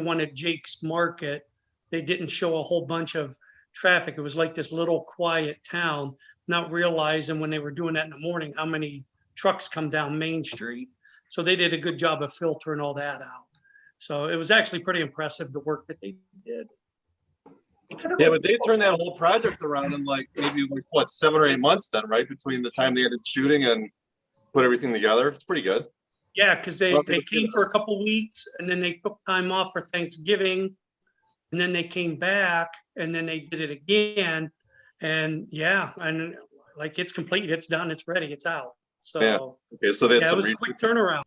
one at Jake's Market, they didn't show a whole bunch of traffic. It was like this little quiet town, not realizing when they were doing that in the morning, how many trucks come down Main Street. So they did a good job of filtering all that out. So it was actually pretty impressive, the work that they did. Yeah, but they turned that whole project around in like maybe like what, 7 or 8 months then, right? Between the time they ended shooting and put everything together. It's pretty good. Yeah, because they came for a couple weeks and then they took time off for Thanksgiving. And then they came back and then they did it again. And yeah, and like it's complete, it's done, it's ready, it's out. So yeah, okay, so that's it was a quick turnaround.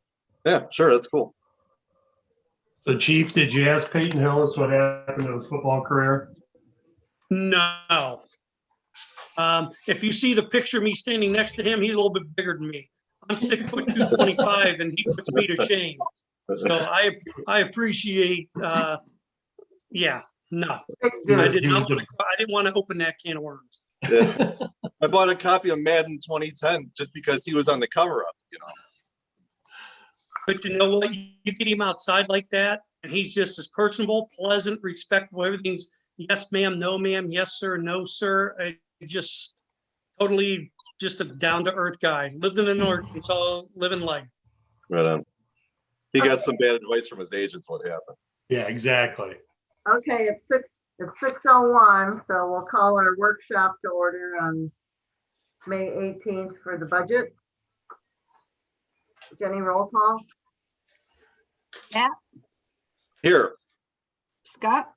Yeah, sure, that's cool. So, Chief, did you ask Peyton Hillis what happened to his football career? No. If you see the picture of me standing next to him, he's a little bit bigger than me. I'm 6'2", and he puts me to shame. So I appreciate. Yeah, no, I didn't want to open that can of worms. Yeah. I bought a copy of Madden 2010 just because he was on the cover up, you know. But you know what? You get him outside like that, and he's just as personable, pleasant, respectful. Everything's yes, ma'am, no, ma'am, yes, sir, no, sir. Just totally just a down to earth guy. Lived in Arkansas, living life. Right on. He got some bad advice from his agents. What happened? Yeah, exactly. Okay, it's 6:01, so we'll call our workshop to order on May 18th for the budget. Jenny, roll call. Matt, Here. Scott,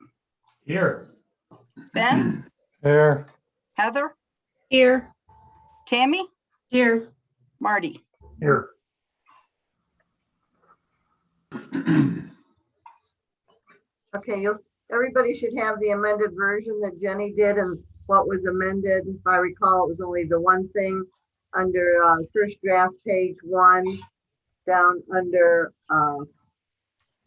Here. Ben, Here. Heather, Here. Tammy, Here. Marty. Here. Okay, everybody should have the amended version that Jenny did, and what was amended. If I recall, it was only the one thing under first draft, page 1, down under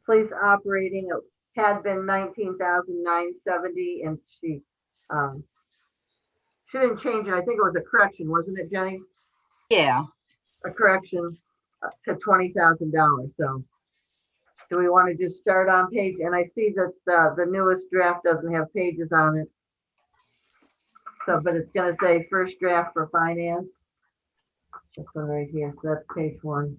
police operating. It had been 19,970, and she didn't change it. I think it was a correction, wasn't it, Jenny? Yeah. A correction to $20,000. So do we want to just start on page? And I see that the newest draft doesn't have pages on it. So, but it's going to say first draft for finance. That's one right here. So that's page 1.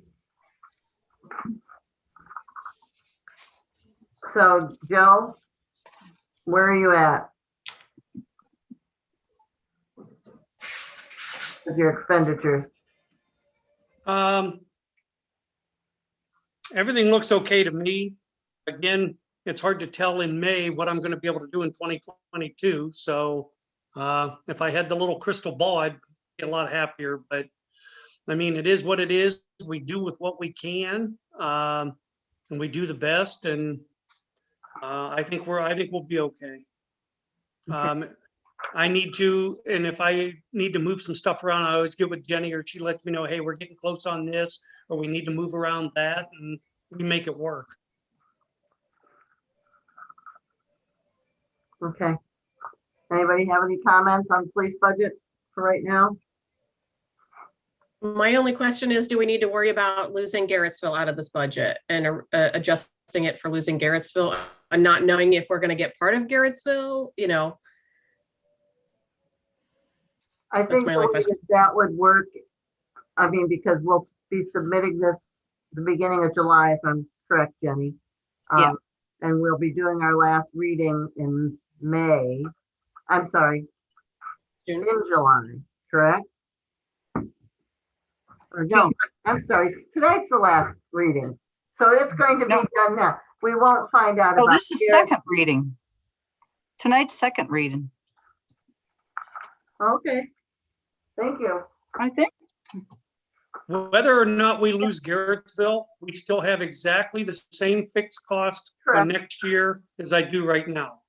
So Joe, where are you at with your expenditures? Everything looks okay to me. Again, it's hard to tell in May what I'm going to be able to do in 2022. So if I had the little crystal ball, I'd be a lot happier. But I mean, it is what it is. We do with what we can, and we do the best. And I think we'll be okay. I need to, and if I need to move some stuff around, I always get with Jenny, or she lets me know, hey, we're getting close on this, or we need to move around that, and we make it work. Okay. Anybody have any comments on police budget for right now? My only question is, do we need to worry about losing Garrettsville out of this budget and adjusting it for losing Garrettsville and not knowing if we're going to get part of Garrettsville, you know? I think that would work. I mean, because we'll be submitting this the beginning of July, if I'm correct, Jenny. Yeah. And we'll be doing our last reading in May. I'm sorry, June. in July, correct? Or no, I'm sorry. Tonight's the last reading. So it's going to be done now. We won't find out. Oh, this is second reading. Tonight's second reading. Okay. Thank you. I think. Whether or not we lose Garrettsville, we still have exactly the same fixed cost for next year as I do right now.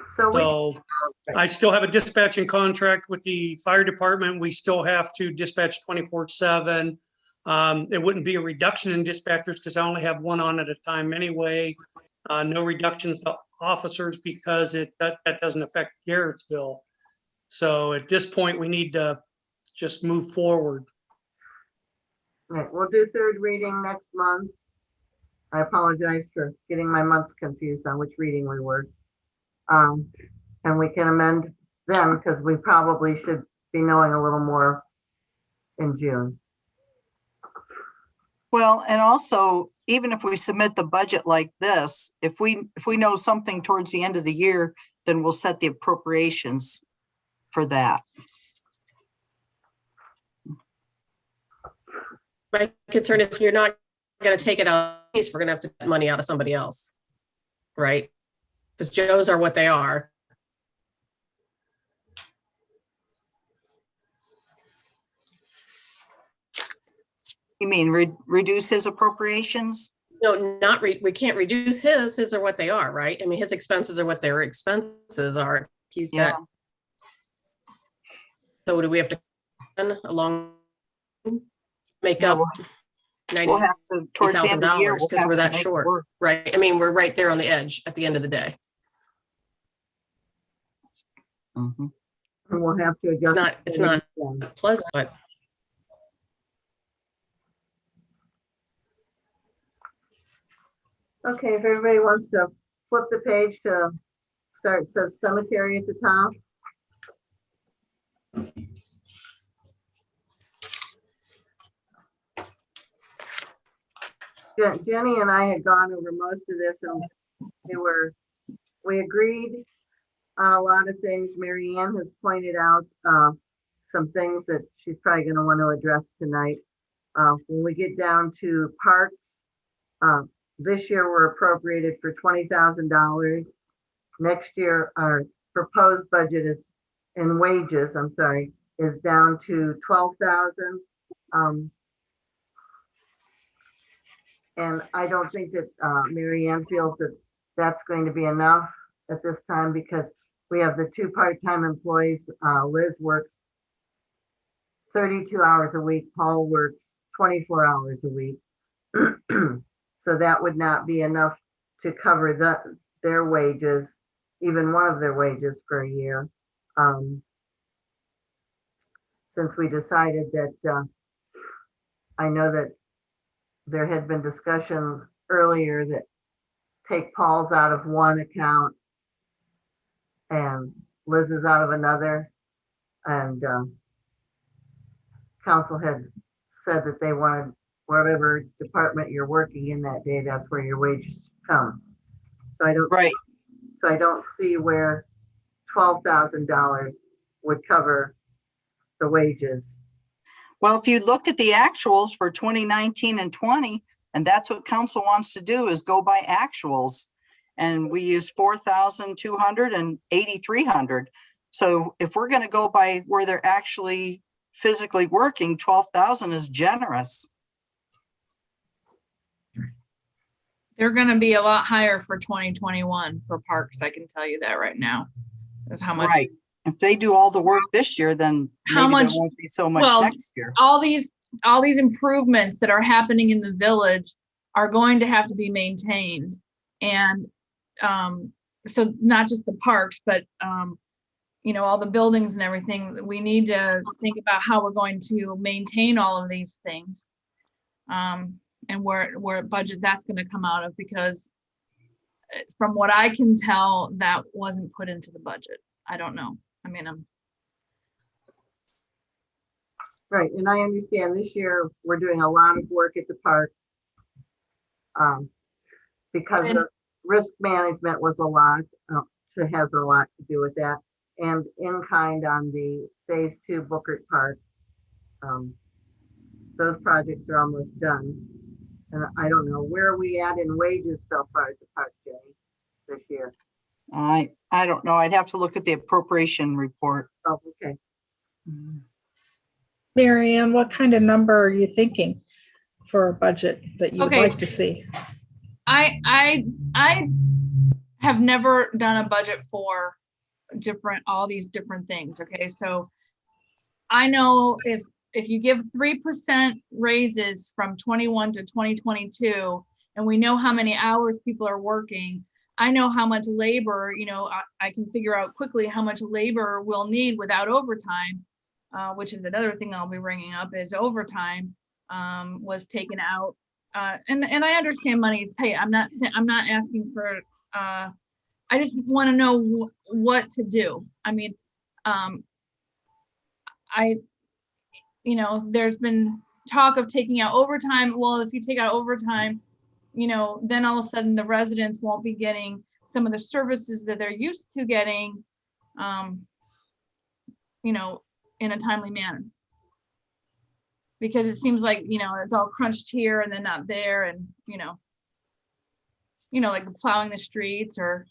So I still have a dispatching contract with the fire department. We still have to dispatch 24/7. It wouldn't be a reduction in dispatchers because I only have one on at a time anyway. No reductions to officers because that doesn't affect Garrettsville. So at this point, we need to just move forward. Right, we'll do third reading next month. I apologize for getting my months confused on which reading we were. And we can amend then because we probably should be knowing a little more in June. Well, and also, even if we submit the budget like this, if we know something towards the end of the year, then we'll set the appropriations for that. My concern is you're not gonna take it out, we're gonna have to get money out of somebody else. Right? Because Joe's are what they are. You mean reduce his appropriations? No, we can't reduce his are what they are, right? I mean, his expenses are what their expenses are. He's Yeah. got. So do we have to make Yeah, up We'll have to, towards the end of the year, $90,000 we'll because have we're to that make it short, work. right? I mean, we're right there on the edge at the end of the day. Mhm. And we'll have to adjust. It's not pleasant, but Okay, if everybody wants to flip the page to start, it says cemetery at the top. Jenny and I had gone over most of this and we agreed on a lot of things. Mary Ann has pointed out some things that she's probably going to want to address tonight. When we get down to parks, this year we're appropriated for $20,000. Next year, our proposed budget is in wages, is down to 12,000. And I don't think that Mary Ann feels that that's going to be enough at this time because we have the 2 part-time employees. Liz works 32 hours a week. Paul works 24 hours a week. So that would not be enough to cover their wages, even one of their wages for a year. Since we decided that, I know that there had been discussion earlier that take Paul's out of one account and Liz is out of another. And council had said that they wanted whatever department you're working in that day, that's where your wages come. So I don't see where $12,000 would cover the wages. Well, if you look at the actuals for 2019 and 20, and that's what council wants to do is go by actuals. And we use 4,200 and 8,300. So if we're going to go by where they're actually physically working, 12,000 is generous. They're gonna be a lot higher for 2021 for parks, I can tell you that right now. Is how much. Right. If they do all the work this year, then How maybe much- there won't be so much well, next year. All these improvements that are happening in the village are going to have to be maintained. And so not just the parks, but all the buildings and everything, we need to think about how we're going to maintain all of these things. And where budget that's going to come out of, because from what I can tell, that wasn't put into the budget. I don't know. I mean, Right, and I understand this year we're doing a lot of work at the park. Because of risk management was a lot, has a lot to do with that. And in kind on the phase 2 Bookert Park. Those projects are almost done. And I don't know, where are we at in wages so far at the park, Jenny, this year? I don't know. I'd have to look at the appropriation report. Oh, okay. Mary Ann, what kind of number are you thinking for a budget that you'd Okay. like to see? I have never done a budget for all these different things. Okay, so I know if you give 3% raises from 21 to 2022, and we know how many hours people are working, I know how much labor, I can figure out quickly how much labor we'll need without overtime, which is another thing I'll be bringing up is overtime was taken out and I understand money is tight. I'm not asking for, I just want to know what to do. I mean, there's been talk of taking out overtime. Well, if you take out overtime, then all of a sudden the residents won't be getting some of the services that they're used to getting, in a timely manner. Because it seems like, it's all crunched here and then not there, and, like plowing the streets or,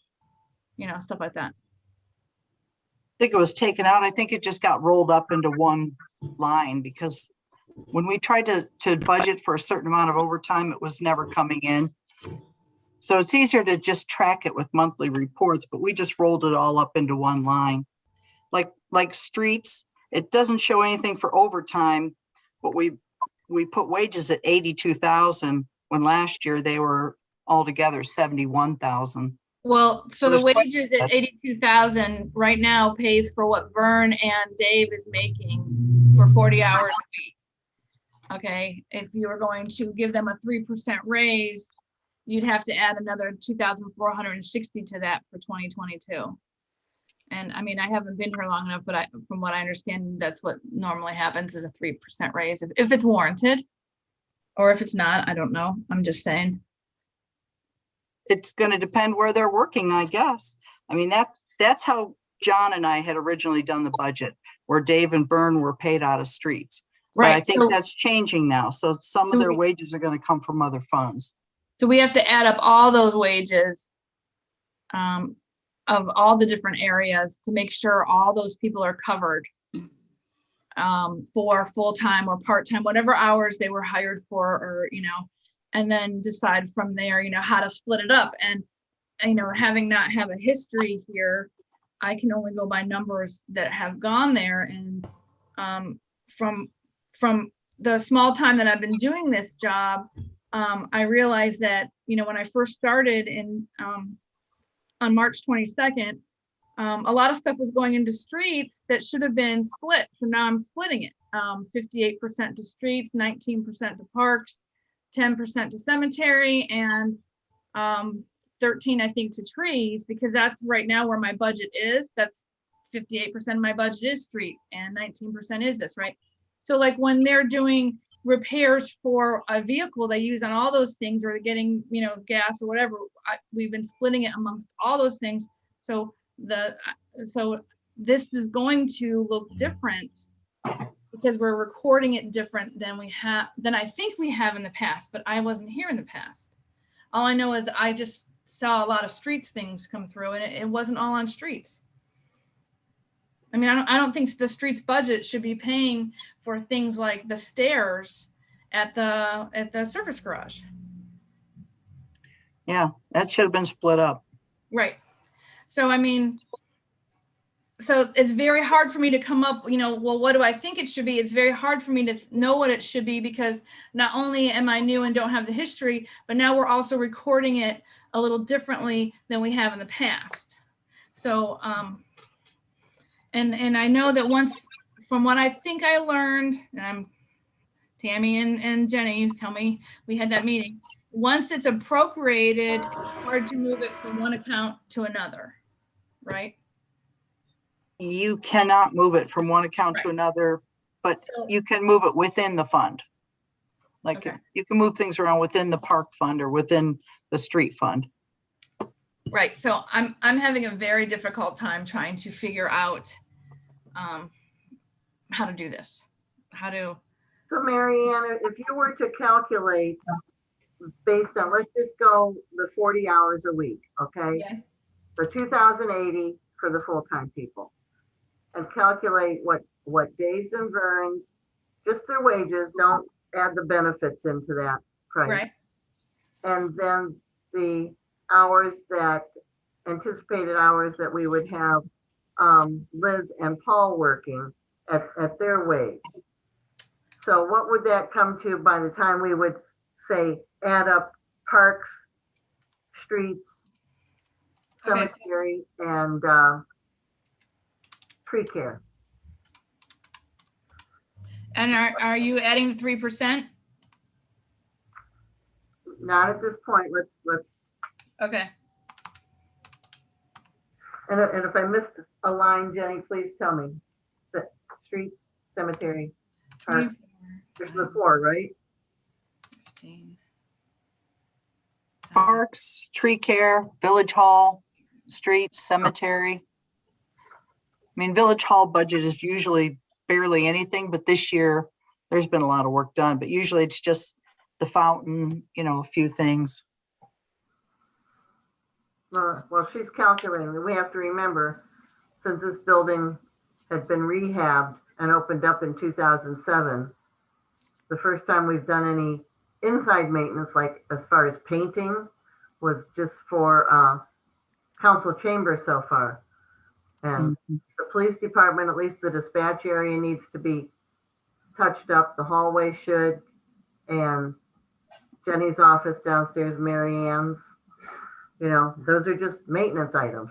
stuff like that. I think it was taken out. I think it just got rolled up into one line, because when we tried to budget for a certain amount of overtime, it was never coming in. So it's easier to just track it with monthly reports, but we just rolled it all up into one line. Like streets, it doesn't show anything for overtime, but we put wages at 82,000 when last year they were altogether 71,000. Well, so the There's quite- wages at 82,000 right now pays for what Vern and Dave is making for 40 hours a week. Okay, if you were going to give them a 3% raise, you'd have to add another 2,460 to that for 2022. And I mean, I haven't been here long enough, but from what I understand, that's what normally happens, is a 3% raise if it's warranted, or if it's not, I don't know. I'm just saying. It's going to depend where they're working, I guess. I mean, that's how John and I had originally done the budget, where Dave and Vern were paid out of streets. But I think that's changing now. So some of their wages are going to come from other funds. So we have to add up all those wages of all the different areas to make sure all those people are covered for full-time or part-time, whatever hours they were hired for, or, and then decide from there, how to split it up. And, having not have a history here, I can only go by numbers that have gone there. And from the small time that I've been doing this job, I realized that, when I first started on March 22nd, a lot of stuff was going into streets that should have been split. So now I'm splitting it, 58% to streets, 19% to parks, 10% to cemetery, and 13, I think, to trees, because that's right now where my budget is. That's 58% of my budget is street and 19% is this, right? So like when they're doing repairs for a vehicle they use on all those things, or getting, gas or whatever, we've been splitting it amongst all those things. So this is going to look different because we're recording it different than I think we have in the past, but I wasn't here in the past. All I know is I just saw a lot of streets things come through, and it wasn't all on streets. I mean, I don't think the streets budget should be paying for things like the stairs at the service garage. Yeah, that should have been split up. Right. So, I mean, so it's very hard for me to come up, well, what do I think it should be? It's very hard for me to know what it should be, because not only am I new and don't have the history, but now we're also recording it a little differently than we have in the past. So, and I know that once, from what I think I learned, and Tammy and Jenny tell me, we had that meeting. Once it's appropriated, it's hard to move it from one account to another, right? You cannot move it from one account to another, but you can move it within the fund. Like you can move things around within the park fund or within the street fund. Right. So I'm having a very difficult time trying to figure out how to do this. So Marianne, if you were to calculate based on, let's just go the 40 hours a week, okay? Yeah. So 2,080 for the full-time people, and calculate what Dave's and Vern's, just their wages, don't add the benefits into that price. Right. And then the hours anticipated hours that we would have Liz and Paul working at their wage. So what would that come to by the time we would say add up parks, streets, cemetery, and tree care? And are you adding the 3%? Not at this point. Let's, Okay. and if I missed a line, Jenny, please tell me. Streets, cemetery, park, there's the 4, right? 15. Parks, tree care, village hall, streets, cemetery. I mean, village hall budget is usually barely anything, but this year there's been a lot of work done, but usually it's just the fountain, you know, a few things. Well, she's calculating. We have to remember, since this building had been rehabbed and opened up in 2007, the first time we've done any inside maintenance, like as far as painting, was just for council chamber so far. And the police department, at least the dispatch area, needs to be touched up. The hallway should, and Jenny's office downstairs, Mary Ann's. You know, those are just maintenance items.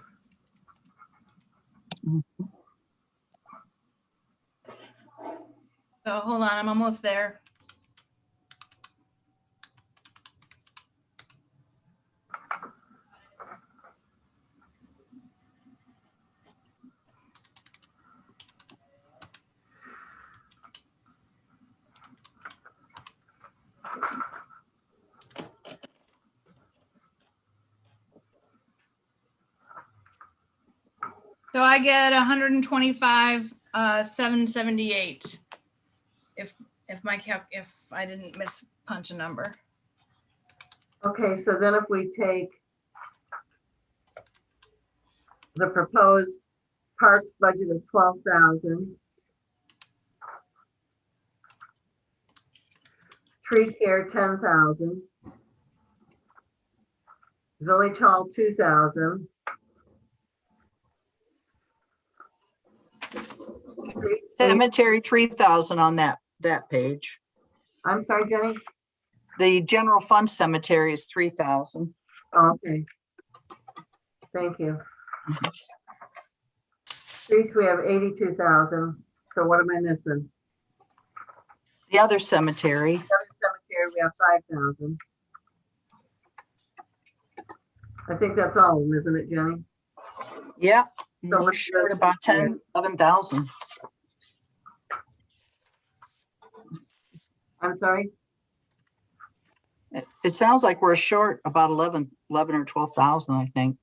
So hold on, I'm almost there. So I get 125, 778. If I didn't miss punch a number. Okay, so then if we take the proposed parks budget of 12,000, tree care 10,000, village hall 2,000, Cemetery, 3,000 on that page. I'm sorry, Jenny. The general fund cemetery is 3,000. Oh, okay. Thank you. Streets, we have 82,000. So what am I missing? The other cemetery, Cemetery, we have 5,000. I think that's all of them, isn't it, Jenny? yeah, So we're what's short the- about 10, 11,000. I'm sorry? It sounds like we're short about 11 or 12,000, I think.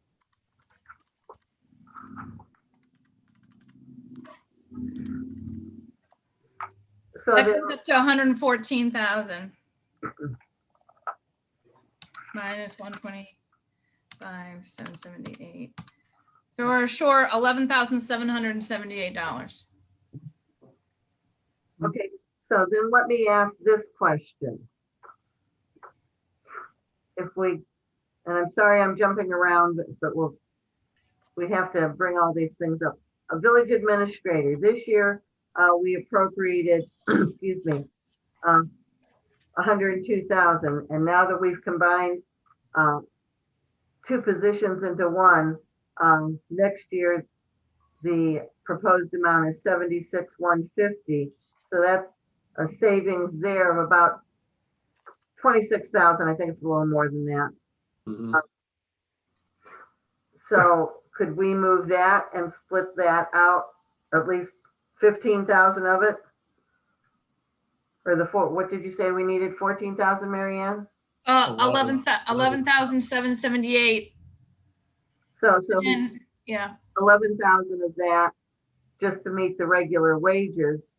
So That then, comes up to 114,000. Minus 125, 778. So we're short $11,778. okay, so then let me ask this question. If we, and I'm sorry I'm jumping around, but we have to bring all these things up. A village administrator, this year, we appropriated, excuse me, 102,000. And now that we've combined 2 positions into one, next year, the proposed amount is 76,150. So that's a savings there of about 26,000. I think it's a little more than that. So could we move that and split that out, at least 15,000 of it? Or what did you say we needed? 14,000, Mary Ann? 11,778. So And yeah, 11,000 of that just to meet the regular wages.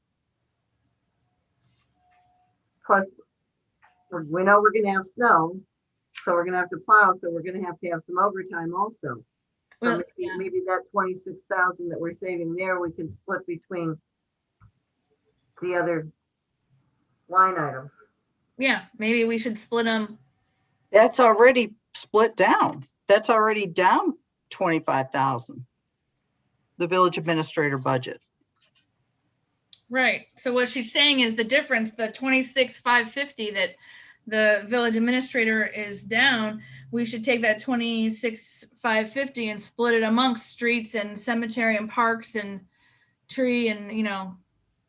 Plus, we know we're gonna have snow, so we're gonna have to plow, so we're gonna have to have some overtime also. So well, yeah. maybe that 26,000 that we're saving there, we can split between the other line items. Yeah, maybe we should split them. That's already split down. That's already down 25,000. The village administrator budget. Right. So what she's saying is the difference, the 26,550 that the village administrator is down, we should take that 26,550 and split it amongst streets and cemetery and parks and tree and, you know.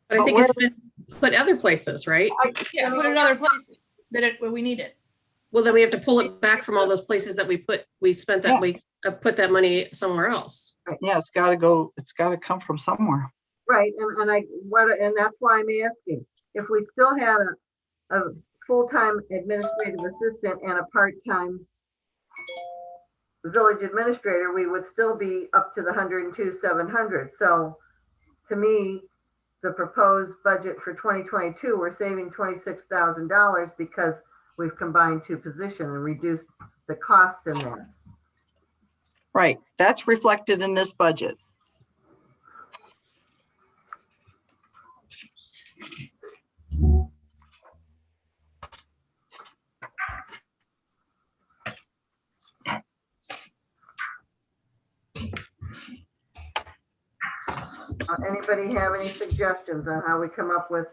But I think it's been put other places, right? Yeah, put it in other places that where we need it. Well, then we have to pull it back from all those places that we spent that, Yeah. we put that money somewhere else. Yeah, it's gotta go, it's gotta come from somewhere. Right, and that's why I'm asking, if we still had a full-time administrative assistant and a part-time village administrator, we would still be up to the 102,700. So to me, the proposed budget for 2022, we're saving $26,000 because we've combined two positions and reduced the cost in that. Right, that's reflected in this budget. Anybody have any suggestions on how we come up with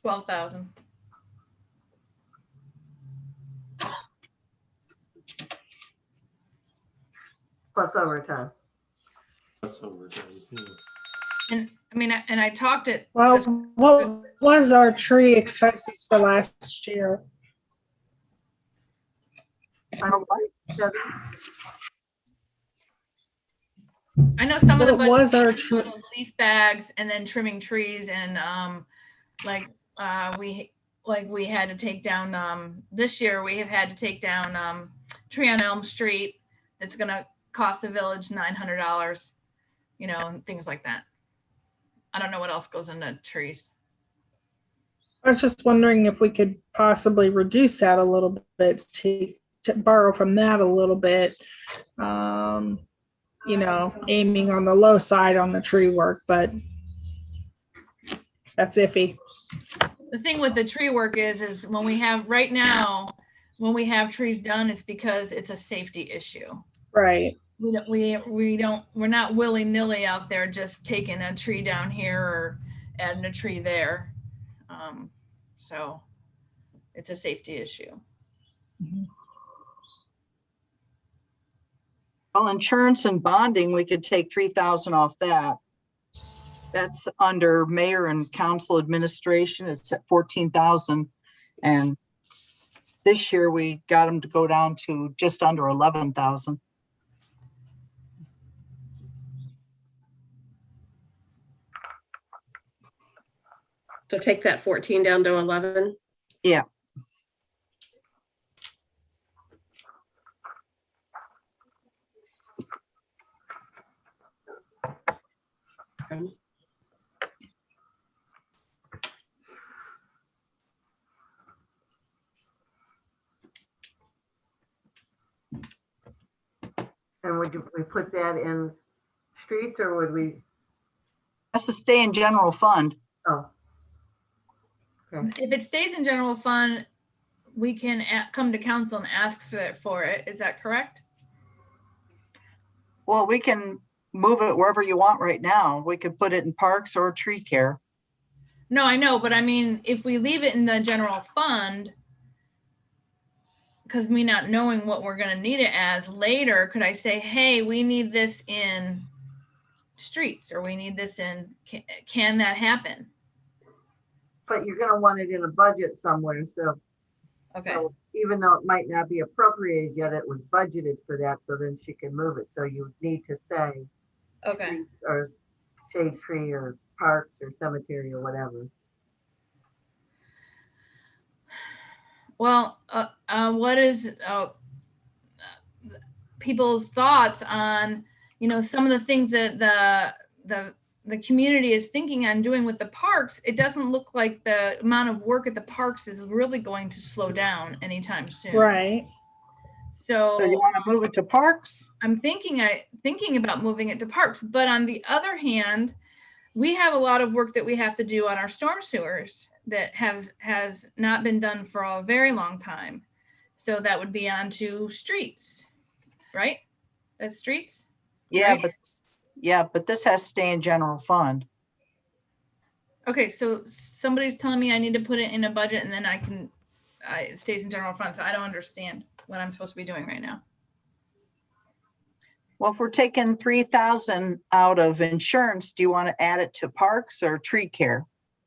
12,000. plus overtime? That's overtime. And I mean, and I talked it. Well, what was our tree expenses for last year? I know some of the What was our budget was leaf bags and then trimming trees and we had to take down this year we have had to take down tree on Elm Street. It's gonna cost the village $900, and things like that. I don't know what else goes into trees. I was just wondering if we could possibly reduce that a little bit, to borrow from that a little bit. Aiming on the low side on the tree work, but that's iffy. The thing with the tree work is when we have right now, when we have trees done, it's because it's a safety issue. Right. We're not willy-nilly out there just taking a tree down here or adding a tree there. So it's a safety issue. Well, insurance and bonding, we could take 3,000 off that. That's under mayor and council administration. It's at 14,000. And this year we got them to go down to just under 11,000. So take that 14 down to 11. Yeah. Okay. And would we put that in streets or would we? Uh, Has to stay in general fund. Oh, If it stays in general fund, we can come to council and ask for it. Is that correct? Well, we can move it wherever you want right now. We could put it in parks or tree care. No, I know, but I mean, if we leave it in the general fund, because me not knowing what we're gonna need it as later, could I say, hey, we need this in streets, or we need this in, can that happen? but you're gonna want it in a budget somewhere, so. Okay, So even though it might not be appropriated yet, it was budgeted for that, so then she can move it. So you need to say, okay. or shade tree or parks or cemetery or whatever. Well, what is people's thoughts on, some of the things that the community is thinking on doing with the parks? It doesn't look like the amount of work at the parks is really going to slow down anytime soon. Right. So you So want to move it to parks? I'm thinking about moving it to parks, but on the other hand, we have a lot of work that we have to do on our storm sewers that has not been done for a very long time. So that would be onto streets, right? That's streets? Yeah, Right. but this has to stay in general fund. Okay, so somebody's telling me I need to put it in a budget and then it stays in general fund. So I don't understand what I'm supposed to be doing right now. Well, if we're taking 3,000 out of insurance, do you want to add it to parks or tree care?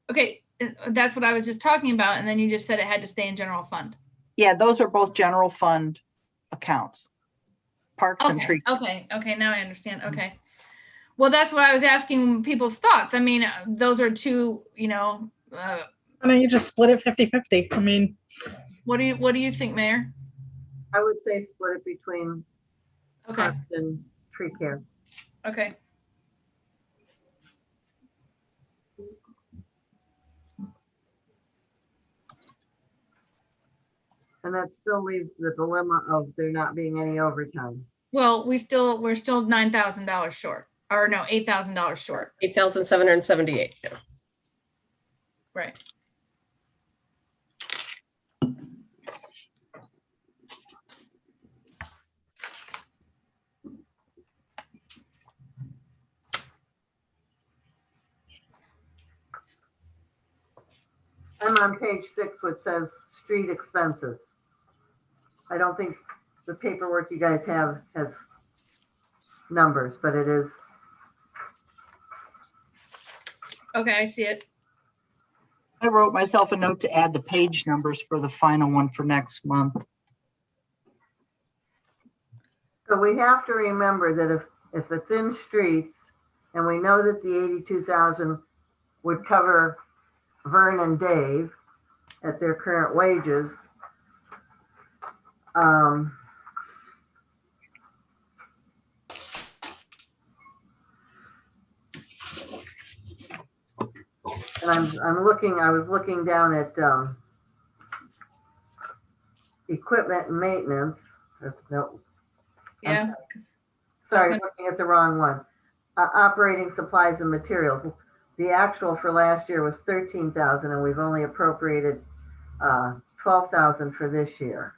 Okay, that's what I was just talking about. And then you just said it had to stay in general fund. Yeah, those are both general fund accounts. Parks and tree. Okay, now I understand. Okay. Well, that's what I was asking people's thoughts. I mean, those are two, Why don't you just split it 50/50? I mean, what do you think, Mayor? I would say split it between Okay, parks and tree care. okay. And that still leaves the dilemma of there not being any overtime. Well, we're still $9,000 short, or no, $8,000 short. 8,778. Yeah. Right. I'm on page 6, which says street expenses. I don't think the paperwork you guys have has numbers, but it is. Okay, I see it. I wrote myself a note to add the page numbers for the final one for next month. So we have to remember that if it's in streets, and we know that the 82,000 would cover Vern and Dave at their current wages. And I was looking down at equipment and maintenance. No, Yeah. sorry, looking at the wrong one. Operating supplies and materials. The actual for last year was 13,000, and we've only appropriated 12,000 for this year.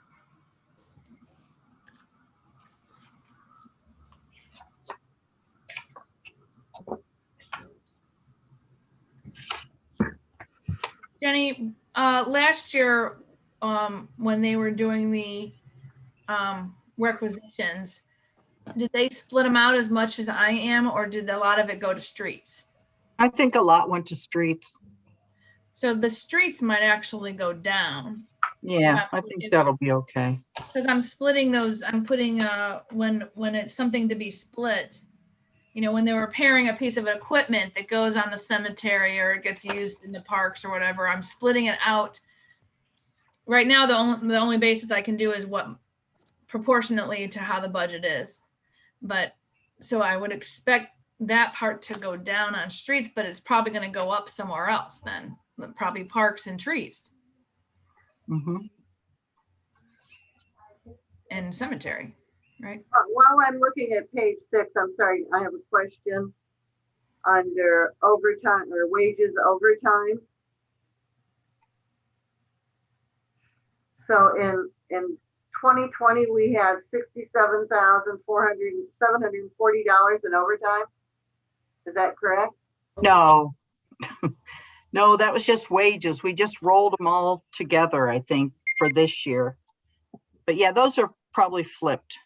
Jenny, last year, when they were doing the requisitions, did they split them out as much as I am, or did a lot of it go to streets? I think a lot went to streets. So the streets might actually go down. Yeah, I think that'll be okay. Because I'm splitting those, I'm putting, when it's something to be split, when they're repairing a piece of equipment that goes on the cemetery or it gets used in the parks or whatever, I'm splitting it out. Right now, the only basis I can do is what proportionately to how the budget is. But so I would expect that part to go down on streets, but it's probably going to go up somewhere else then, probably parks and trees Mhm. and cemetery, right? While I'm looking at page 6, I'm sorry, I have a question under overtime or wages overtime. So in 2020, we had $67,740 in overtime. Is that correct? No. No, that was just wages. We just rolled them all together, I think, for this year. But yeah, those are probably flipped.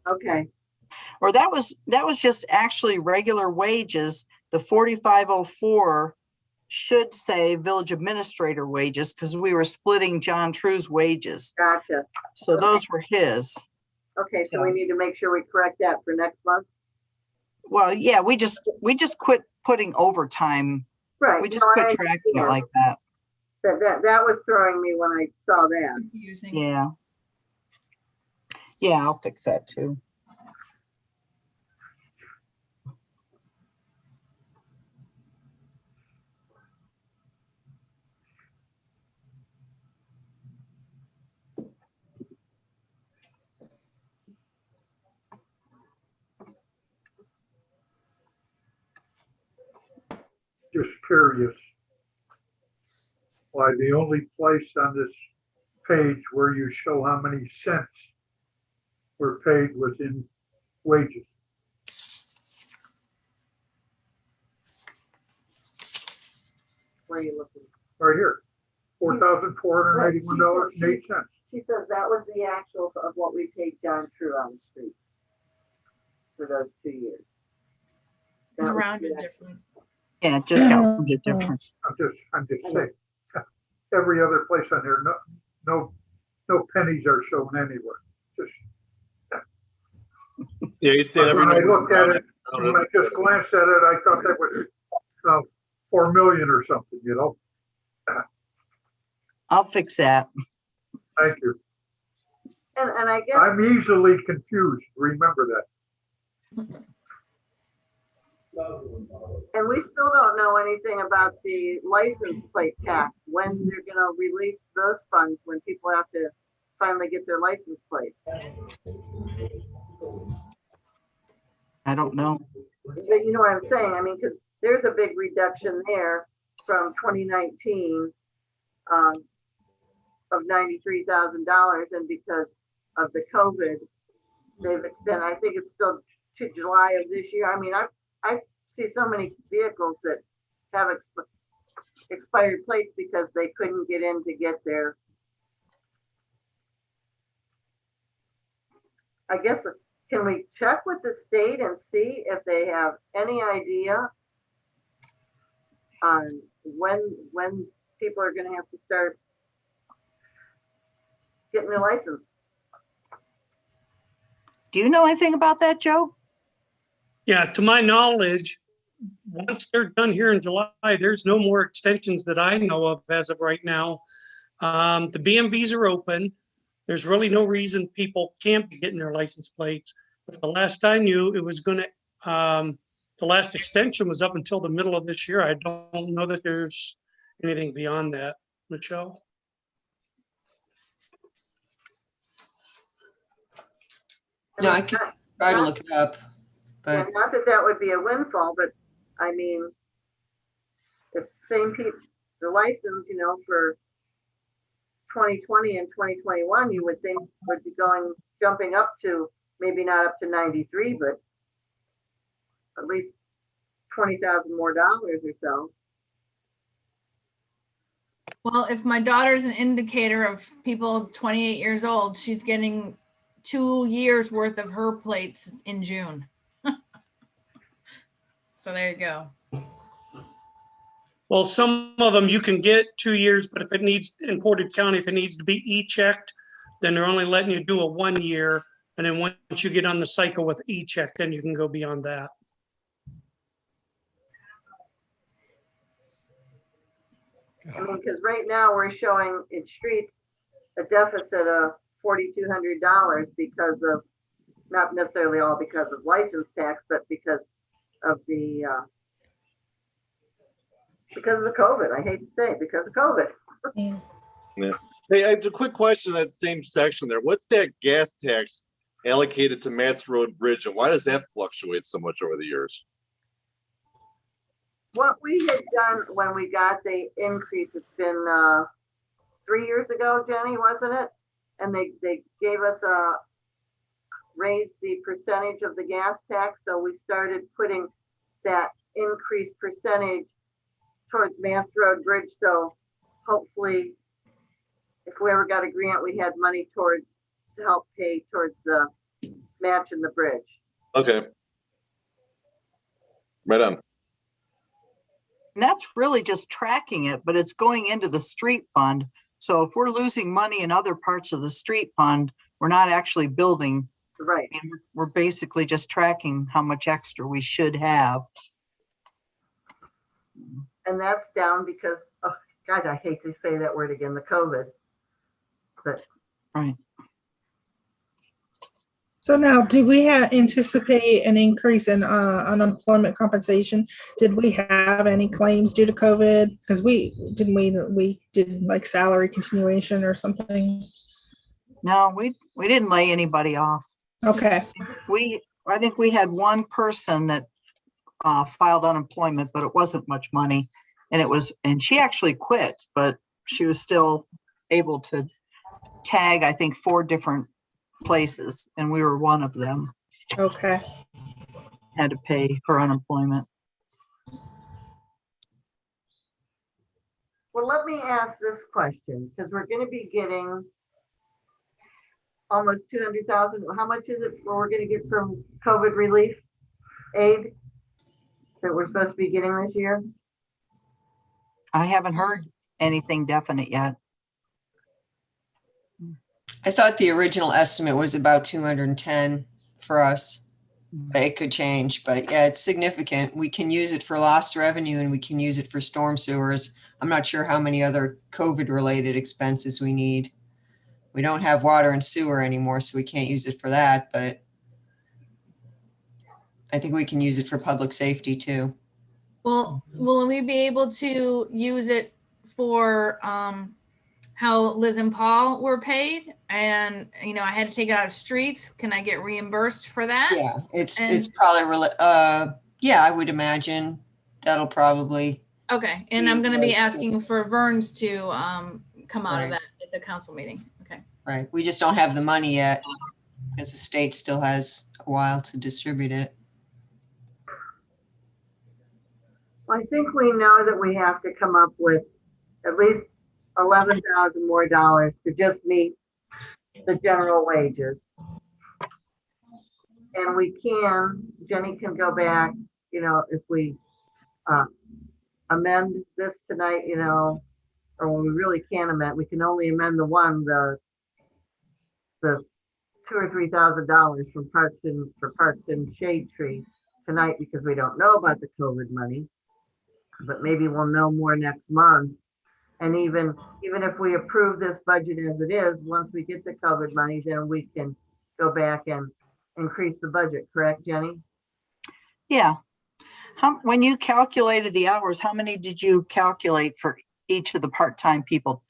Okay, Or that was just actually regular wages. The 4504 should say village administrator wages because we were splitting John True's wages. gotcha. So Okay. those were his. Okay, so we need to make sure we correct that for next month. Well, yeah, we just quit putting overtime. Right. We just no, quit I tracking it understand. like that. That was throwing me when I saw that. Confusing. Yeah. Yeah, I'll fix that too. Just curious why the only place on this page where you show how many cents were paid was in wages. Where are you looking? Right here, $4,481.08. She says that was the actual of what we paid John True on the streets for those 2 years. It's That was rounded the different. Yeah, it just got rounded different. I'm just saying. Every other place on there, no no pennies are shown anywhere. Just, Yeah, you stand every. when I number looked at around it, when I just glanced at it, I thought that was 4 million or something, you know? I'll fix that. Thank you. And I guess, I'm easily confused, remember that. and we still don't know anything about the license plate tax, when they're gonna release those funds, when people have to finally get their license plates. I don't know. But you know what I'm saying? I mean, because there's a big reduction there from 2019 of $93,000, and because of the COVID, they've extended. I think it's still to July of this year. I mean, I see so many vehicles that have expired plates because they couldn't get in to get their. I guess, can we check with the state and see if they have any idea on when people are gonna have to start getting their license? Do you know anything about that, Joe? Yeah, to my knowledge, once they're done here in July, there's no more extensions that I know of as of right now. The BMVs are open. There's really no reason people can't be getting their license plates. But the last I knew, it was gonna, the last extension was up until the middle of this year. I don't know that there's anything beyond that, Michelle. No, I could try to look it up, Yeah, but not that that would be a windfall, but I mean, if same people, the license, you know, for 2020 and 2021, you would think would be jumping up to, maybe not up to 93, but at least $20,000 more or so. Well, if my daughter's an indicator of people 28 years old, she's getting 2 years worth of her plates in June. So there you go. Well, some of them you can get 2 years, but if it needs, in Portage County, if it needs to be e-checked, then they're only letting you do a 1 year. And then once you get on the cycle with e-check, then you can go beyond that. I mean, because right now we're showing in streets a deficit of $4,200 because of, not necessarily all because of license tax, but because of the COVID. I hate to say it, because of COVID. Yeah. Yeah. Hey, I have a quick question on that same section there. What's that gas tax allocated to Matts Road Bridge, and why does that fluctuate so much over the years? What we had done when we got the increase, it's been 3 years ago, Jenny, wasn't it? And they gave us raised the percentage of the gas tax. So we started putting that increased percentage towards Mantua Road Bridge. So hopefully, if we ever got a grant, we had money to help pay towards the match in the bridge. Okay. Right on. And that's really just tracking it, but it's going into the street fund. So if we're losing money in other parts of the street fund, we're not actually building. Right. And we're basically just tracking how much extra we should have. And that's down because, oh God, I hate to say that word again, the COVID. But Right. So now, do we anticipate an increase in unemployment compensation? Did we have any claims due to COVID? Because we did like salary continuation or something. No, we didn't lay anybody off. Okay. I think we had one person that filed unemployment, but it wasn't much money. And she actually quit, but she was still able to tag, I think, 4 different places, and we were one of them. Okay. Had to pay for unemployment. well, let me ask this question, because we're going to be getting almost 200,000. How much is it we're going to get from COVID relief aid that we're supposed to be getting this year? I haven't heard anything definite yet. I thought the original estimate was about 210 for us. But it could change, but yeah, it's significant. We can use it for lost revenue and we can use it for storm sewers. I'm not sure how many other COVID related expenses we need. We don't have water and sewer anymore, so we can't use it for that, but I think we can use it for public safety too. Well, will we be able to use it for how Liz and Paul were paid? And, you know, I had to take it out of streets. Can I get reimbursed for that? Yeah, it's And- probably, yeah, I would imagine that'll probably, Okay, and I'm gonna be Right. asking for Verns to come out of Right. that at the council meeting. Okay. right. We just don't have the money yet because the state still has a while to distribute it. I think we know that we have to come up with at least 11,000 more dollars to just meet the general wages. And we can, Jenny can go back, you know, if we amend this tonight, you know, or when we really can't amend, we can only amend the one, the $2,000 or $3,000 from Parks and Shade Tree tonight, because we don't know about the COVID money. But maybe we'll know more next month. And even if we approve this budget as it is, once we get the COVID money, then we can go back and increase the budget, correct, Jenny? Yeah. When you calculated the hours, how many did you calculate for each of the part-time people?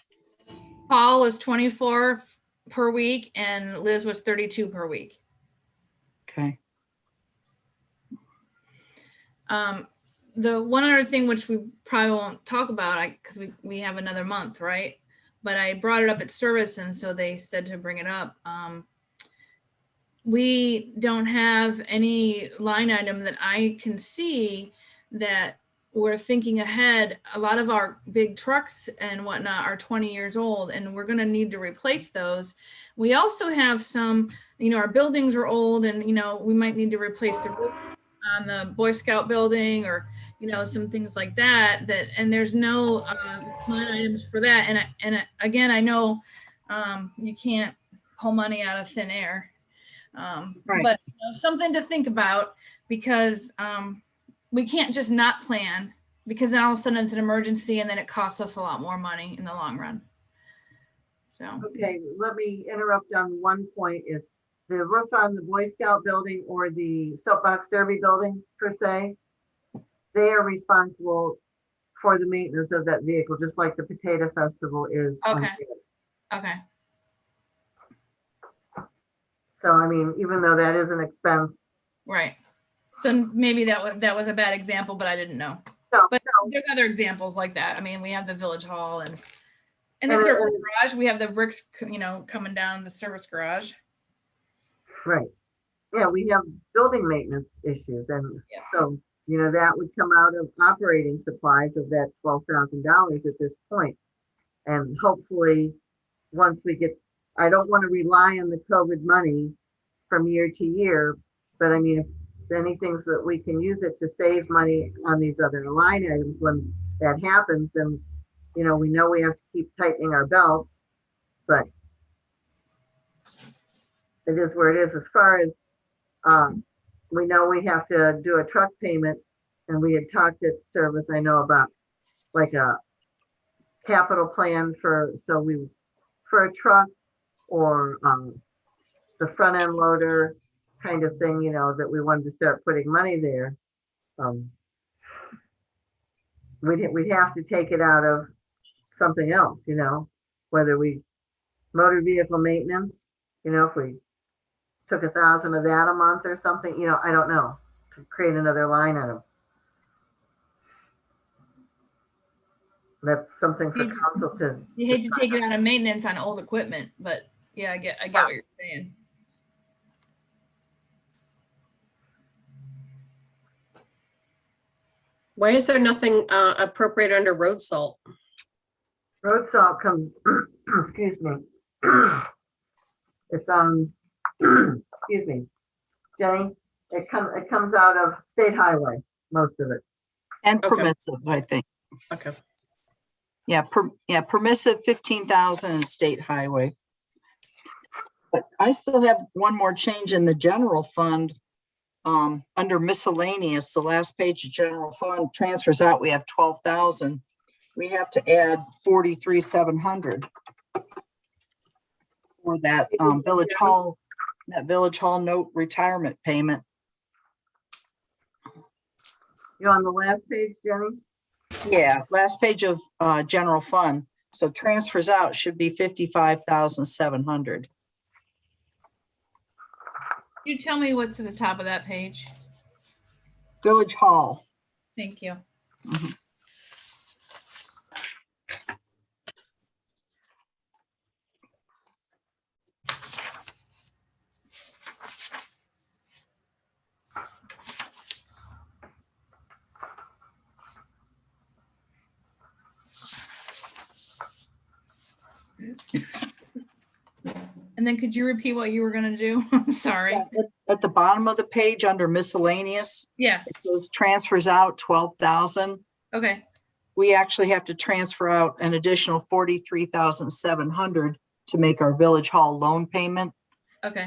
Paul was 24 per week and Liz was 32 per week. Okay. The one other thing which we probably won't talk about, because we have another month, right? But I brought it up at service and so they said to bring it up. We don't have any line item that I can see that we're thinking ahead. A lot of our big trucks and whatnot are 20 years old and we're going to need to replace those. We also have some, you know, our buildings are old and, you know, we might need to replace the roof on the Boy Scout building or, you know, some things like that, and there's no line items for that. And again, I know you can't pull money out of thin air. Right. But you know, something to think about because we can't just not plan because then all of a sudden it's an emergency and then it costs us a lot more money in the long run. So, Okay, let me interrupt on one point. Is the roof on the Boy Scout building or the Soapbox Derby building per se, they are responsible for the maintenance of that vehicle, just like the Potato Festival is. on Okay. theirs. okay. So, I mean, even though that is an expense, Right. So maybe that was a bad example, but I didn't know. No, But no. there's other examples like that. I mean, we have the village hall and the And service garage. We have the bricks, you know, coming down the service garage. right. Yeah, we have building maintenance issues. And Yes. so, you know, that would come out of operating supplies of that $12,000 at this point. And hopefully, once we get, I don't want to rely on the COVID money from year to year, but I mean, if anything that we can use it to save money on these other line items, when that happens, then, you know we have to keep tightening our belt, but it is where it is. As far as, we know we have to do a truck payment, and we had talked at service, I know, about like a capital plan for a truck or the front end loader kind of thing, you know, that we wanted to start putting money there. We'd have to take it out of something else, you know, whether we motor vehicle maintenance, you know, if we took 1,000 of that a month or something, you know, I don't know, to create another line item. That's something for council to. You hate to take it out of maintenance on old equipment, but yeah, I get what you're saying. Why is there nothing appropriate under road salt? Road salt comes, excuse me. It's excuse me, Jenny, it comes out of state highway, most of it. And Okay. permissive, I think. Okay. Yeah, permissive 15,000 and state highway. But I still have one more change in the general fund. Under miscellaneous, the last page of general fund transfers out, we have 12,000. We have to add 43,700 for that village hall note retirement payment. You on the last page, Jenny? Yeah, last page of general fund. So transfers out should be 55,700. You tell me what's at the top of that page. Village hall. Thank you. Mhm. And then could you repeat what you were gonna do? I'm sorry. At the bottom of the page under miscellaneous, Yeah, it says transfers out 12,000. okay. We actually have to transfer out an additional 43,700 to make our village hall loan payment. Okay,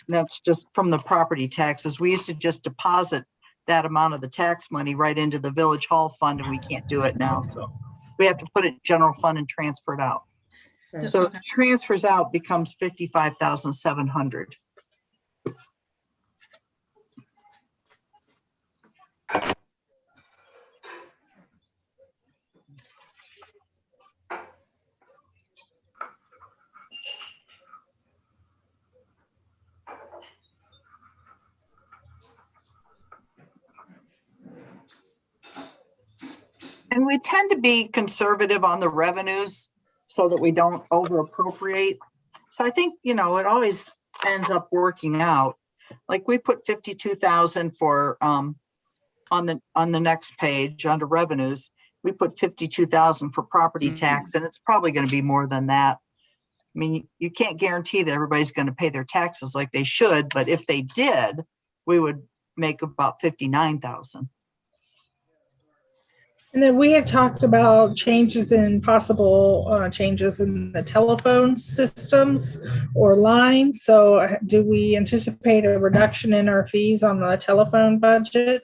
That's just from the property taxes. We used to just deposit that amount of the tax money right into the village hall fund, and we can't do it now. So we have to put it in general fund and transfer it out. So okay. transfers out becomes 55,700. And we tend to be conservative on the revenues so that we don't over appropriate. So I think, it always ends up working out. Like we put 52,000 for, on the next page under revenues, we put 52,000 for property tax, and it's probably going to be more than that. I mean, you can't guarantee that everybody's going to pay their taxes like they should, but if they did, we would make about 59,000. And then we had talked about changes in possible changes in the telephone systems or lines. So do we anticipate a reduction in our fees on the telephone budget?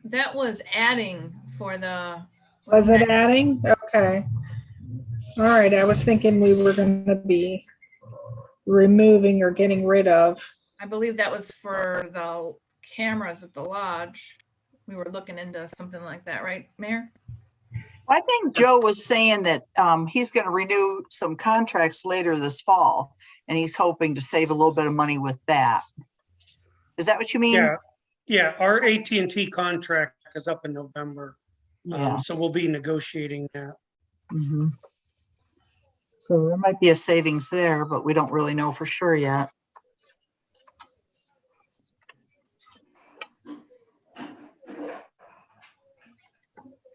That was adding for the. Was it adding? Okay. All right. I was thinking we were going to be removing or getting rid of. I believe that was for the cameras at the lodge. We were looking into something like that, right, Mayor? I think Joe was saying that he's going to renew some contracts later this fall, and he's hoping to save a little bit of money with that. Is that what you mean? Yeah, our AT&T contract is up in November. Yeah. So we'll be negotiating that. Mhm. So there might be a savings there, but we don't really know for sure yet.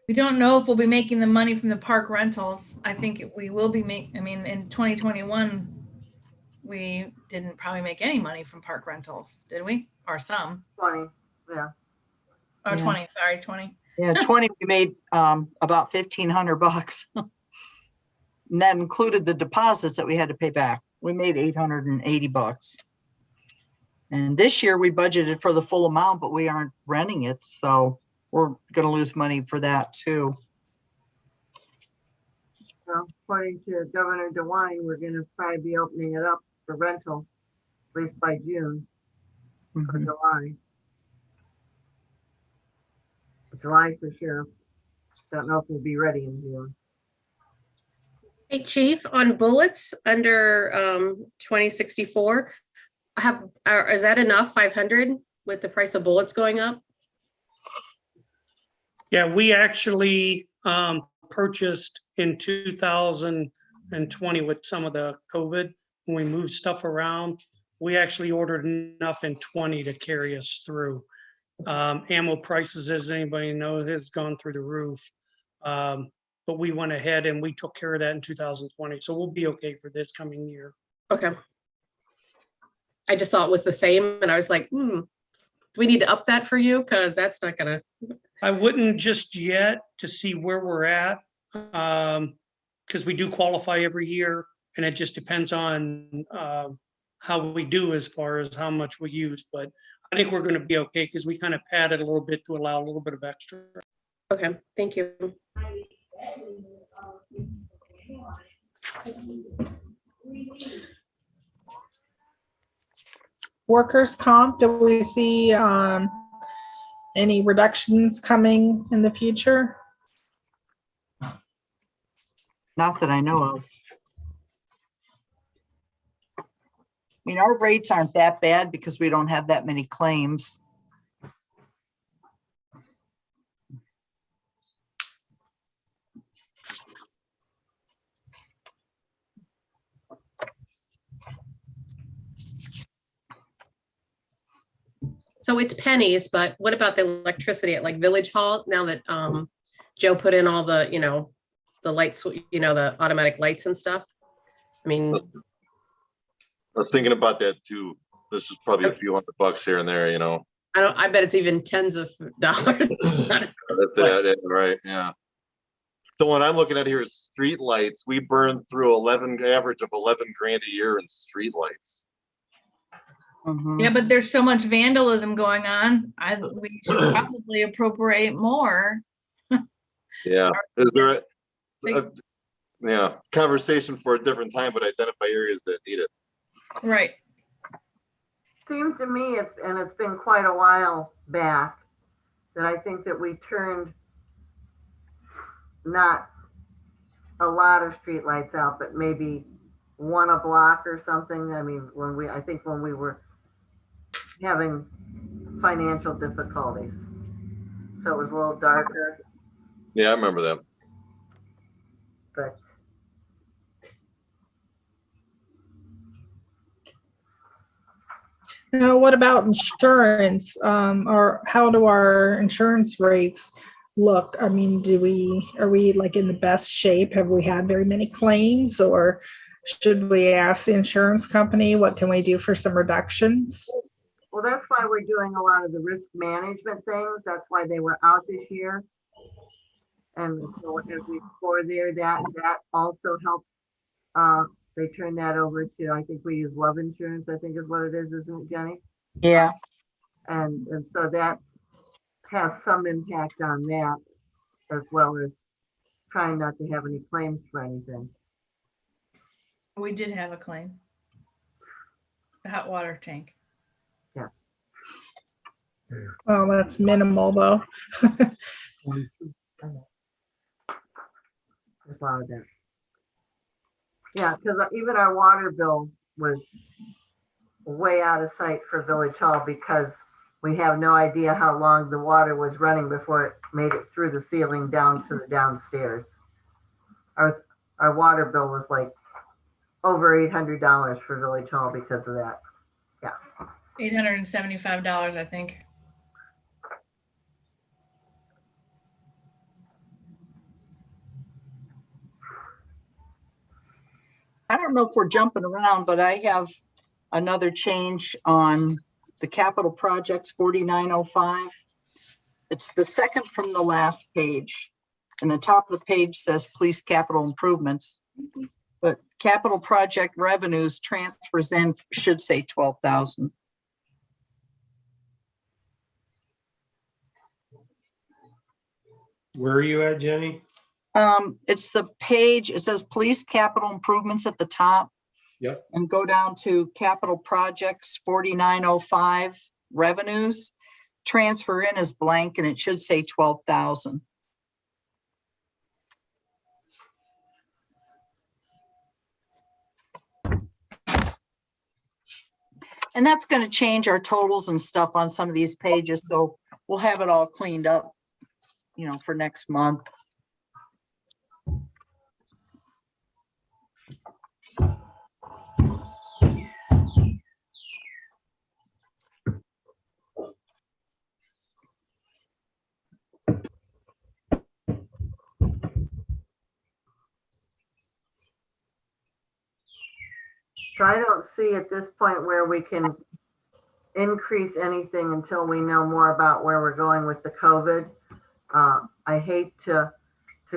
We don't know if we'll be making the money from the park rentals. I think we will be in 2021, we didn't probably make any money from park rentals, did we? Or some. 20, yeah. Oh, Yeah. 20, sorry, 20. Yeah, 20, we made about $1,500. And that included the deposits that we had to pay back. We made $880. And this year we budgeted for the full amount, but we aren't renting it. So we're going to lose money for that too. Well, according to Governor DeWine, we're gonna probably be opening it up for rental, at least by June or Mhm. July. July for sure. Don't know if we'll be ready in June. Hey, Chief, on bullets under 2064, is that enough, 500 with the price of bullets going up? Yeah, we actually purchased in 2020 with some of the COVID, when we moved stuff around. We actually ordered enough in 20 to carry us through. Ammo prices, as anybody knows, has gone through the roof. But we went ahead and we took care of that in 2020. So we'll be okay for this coming year. Okay. I just saw it was the same and I was like, do we need to up that for you? Because that's not gonna. I wouldn't just yet to see where we're at. because we do qualify every year, and it just depends on how we do as far as how much we use. But I think we're going to be okay because we kind of padded a little bit to allow a little bit of extra. Okay, thank you. Workers' comp, do we see any reductions coming in the future? Not that I know of. I mean, our rates aren't that bad because we don't have that many claims. So it's pennies, but what about the electricity at like Village Hall now that Joe put in all the, the lights, the automatic lights and stuff? I mean, I was thinking about that too. This is probably a few $100 here and there, I bet it's even tens of dollars. That's it, right? Yeah. The one I'm looking at here is street lights. We burn through average of 11 grand a year in street lights. Mhm. Yeah, but there's so much vandalism going on. We should probably appropriate more. Yeah. Is there conversation for a different time, but identify areas that need it. Right. Seems to me it's been quite a while back that I think that we turned not a lot of streetlights out, but maybe one a block or something. I mean, I think when we were having financial difficulties, so it was a little darker, Yeah, I remember that. but Now, what about insurance? Or how do our insurance rates look? I mean, are we like in the best shape? Have we had very many claims, or should we ask the insurance company what can we do for some reductions? well, that's why we're doing a lot of the risk management things. That's why they were out this year. And so as we score there, that also helps. They turn that over to, I think we use Love Insurance, I think is what it is, isn't it, Jenny? Yeah. And so that has some impact on that, as well as trying not to have any claims for anything. We did have a claim. The hot water tank. Yes. Well, that's minimal though. About that. Yeah, because even our water bill was way out of sight for Village Hall because we have no idea how long the water was running before it made it through the ceiling down to the downstairs. Our water bill was like over $800 for Village Hall because of that. Yeah. $875, I think. I don't know if we're jumping around, but I have another change on the capital projects 4905. It's the second from the last page. And the top of the page says police capital improvements. But capital project revenues transfers in should say 12,000. Where are you at, Jenny? It's the page, it says police capital improvements at the top. Yep. And go down to capital projects 4905 revenues. Transfer in is blank and it should say 12,000. And that's going to change our totals and stuff on some of these pages. So we'll have it all cleaned up, for next month. So I don't see at this point where we can increase anything until we know more about where we're going with the COVID. I hate to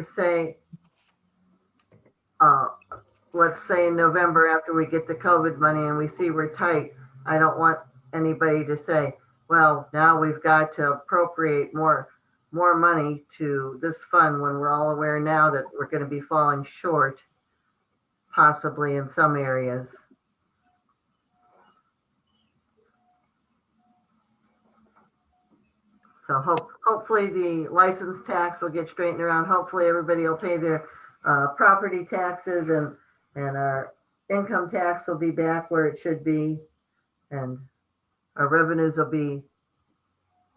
say let's say in November after we get the COVID money and we see we're tight, I don't want anybody to say, well, now we've got to appropriate more money to this fund when we're all aware now that we're going to be falling short, possibly in some areas. So hopefully the license tax will get straightened around. Hopefully everybody will pay their property taxes and our income tax will be back where it should be. And our revenues will be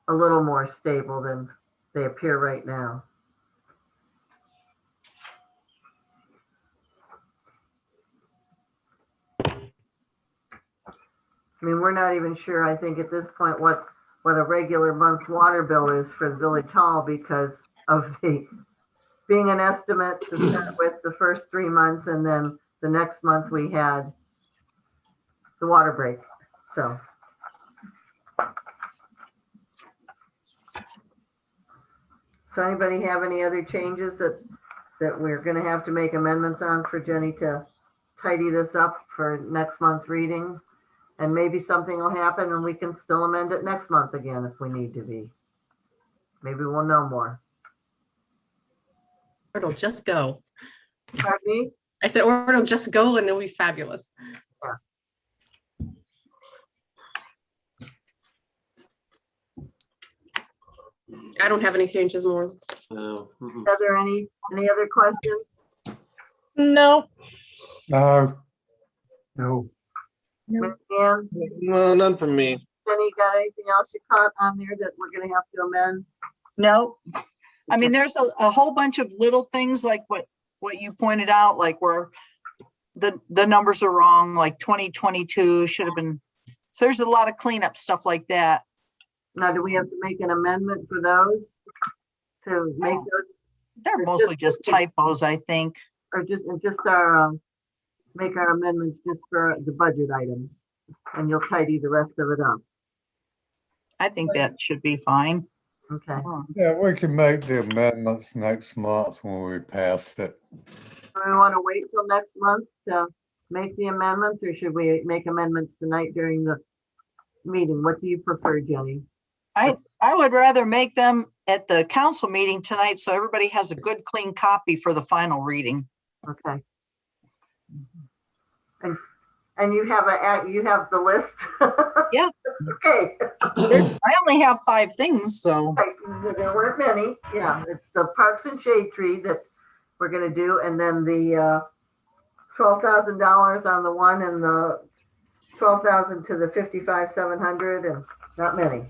a little more stable than they appear right now. I mean, we're not even sure, I think at this point, what a regular month's water bill is for the village hall because of the being an estimate to start with the first 3 months, and then the next month we had the water break. So anybody have any other changes that we're going to have to make amendments on for Jenny to tidy this up for next month's reading? And maybe something will happen and we can still amend it next month again if we need to be. Maybe we'll know more. It'll just go. Pardon me? I said, or it'll just go and it'll be fabulous. I don't have any changes more. Are there any other questions? No. No. No. Marianne, No, none from me. Jenny, got anything else you caught on there that we're going to have to amend? No. I mean, there's a whole bunch of little things like what you pointed out, like where the numbers are wrong, like 2022 should have been. So there's a lot of cleanup stuff like that. Now, do we have to make an amendment for those to make those? They're mostly just typos, I think. Or just our, make our amendments just for the budget items and you'll tidy the rest of it up. I think that should be fine. Okay. Yeah, we can make the amendments next month when we pass it. Do we want to wait till next month to make the amendments, or should we make amendments tonight during the meeting? What do you prefer, Jenny? I would rather make them at the council meeting tonight so everybody has a good, clean copy for the final reading. Okay. And you have the list? Yeah. Okay. I only have 5 things, so. Right. There weren't many. Yeah, it's the parks and shade tree that we're going to do, and then the $12,000 on the one, and the $12,000 to the 55,700, and not many.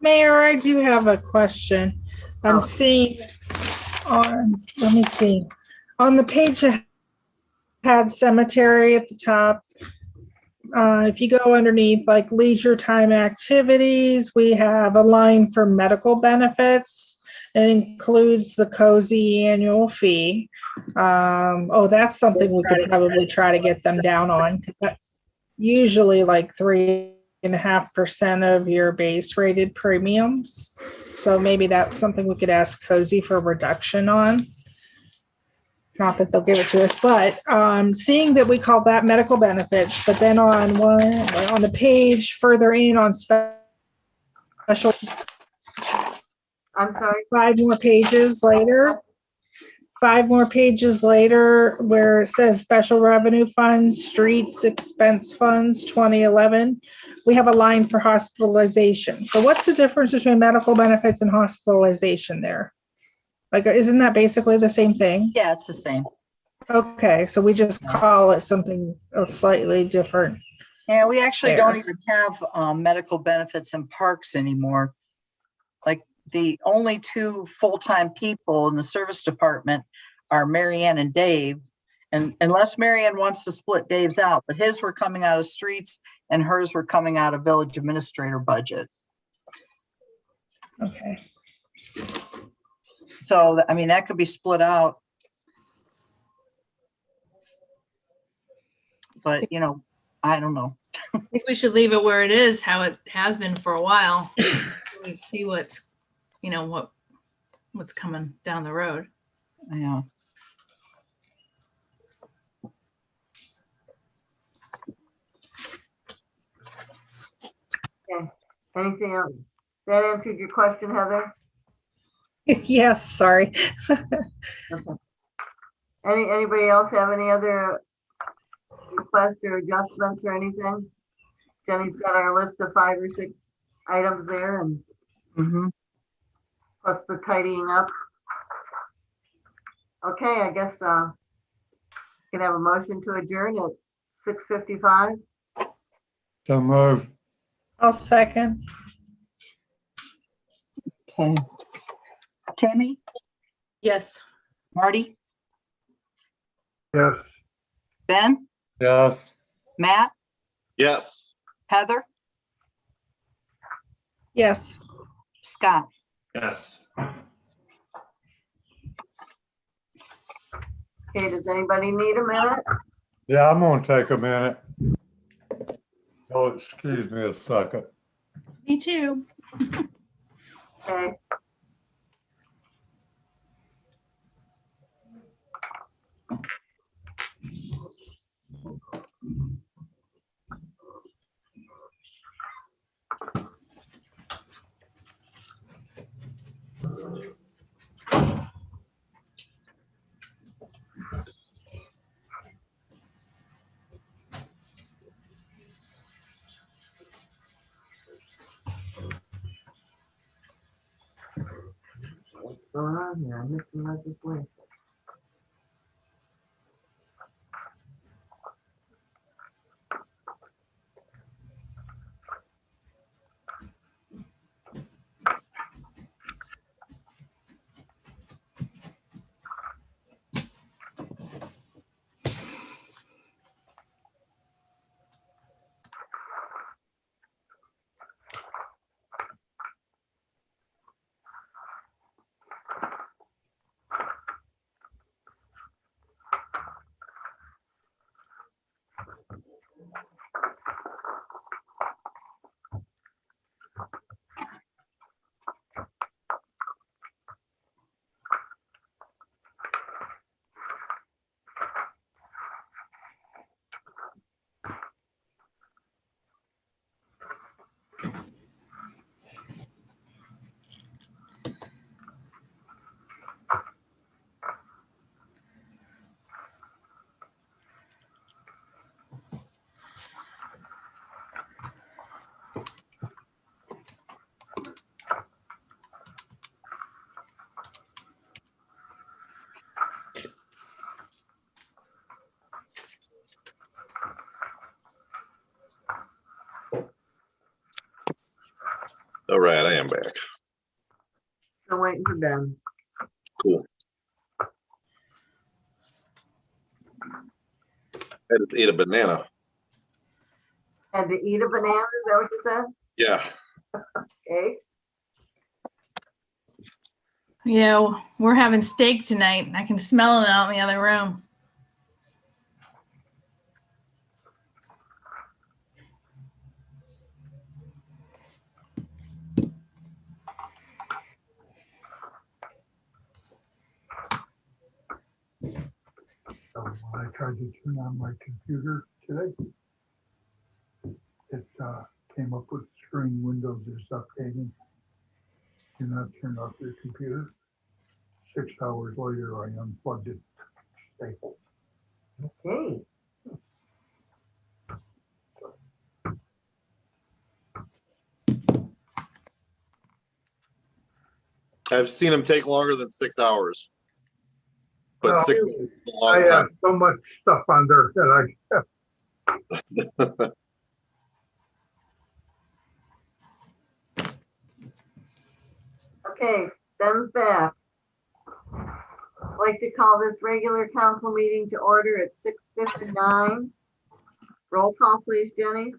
Mayor, I do have a question. I'm seeing on, let me see, on the page that had cemetery at the top. If you go underneath like leisure time activities, we have a line for medical benefits. It includes the cozy annual fee. That's something we could probably try to get them down on. That's usually like 3.5% of your base rated premiums. So maybe that's something we could ask cozy for a reduction on. Not that they'll give it to us, but seeing that we call that medical benefits, but then on the page further in on special, I'm sorry. 5 more pages later, where it says special revenue funds, streets expense funds, 2011, we have a line for hospitalization. So what's the difference between medical benefits and hospitalization there? Like, isn't that basically the same thing? Yeah, it's the same. Okay, so we just call it something slightly different. Yeah, we actually There. don't even have medical benefits in parks anymore. Like the only 2 full-time people in the service department are Marianne and Dave. And unless Marianne wants to split Dave's out, but his were coming out of streets and hers were coming out of village administrator budget. Okay. So, I mean, that could be split out. But, you know, I don't know. I think we should leave it where it is, how it has been for a while. We see what's, what what's coming down the road. Yeah. Okay, anything else? That answered your question, Heather? Yes, sorry. Okay. Anybody else have any other requests or adjustments or anything? Jenny's got our list of 5 or 6 items there and Mhm. plus the tidying up. Okay, I guess can have a motion to adjourn at 6:55. So move. I'll second. Okay. Tammy, Yes. Marty, Yes. Ben, Yes. Matt, Yes. Heather, Yes. Scott. Yes. Okay, does anybody need a minute? Yeah, I'm gonna take a minute. Oh, excuse me a second. Me too. Okay. What's going on here? I'm missing legislation. All right, I am back. Still waiting for Ben. Cool. I just ate a banana. Had to eat a banana, is that what you said? Yeah. Okay. Yeah, we're having steak tonight. I can smell it out in the other room. So when I tried to turn on my computer today, it came up with screen Windows is updating. Do not turn off your computer. 6 hours later, I unplugged it. Staple. Okay. I've seen them take longer than 6 hours. But Well, 6 is a I long have time. so much stuff on there that Okay, Ben's back. I'd like to call this regular council meeting to order at 6:59. Roll call, please, Jenny.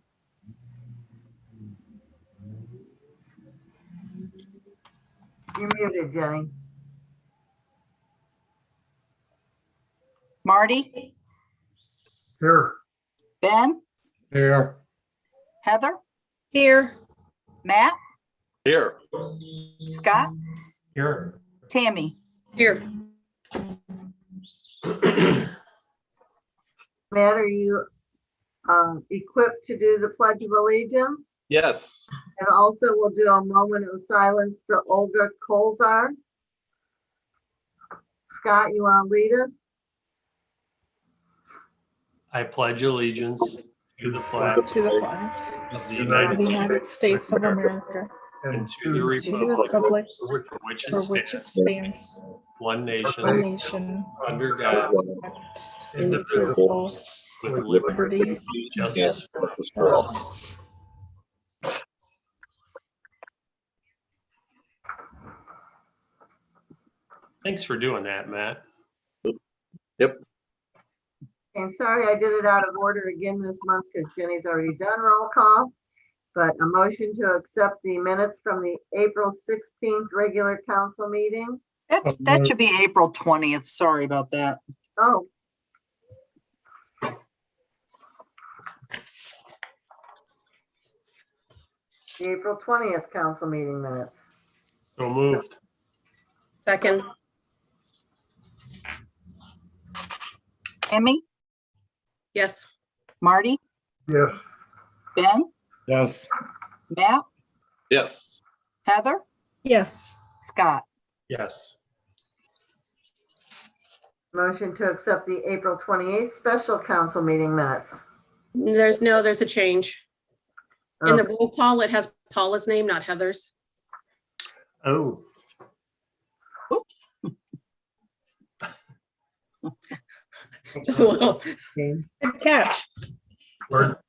You're muted, Jenny. Marty, here, Ben, Here. Heather, Here. Matt, Here. Scott, Here. Tammy, Here. Matt, are you equipped to do the Pledge of Allegiance? Yes. And also we'll do a moment of silence for Olga Kolzar. Scott, you want to lead us? I pledge allegiance to the flag To the flag of the of United the States United States of America, and to the to the republic republic for which for it which it stands, stands, one one nation, nation, under God, indivisible, with liberty, liberty, and justice. for all. Thanks for doing that, Matt. And sorry, I did it out of order again this month because Jenny's already done roll call. But a motion to accept the minutes from the April 16th regular council meeting. that should be April 20th. Sorry about that. Oh. The April 20th council meeting minutes. So moved. Second. Tammy, Yes. Marty, Yes, Ben, Yes, Matt, Yes. Heather, Yes, Scott. Yes. Motion to accept the April 28th special council meeting minutes. There's a change. In the roll call, it has Paula's name, not Heather's. Oh, Just a little. Okay. good catch.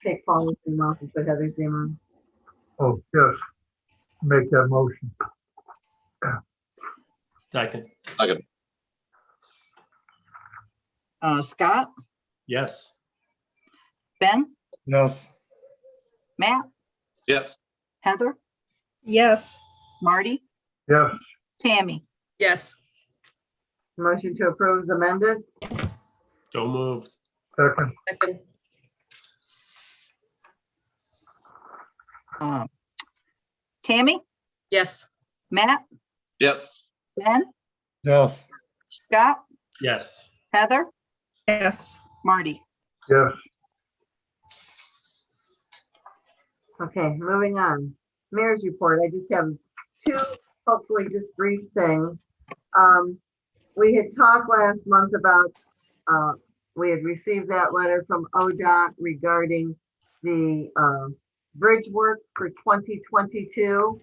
Take Paula's name off and put Heather's name on. oh, yes. Make that motion. second. Second. Scott, Yes. Ben, yes, Matt, Yes. Heather, Yes, Marty, Yes, Tammy. Yes. Motion to approve is amended. So moved. second, Second. Tammy, Yes. Matt, Yes. Ben, yes, Scott, Yes. Heather, yes, Marty. yes, Okay, moving on. Mayor's report. I just have two, hopefully just brief things. We had talked last month about, we had received that letter from ODOT regarding the bridge work for 2022.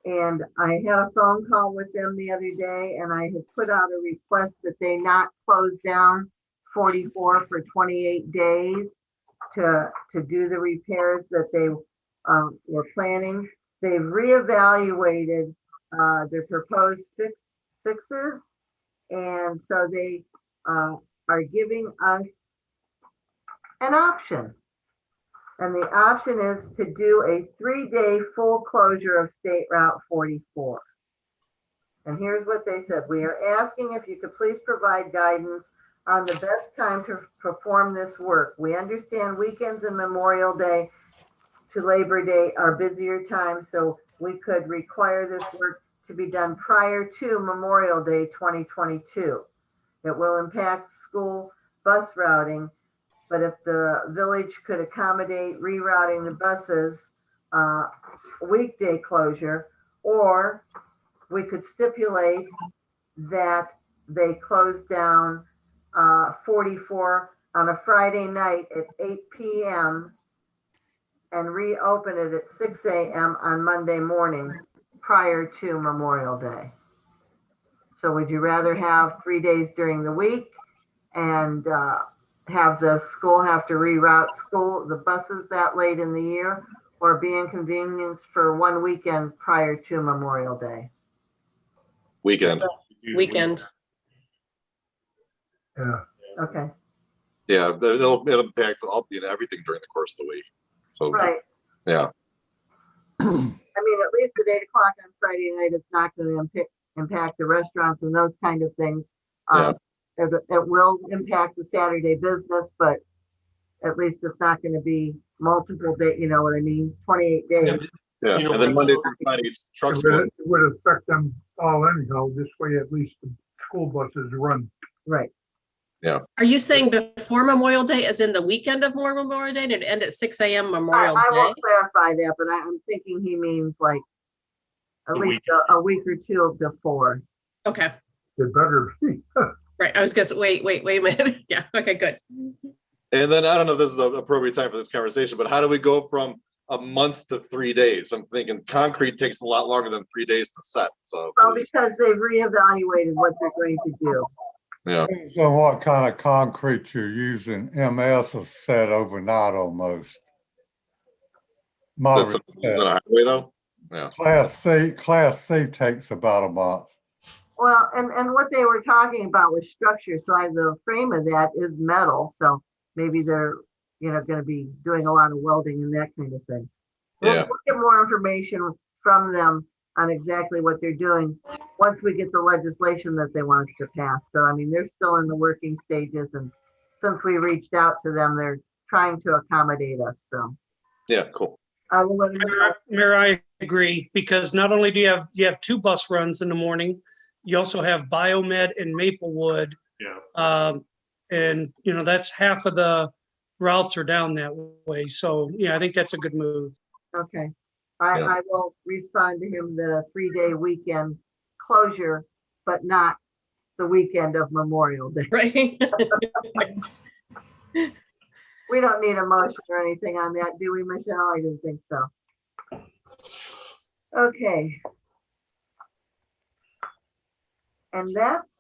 And I had a phone call with them the other day and I had put out a request that they not close down 44 for 28 days to do the repairs that they were planning. They've reevaluated their proposed fixes. And so they are giving us an option. And the option is to do a 3-day full closure of State Route 44. And here's what they said. We are asking if you could please provide guidance on the best time to perform this work. We understand weekends and Memorial Day to Labor Day are busier times, so we could require this work to be done prior to Memorial Day 2022. It will impact school bus routing, but if the village could accommodate rerouting the buses, weekday closure, or we could stipulate that they close down 44 on a Friday night at 8 p.m. and reopen it at 6 a.m. on Monday morning prior to Memorial Day. So would you rather have 3 days during the week and have the school have to reroute the buses that late in the year, or be inconvenienced for one weekend prior to Memorial Day? Weekend. Weekend. yeah, Okay, Yeah, it'll impact everything during the course of the week. So, right. yeah. I mean, at least at 8 o'clock on Friday night, it's not going to impact the restaurants and those kind of things. It will impact the Saturday business, but at least it's not going to be multiple days, you know what I mean? 28 days. Yeah, You know, and then Monday through It Friday's trucks would, go. it would affect them all anyhow. This way, at least the school buses run. Right. Are you saying before Memorial Day, as in the weekend of Memorial Day, did it end at 6 a.m. Memorial I will Day? clarify that, but I'm thinking he means like at The least a week or two before. Okay, It better be. right. I was gonna say, wait a minute. Yeah, okay, good. And then I don't know if this is an appropriate time for this conversation, but how do we go from a month to 3 days? I'm thinking concrete takes a lot longer than 3 days to set, so. Well, because they've reevaluated what they're going to do. Yeah, Depends on what kind of concrete you're using. MS is set overnight almost. that's Moderate on a set. highway though. Yeah, Class C takes about a month. Well, and what they were talking about was structure, so the frame of that is metal, so maybe they're, gonna be doing a lot of welding and that kind of thing. We'll yeah, get more information from them on exactly what they're doing once we get the legislation that they want us to pass. So, I mean, they're still in the working stages, and since we reached out to them, they're trying to accommodate us, so. yeah, cool. I will let them know. Mayor, I agree, because not only do you have 2 bus runs in the morning, you also have Biomed and Maplewood. Yeah. And, that's half of the routes are down that way. So, yeah, I think that's a good move. Okay, Yeah. I will respond to him the 3-day weekend closure, but not the weekend of Memorial Day. Right. We don't need a motion or anything on that, do we, Michelle? I didn't think so. Okay. And that's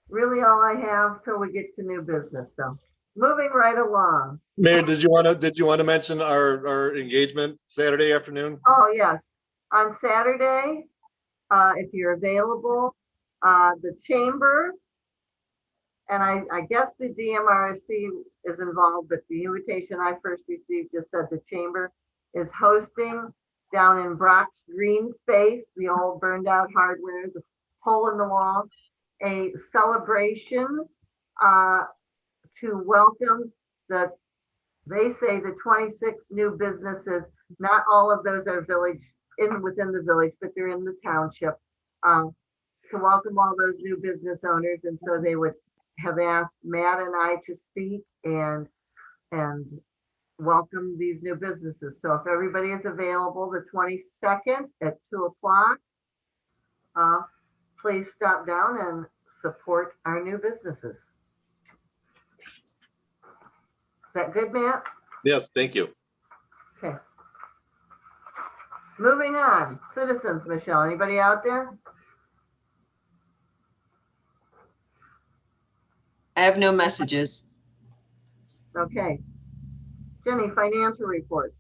really all I have till we get to new business, so moving right along. Mayor, did you want to mention our engagement Saturday afternoon? Oh, yes, on Saturday, if you're available, the chamber, and I guess the DMRC is involved, but the invitation I first received just said the chamber is hosting down in Brock's green space, the old burned out hardware, the hole in the wall, a celebration to welcome they say the 26 new businesses. Not all of those are within the village, but they're in the township, to welcome all those new business owners. And so they would have asked Matt and I to speak and welcome these new businesses. So if everybody is available the 22nd at 2 o'clock, please stop down and support our new businesses. Is that good, Matt? Yes, thank you. Okay. Moving on, citizens, Michelle, anybody out there? I have no messages. Okay. Jenny, financial reports.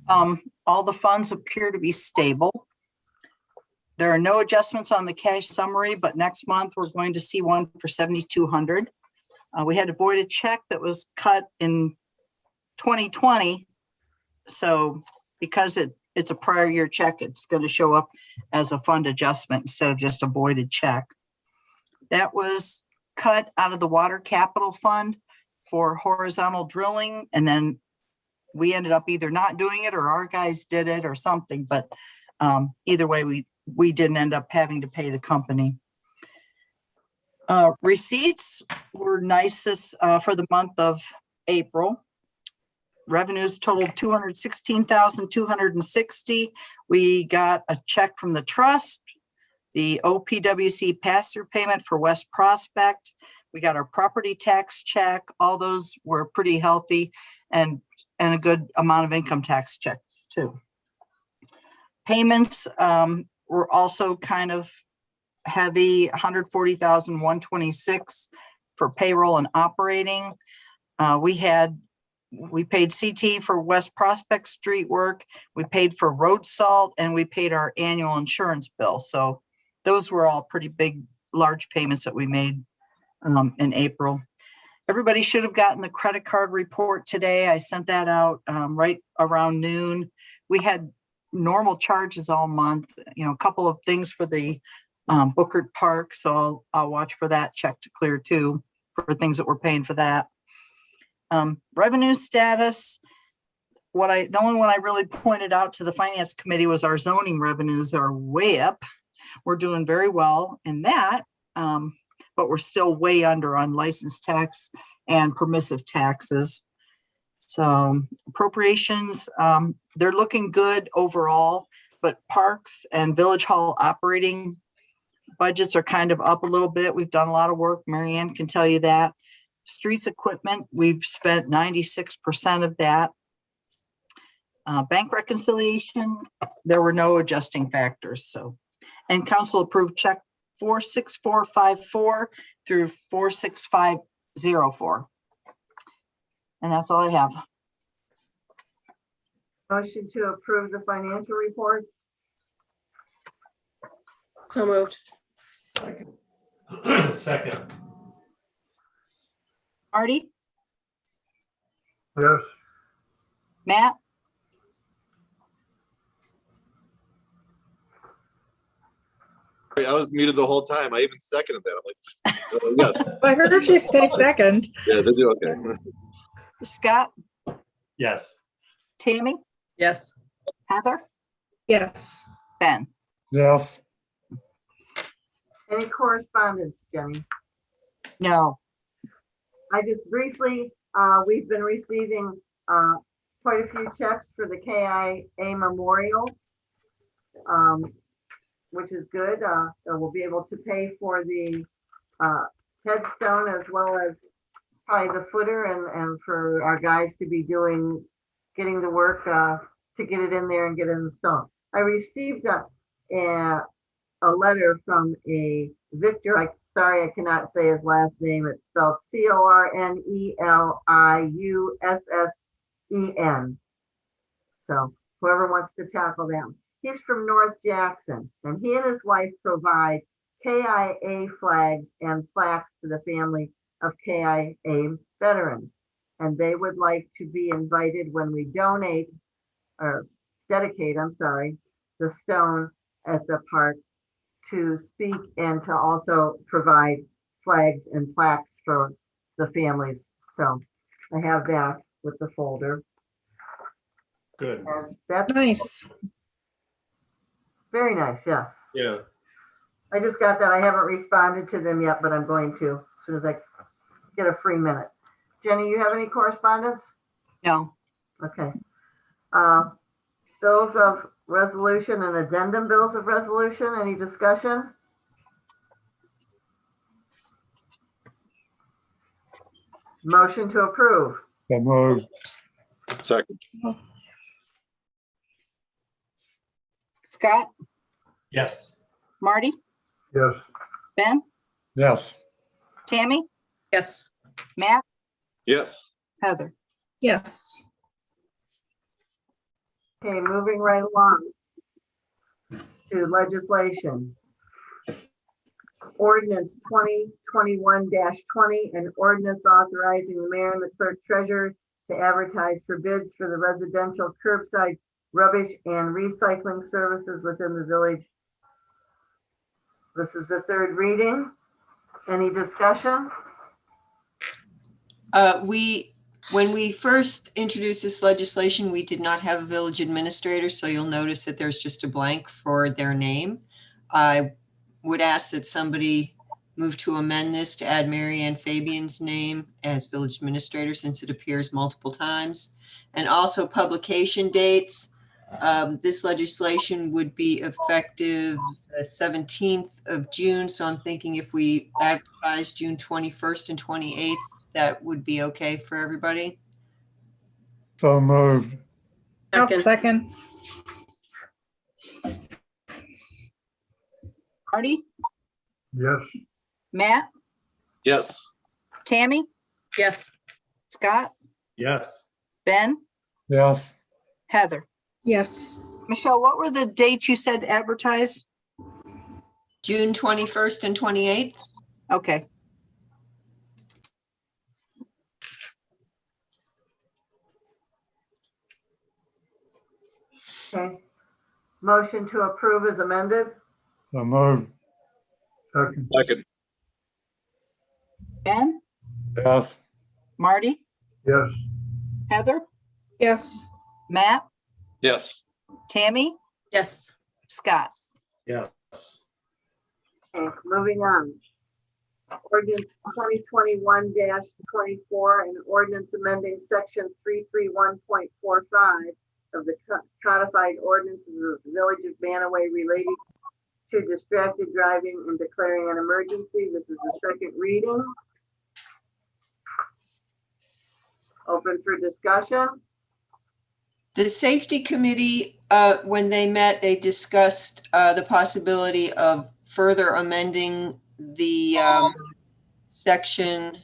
All the funds appear to be stable. There are no adjustments on the cash summary, but next month we're going to see one for 7,200. We had to void a check that was cut in 2020. So because it's a prior year check, it's going to show up as a fund adjustment instead of just a voided check. That was cut out of the water capital fund for horizontal drilling. And then we ended up either not doing it or our guys did it or something. But either way, we didn't end up having to pay the company. Receipts were nicest for the month of April. Revenues totaled 216,260. We got a check from the trust, the OPWC pass-through payment for West Prospect. We got our property tax check. All those were pretty healthy, and a good amount of income tax checks too. Payments were also kind of heavy, 140,126 for payroll and operating. We paid CT for West Prospect Street work. We paid for road salt, and we paid our annual insurance bill. So those were all pretty big, large payments that we made in April. Everybody should have gotten the credit card report today. I sent that out right around noon. We had normal charges all month, a couple of things for the Bookert Park. So I'll watch for that check to clear too, for things that we're paying for that. Revenue status, the only one I really pointed out to the finance committee was our zoning revenues are way up. We're doing very well in that, but we're still way under on license tax and permissive taxes. So appropriations, they're looking good overall, but parks and village hall operating budgets are kind of up a little bit. We've done a lot of work. Mary Ann can tell you that. Streets equipment, we've spent 96% of that. Bank reconciliation, there were no adjusting factors. So, and council approved check 46454 through 46504. And that's all I have. Motion to approve the financial reports. So moved. Second. Marty, Yes, Matt, I was muted the whole time. I even seconded that. I'm like, yes, I heard you say second. yeah, did you? Okay. Scott, Yes. Tammy, Yes. Heather, Yes. Ben. Yes. Any correspondence, Jenny? No. I just briefly, we've been receiving quite a few checks for the KIA Memorial, which is good. So we'll be able to pay for the headstone as well as probably the footer and for our guys to be getting the work to get it in there and get it in the stone. I received a letter from a Victor. Sorry, I cannot say his last name. It's spelled Corneliussen. So whoever wants to tackle them. He's from North Jackson, and he and his wife provide KIA flags and plaques to the family of KIA veterans. And they would like to be invited when we dedicate, the stone at the park to speak and to also provide flags and plaques for the families. So I have that with the folder. Good. And that's Nice. very nice, yes. Yeah. I just got that. I haven't responded to them yet, but I'm going to as soon as I get a free minute. Jenny, you have any correspondence? No. Okay. Bills of resolution and addendum bills of resolution. Any discussion? Motion to approve. So moved. Second. Scott, Yes. Marty, yes, Ben, Yes. Tammy, Yes. Matt, Yes. Heather. Yes. Okay, moving right along to legislation. Ordinance 2021-20, an ordinance authorizing the mayor and the clerk treasurer to advertise for bids for the residential curbside rubbish and recycling services within the village. This is the third reading. Any discussion? When we first introduced this legislation, we did not have a village administrator, so you'll notice that there's just a blank for their name. I would ask that somebody move to amend this to add Mary Ann Fabian's name as village administrator, since it appears multiple times. And also publication dates. This legislation would be effective the 17th of June. So I'm thinking if we advertise June 21st and 28th, that would be okay for everybody. So moved. I'll Second. second. Marty, yes, Matt, Yes. Tammy, Yes. Scott, Yes. Ben, Yes. Heather. Yes. Michelle, what were the dates you said advertise? June 21st and 28th. Okay. Okay. Motion to approve is amended. So moved. second, Second. Ben, Yes. Marty, yes, Heather, Yes. Matt, Yes. Tammy, Yes. Scott. Yes. Okay, moving on. Ordinance 2021-24, and ordinance amending section 331.45 of the codified ordinances of the Village of Mantua relating to distracted driving and declaring an emergency. This is the second reading. Open for discussion. The safety committee, when they met, they discussed the possibility of further amending the section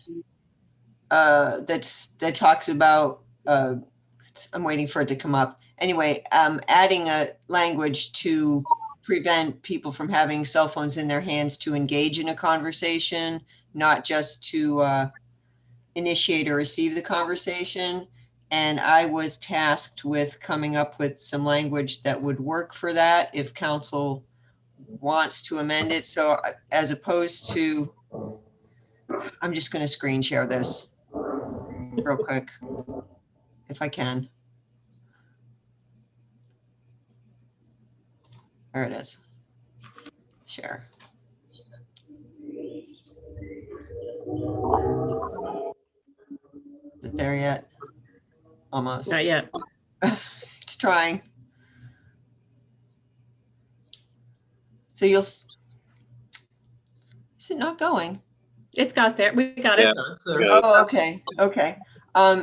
that talks about, I'm waiting for it to come up. Anyway, adding a language to prevent people from having cell phones in their hands to engage in a conversation, not just to initiate or receive the conversation. And I was tasked with coming up with some language that would work for that if council wants to amend it. So as opposed to, I'm just going to screen share this real quick, if I can. There it is. Share. Is it there yet? Almost. Not yet. It's trying. So you'll, is it not going? It's got there. We got it. Yeah. Oh, okay, okay.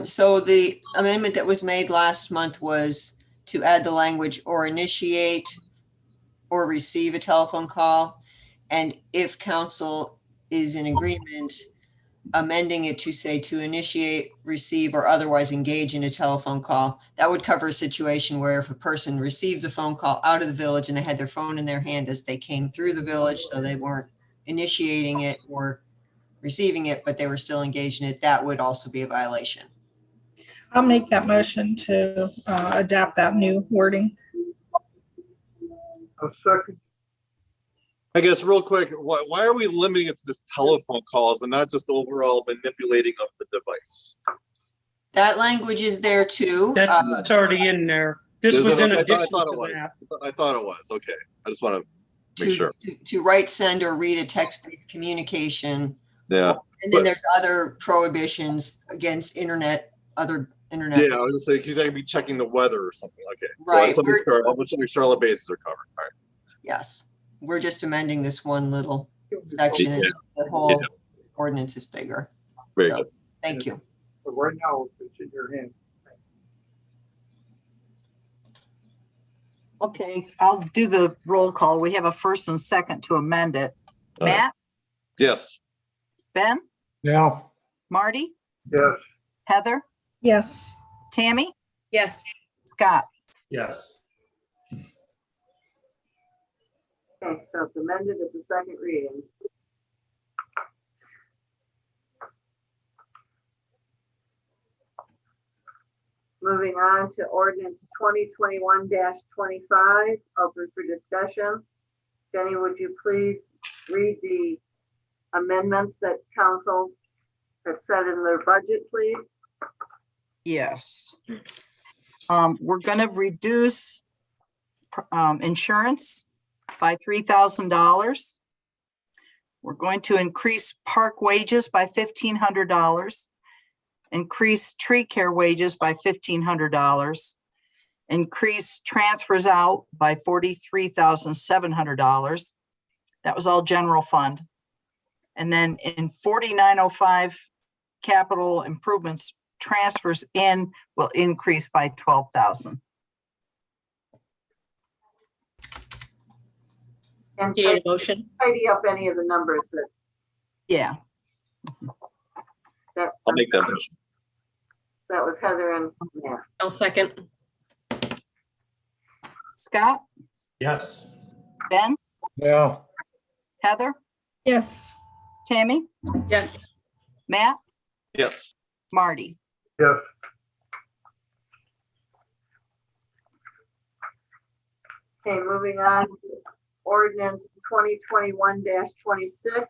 So the amendment that was made last month was to add the language or initiate or receive a telephone call. And if council is in agreement, amending it to say to initiate, receive, or otherwise engage in a telephone call. That would cover a situation where if a person received a phone call out of the village and they had their phone in their hand as they came through the village, so they weren't initiating it or receiving it, but they were still engaged in it, that would also be a violation. I'll make that motion to adapt that new wording. A second. I guess real quick, why are we limiting it to just telephone calls and not just overall manipulating of the device? That language is there too. That's already in there. This Is was it? in Okay, addition I thought to it was. that. I thought it was. Okay. I just want to make sure. To write, send, or read a text-based communication. Yeah. And then there's other prohibitions against other internet. Yeah, I was just saying, because I could be checking the weather or something. Okay. Right. So I just make sure all the bases are covered. All right. Yes, we're just amending this one little section. Yeah. The whole ordinance is bigger. Very So, good. thank you. But right now, it's in your hand. Okay, I'll do the roll call. We have a first and second to amend it. All right. Matt, Yes. Ben, Yeah, Marty, Yes. Heather, Yes. Tammy, Yes. Scott. Yes. Okay, so it's amended at the second reading. Moving on to ordinance 2021-25, open for discussion. Jenny, would you please read the amendments that council had set in their budget, please? Yes. We're gonna reduce insurance by $3,000. We're going to increase park wages by $1,500. Increase tree care wages by $1,500. Increase transfers out by $43,700. That was all general fund. And then in 4905 capital improvements, transfers in will increase by 12,000. And Do you need a motion? tidy up any of the numbers Yeah. that I'll make that motion. that was Heather and Matt. I'll second. Scott, Yes. Ben, yeah, Heather, Yes. Tammy, Yes. Matt, Yes. Marty. Yes. Okay, moving on to ordinance 2021-26.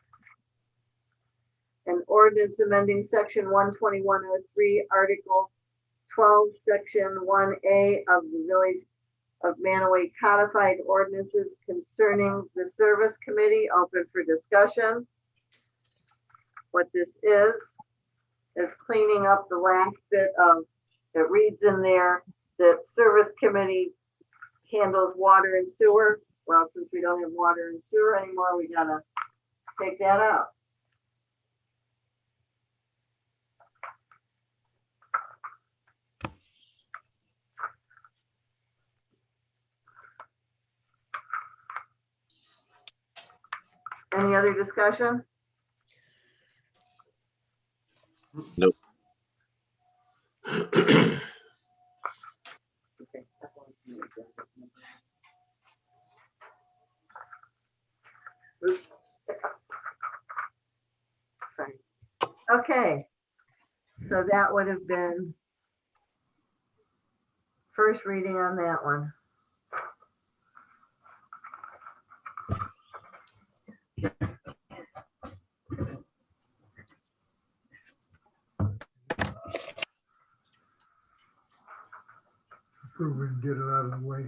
An ordinance amending section 12103, article 12, section 1A of the Village of Mantua codified ordinances concerning the service committee, open for discussion. What this is cleaning up the last bit of, it reads in there that service committee handles water and sewer. Well, since we don't have water and sewer anymore, we gotta take that out. Any other discussion? Nope. Okay. Oops. Sorry. Okay, so that would have been first reading on that one. So we can get it out of the way.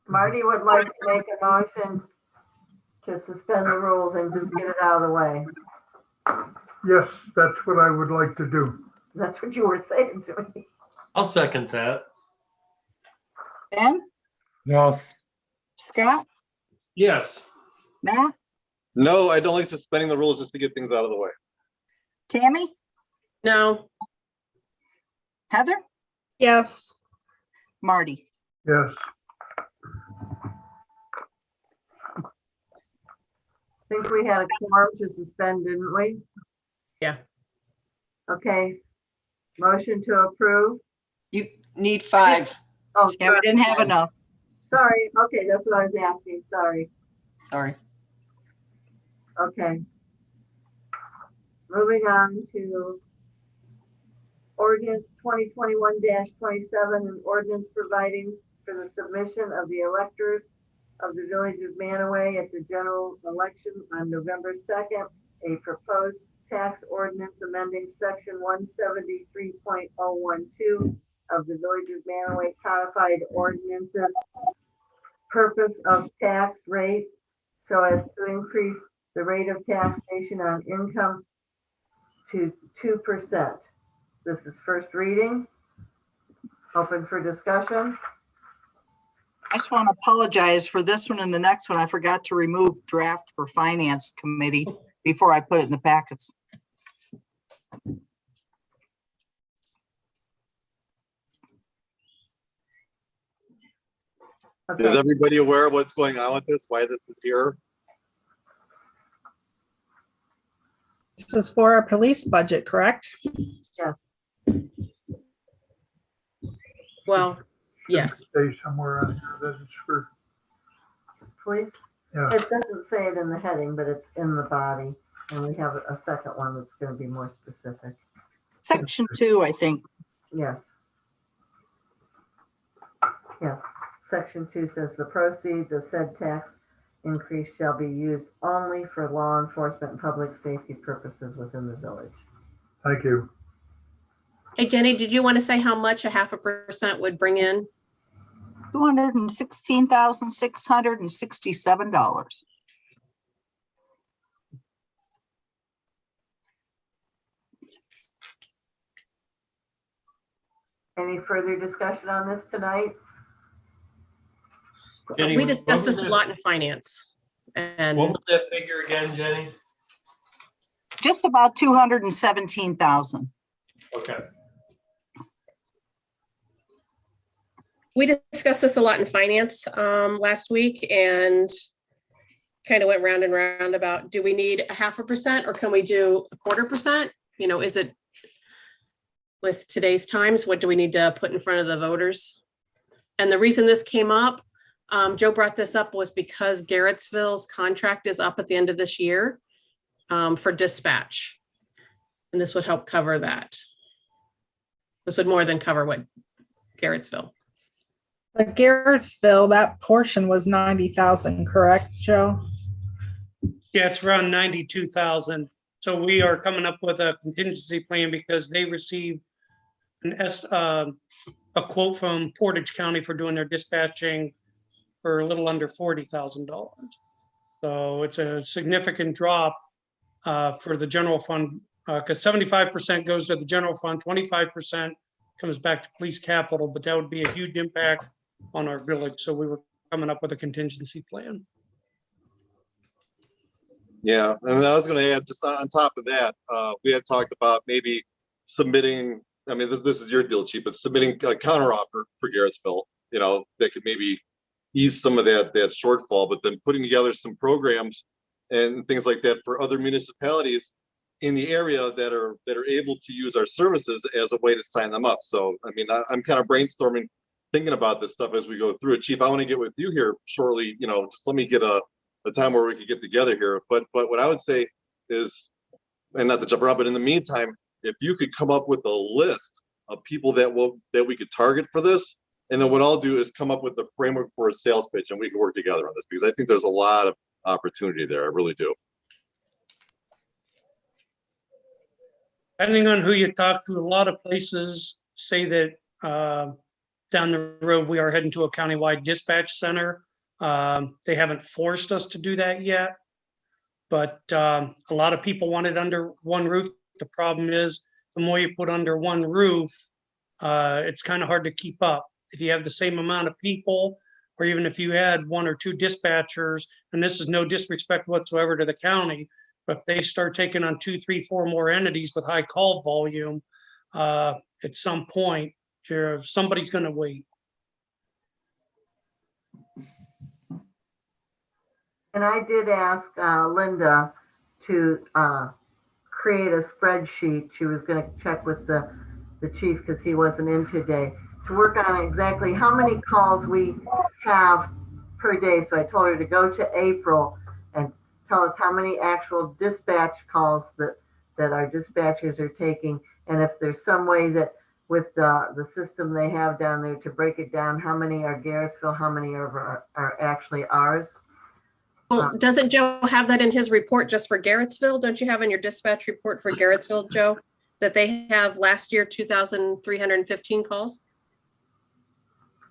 Marty would like to make a motion to suspend the rules and just get it out of the way. Yes, that's what I would like to do. That's what you were saying to me. I'll second that. Ben, Yes, Scott, Yes. Matt, No, I don't like suspending the rules just to get things out of the way. Tammy, No, Heather, Yes, Yes, Marty. I think we had a quorum to suspend, didn't we? Yeah. Okay. Motion to approve. You need 5. Oh, Yeah, we sorry. didn't have enough. Sorry. Okay, that's what I was asking. Sorry. Sorry. Okay. Moving on to ordinance 2021-27, an ordinance providing for the submission of the electors of the Village of Mantua at the general election on November 2nd, a proposed tax ordinance amending section 173.012 of the Village of Mantua codified ordinances, purpose of tax rate so as to increase the rate of taxation on income to 2%. This is first reading. Open for discussion. I just want to apologize for this one and the next one. I forgot to remove draft for finance committee before I put it in the packets. Is Okay, everybody aware of what's going on with this? Why this is here? this is for our police budget, correct? yes, well, yes. stay somewhere on here that it's for, please. yeah. It doesn't say it in the heading, but it's in the body. And we have a second one that's going to be more specific. Section 2, I think. Yes. Yeah. Section 2 says the proceeds of said tax increase shall be used only for law enforcement and public safety purposes within the village. Thank you. Hey, Jenny, did you want to say how much a 0.5% would bring in? $216,667. Any further discussion on this tonight? Jenny, We what discussed was this a that- lot in finance. What And was that figure again, Jenny? Just about 217,000. Okay. we discussed this a lot in finance last week and kind of went round and round about, do we need a 0.5% or can we do a 1/4%? You know, is it with today's times, what do we need to put in front of the voters? And the reason this came up, Joe brought this up, was because Garrettsville's contract is up at the end of this year for dispatch. And this would help cover that. This would more than cover what Garrettsville. But Garrettsville, that portion was 90,000, correct, Joe? Yeah, it's around 92,000. So we are coming up with a contingency plan because they received a quote from Portage County for doing their dispatching for a little under $40,000. So it's a significant drop for the general fund, because 75% goes to the general fund, 25% comes back to police capital, but that would be a huge impact on our village. So we were coming up with a contingency plan. Yeah, and I was gonna add, just on top of that, we had talked about maybe submitting, I mean, this is your deal, Chief, but submitting a counter offer for Garrettsville, you know, that could maybe ease some of that shortfall, but then putting together some programs and things like that for other municipalities in the area that are able to use our services as a way to sign them up. So, I mean, I'm kind of brainstorming, thinking about this stuff as we go through it. Chief, I want to get with you here shortly, you know, just let me get a time where we could get together here. But what I would say is, and not to jump around, but in the meantime, if you could come up with a list of people that we could target for this, and then what I'll do is come up with the framework for a sales pitch, and we can work together on this, because I think there's a lot of opportunity there. I really do. Depending on who you talk to, a lot of places say that down the road, we are heading to a countywide dispatch center. They haven't forced us to do that yet, but a lot of people want it under one roof. The problem is, the more you put under one roof, it's kind of hard to keep up. If you have the same amount of people, or even if you had one or two dispatchers, and this is no disrespect whatsoever to the county, but if they start taking on 2, 3, 4 more entities with high call volume, at some point, somebody's going to wait. And I did ask Linda to create a spreadsheet. She was going to check with the chief, because he wasn't in today, to work on exactly how many calls we have per day. So I told her to go to April and tell us how many actual dispatch calls that our dispatchers are taking. And if there's some way that with the system they have down there to break it down, how many are Garrettsville, how many are actually ours. Well, doesn't Joe have that in his report just for Garrettsville? Don't you have in your dispatch report for Garrettsville, Joe, that they have last year 2,315 calls?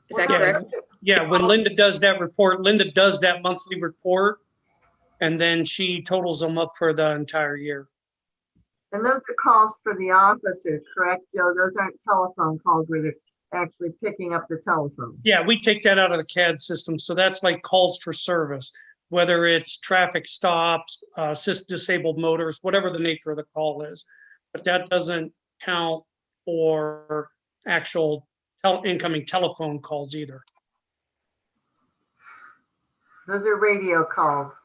Is that correct? Yeah, when Linda does that report, Linda does that monthly report, and then she totals them up for the entire year. And those are calls for the officer, correct, Joe? Those aren't telephone calls where they're actually picking up the telephone. Yeah, we take that out of the CAD system. So that's like calls for service, whether it's traffic stops, disabled motors, whatever the nature of the call is. But that doesn't count for actual incoming telephone calls either. Those are radio calls,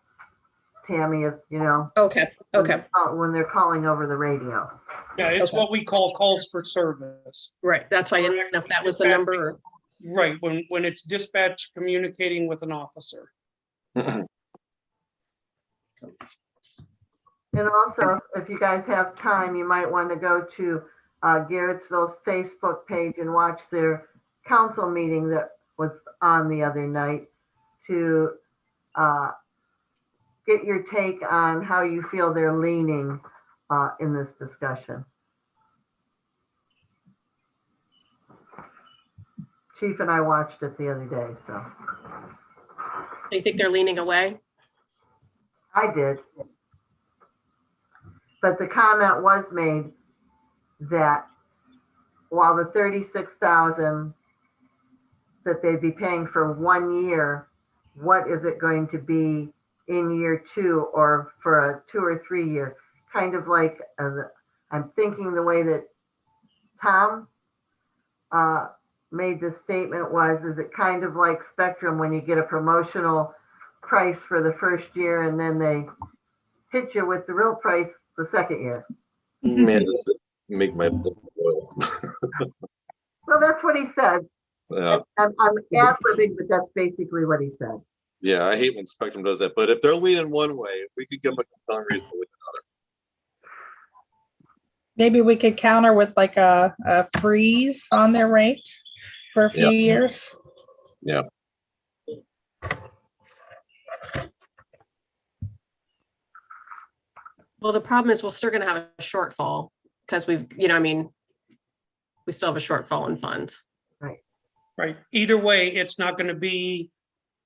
Tammy, is, you know. Okay, okay. When they're calling over the radio. Yeah, it's what we call calls for service. Right, that's why I didn't know if that was the number. Or... Right, when it's dispatch communicating with an officer. And also, if you guys have time, you might want to go to Garrettsville's Facebook page and watch their council meeting that was on the other night to get your take on how you feel they're leaning in this discussion. Chief and I watched it the other day, so. You think they're leaning away? I did. But the comment was made that while the $36,000 that they'd be paying for 1 year, what is it going to be in year 2 or for a 2 or 3 year? Kind of like, I'm thinking the way that Tom made this statement was, is it kind of like Spectrum when you get a promotional price for the first year and then they hit you with the real price the second year? Man, just make my blood boil. Well, that's what he said. Yeah. I'm ad-libbing, but that's basically what he said. Yeah, I hate when Spectrum does that, but if they're leaning one way, we could give them a compelling reason with another. Maybe we could counter with like a freeze on their rate for a few years. Yeah. Well, the problem is we're still gonna have a shortfall because we've, I mean, we still have a shortfall in funds. Right. Either way, it's not going to be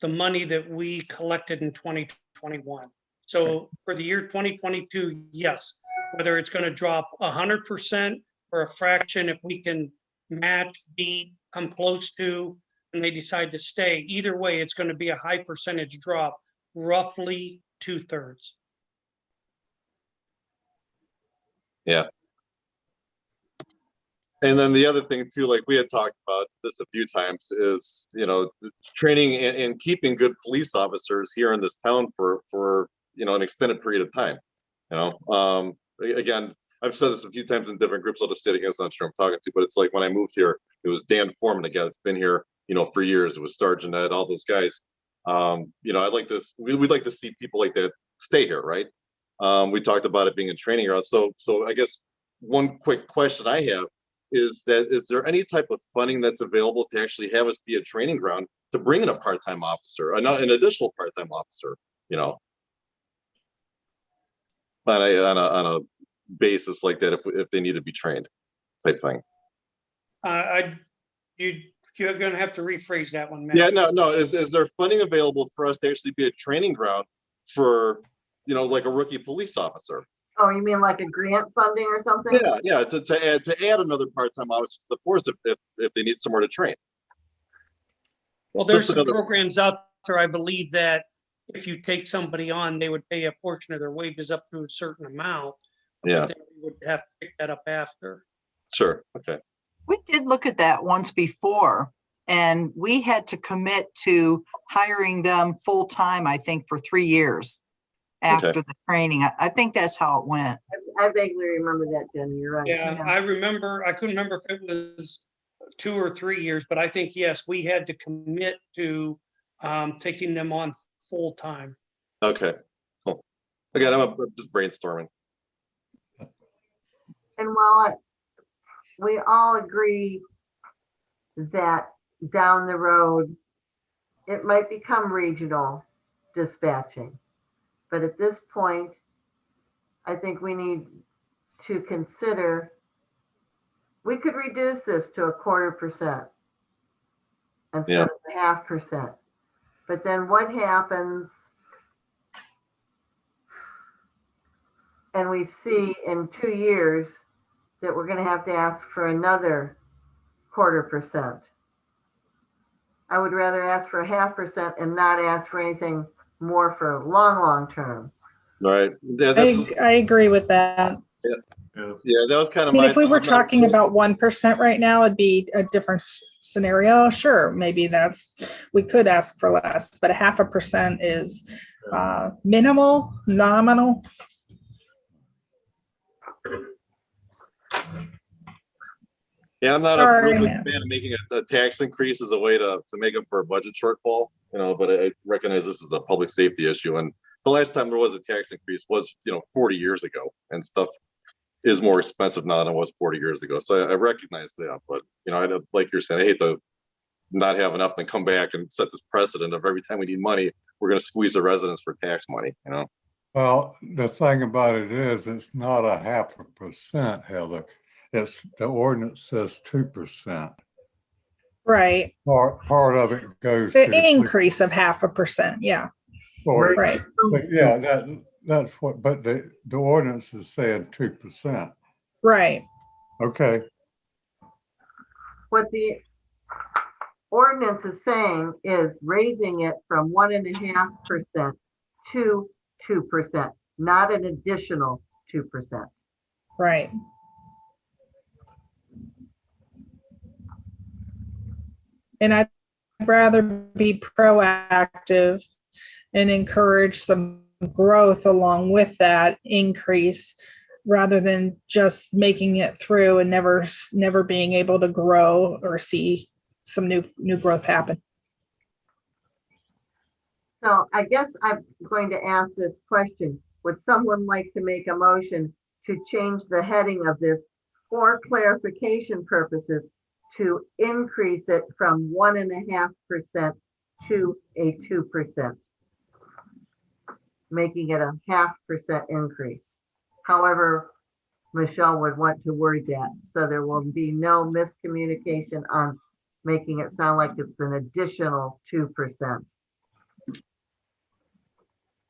the money that we collected in 2021. So for the year 2022, yes, whether it's going to drop 100% or a fraction, if we can match, beat, come close to, and they decide to stay, either way, it's going to be a high percentage drop, roughly 2/3. Yeah. And then the other thing too, like we had talked about this a few times, is training and keeping good police officers here in this town for an extended period of time. Again, I've said this a few times in different groups. I'll just say it again. I'm not sure I'm talking to, but it's like when I moved here, it was Dan Foreman again. It's been here, for years. It was Sergeant Ed, all those guys. I'd like to. We'd like to see people like that stay here, right? We talked about it being a training ground. So I guess one quick question I have is there any type of funding that's available to actually have us be a training ground to bring in a part-time officer, an additional part-time officer, on a basis like that, if they need to be trained, type thing. You're going to have to rephrase that one, Matt. Yeah, no. Is there funding available for us to actually be a training ground for, like a rookie police officer? Oh, you mean like a grant funding or something? Yeah. To add another part-time officer to the force if they need somewhere to train. Well, there's some programs out there, I believe, that if you take somebody on, they would pay a portion of their wages up to a certain amount. Yeah. But then we would have to pick that up after. Sure. Okay. We did look at that once before, and we had to commit to hiring them full-time, I think, for 3 years after the training. I think that's how it went. I vaguely remember that, Jenny. You're right. Yeah, I remember. I couldn't remember if it was 2 or 3 years, but I think, yes, we had to commit to taking them on full-time. Okay, cool. Again, I'm just brainstorming. And while we all agree that down the road, it might become regional dispatching. But at this point, I think we need to consider, we could reduce this to 1/4% instead of 0.5%. But then what happens? And we see in 2 years that we're going to have to ask for another 1/4%. I would rather ask for 0.5% and not ask for anything more for long term. All right. Yeah, I agree with that. Yeah, that was kind of I mean, if we were talking about 1% right now, it'd be a different scenario. Sure, maybe we could ask for less, but 0.5% is minimal, nominal. Yeah, I'm not Sorry, a really man. fan of making a tax increase as a way to make up for a budget shortfall, but I recognize this is a public safety issue. And the last time there was a tax increase was, 40 years ago, and stuff is more expensive now than it was 40 years ago. So I recognize that, but I don't, like you're saying, I hate to not have enough and come back and set this precedent of every time we need money, we're going to squeeze the residents for tax money, Well, the thing about it is, it's not 0.5%, Heather. It's the ordinance says 2%. Right. Part of it goes The to increase of 0.5%. Yeah. or- Right. But yeah, that's what. But the ordinance is saying 2%. Right. Okay. What the ordinance is saying is raising it from 1.5% to 2%, not an additional 2%. Right. And I'd rather be proactive and encourage some growth along with that increase rather than just making it through and never being able to grow or see some new growth happen. So I guess I'm going to ask this question. Would someone like to make a motion to change the heading of this for clarification purposes to increase it from 1.5% to a 2%, making it a 0.5% increase? however Michelle would want to word that. So there will be no miscommunication on making it sound like it's an additional 2%.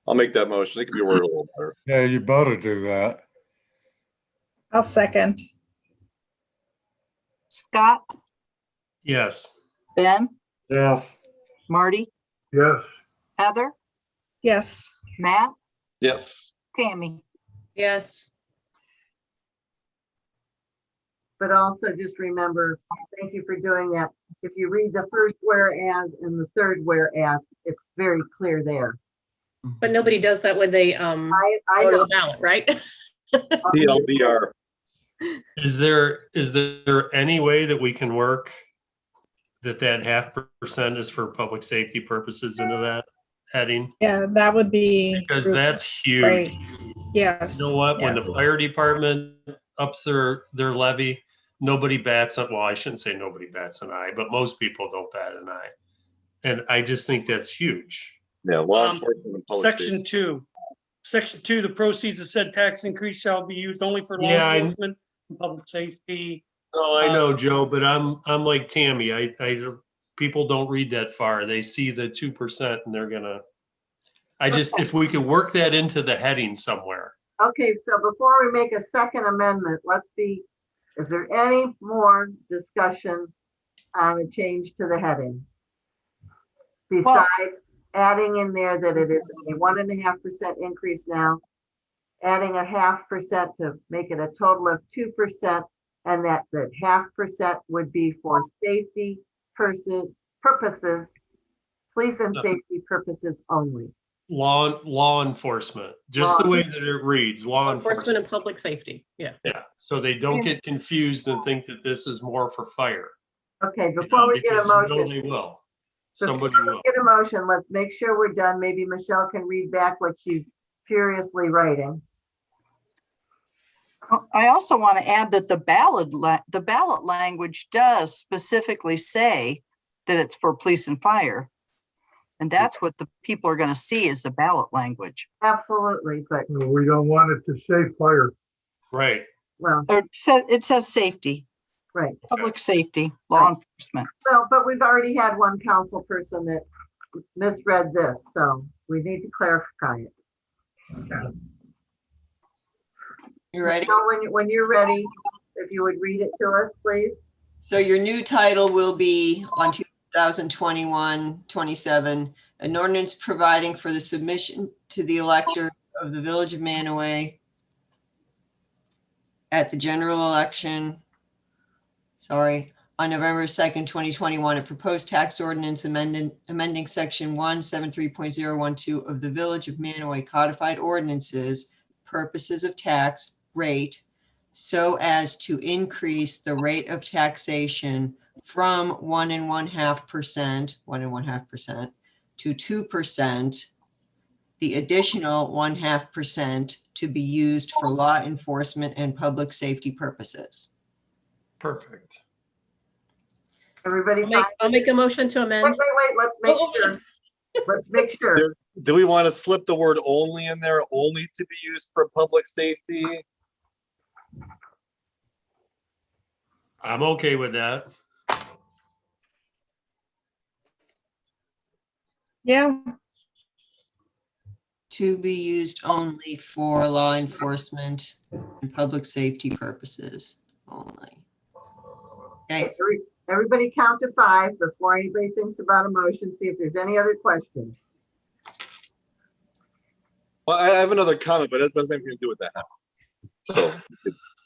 I'll make that motion. It can be worded a little better. Yeah, you better do that. I'll second. Scott, Yes. Ben, Yes. Marty, Yes, Heather, Yes. Matt, Yes. Tammy. Yes, But also just remember, thank you for doing that. If you read the first whereas and the third whereas, it's very clear there. but nobody does that when they I go to know. the ballot, right? TLDR. Is there any way that we can work that 0.5% is for public safety purposes into that heading? Yeah, that would be Because really that's huge. great. Yes. You know what? When Yeah. the fire department ups their levy, nobody bats an, well, I shouldn't say nobody bats an eye, but most people don't bat an eye. And I just think that's huge. Yeah, law Um, enforcement and public safety. Section 2, the proceeds of said tax increase shall be used only for law Yeah, enforcement and public safety. Oh, I know, Joe, but I'm like Tammy. People don't read that far. They see the 2% and they're gonna. If we could work that into the heading somewhere. Okay, so before we make a second amendment, is there any more discussion on a change to the heading? Besides adding in there that it is a 1.5% increase now, adding 0.5% to make it a total of 2%, and that the 0.5% would be for safety purposes, police and safety purposes only. Law enforcement, just the way that it reads, law Enforcement and enforcement. public safety, yeah. Yeah, so they don't get confused and think that this is more for fire. Okay, you before know, we get a because you know motion, they will. before Somebody we will. get a motion, let's make sure we're done. Maybe Michelle can read back what she's furiously writing. I also want to add that the ballot language does specifically say that it's for police and fire. And that's what the people are going to see is the ballot language. Absolutely, but we don't want it to say fire. Right. well, So it says safety, right. public safety, law enforcement. Well, but we've already had one council person that misread this, so we need to clarify it. You ready? So when you're ready, if you would read it to us, please. So your new title will be on 2021-27, an ordinance providing for the submission to the electors of the Village of Mantua at the general election, on November 2nd, 2021, a proposed tax ordinance amending section 173.012 of the Village of Mantua codified ordinances, purposes of tax rate, so as to increase the rate of taxation from 1.5% to 2%, the additional 0.5% to be used for law enforcement and public safety purposes. Perfect. Everybody I'll make a motion to amend. Wait, let's make Oh, sure. Let's make sure. Do we want to slip the word only in there, only to be used for public safety? I'm okay with that. Yeah, To be used only for law enforcement and public safety purposes only. Okay, Everybody count to 5 before anybody thinks about a motion, see if there's any other questions. Well, I have another comment, but it doesn't have anything to do with that. So,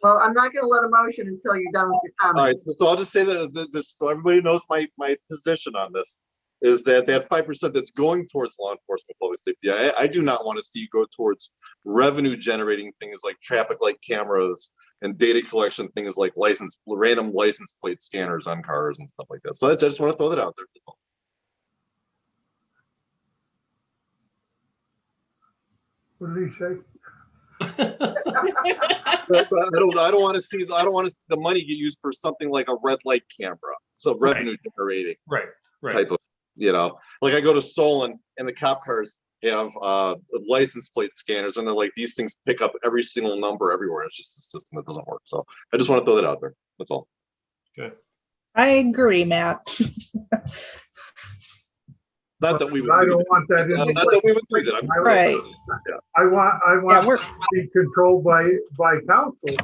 Well, I'm not gonna let a motion until you're done with your all right, comment. so I'll just say that just so everybody knows my position on this is that 5% that's going towards law enforcement, public safety, I do not want to see go towards revenue generating things like traffic light cameras and data collection things like random license plate scanners on cars and stuff like that. So I just want to throw that out there. That's all. What did he say? But I don't want to see the money get used for something like a red light camera. So revenue generating Right. type of, like I go to Solon and the cop cars have license plate scanners, and they're like, these things pick up every single number everywhere. It's just a system that doesn't work. So I just want to throw that out there. That's all. Okay. I agree, Matt. Not that we would. I do don't that. want that in Not the- that we would do that. I'm- Right. I want Yeah, we're, to be controlled by council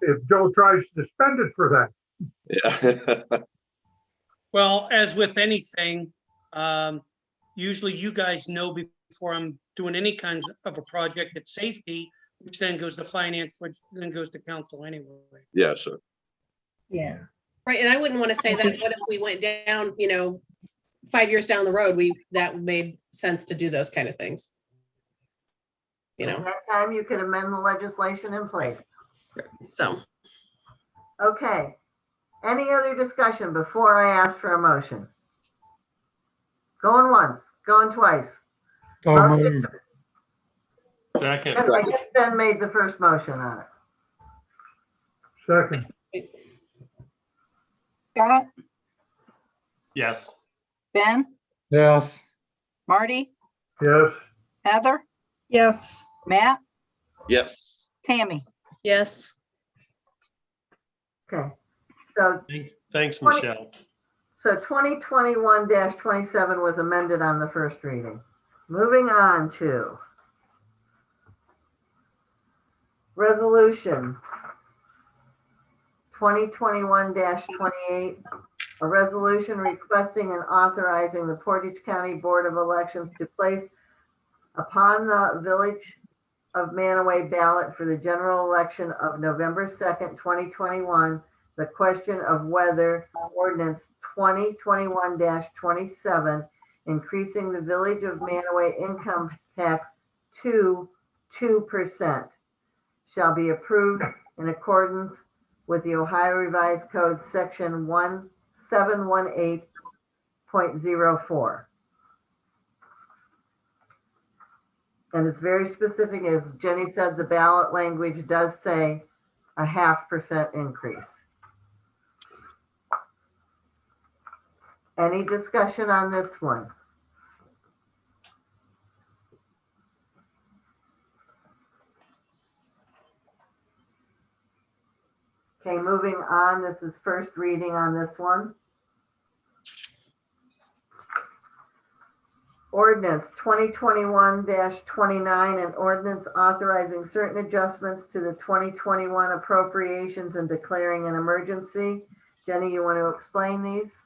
if Joe tries to spend it for that. Yeah. Well, as with anything, usually you guys know before I'm doing any kind of a project, it's safety, which then goes to finance, which then goes to council anyway. Yeah, sure. yeah. Right, and I wouldn't want to say that, what if we went down, 5 years down the road, that made sense to do those kind of things. At that time, you can amend the legislation in place. So, Okay. Any other discussion before I ask for a motion? Going once, going twice. So Motion- moved. Second. I guess Ben made the first motion on it. Second, Scott, Yes. Ben, Yes. Marty, yes, Heather, Yes. Matt, Yes. Tammy. yes, Okay. So Thanks, Michelle. 2021-27 was amended on the first reading. Moving on to resolution 2021-28, a resolution requesting and authorizing the Portage County Board of Elections to place upon the Village of Manaway ballot for the general election of November 2nd, 2021, the question of whether ordinance 2021-27, increasing the Village of Manaway income tax to 2%, shall be approved in accordance with the Ohio Revised Code section 1718.04. And it's very specific, as Jenny said, the ballot language does say a 0.5% increase. Any discussion on this one? Okay, moving on. This is first reading on this one. Ordinance 2021-29, an ordinance authorizing certain adjustments to the 2021 appropriations and declaring an emergency. Jenny, you want to explain these?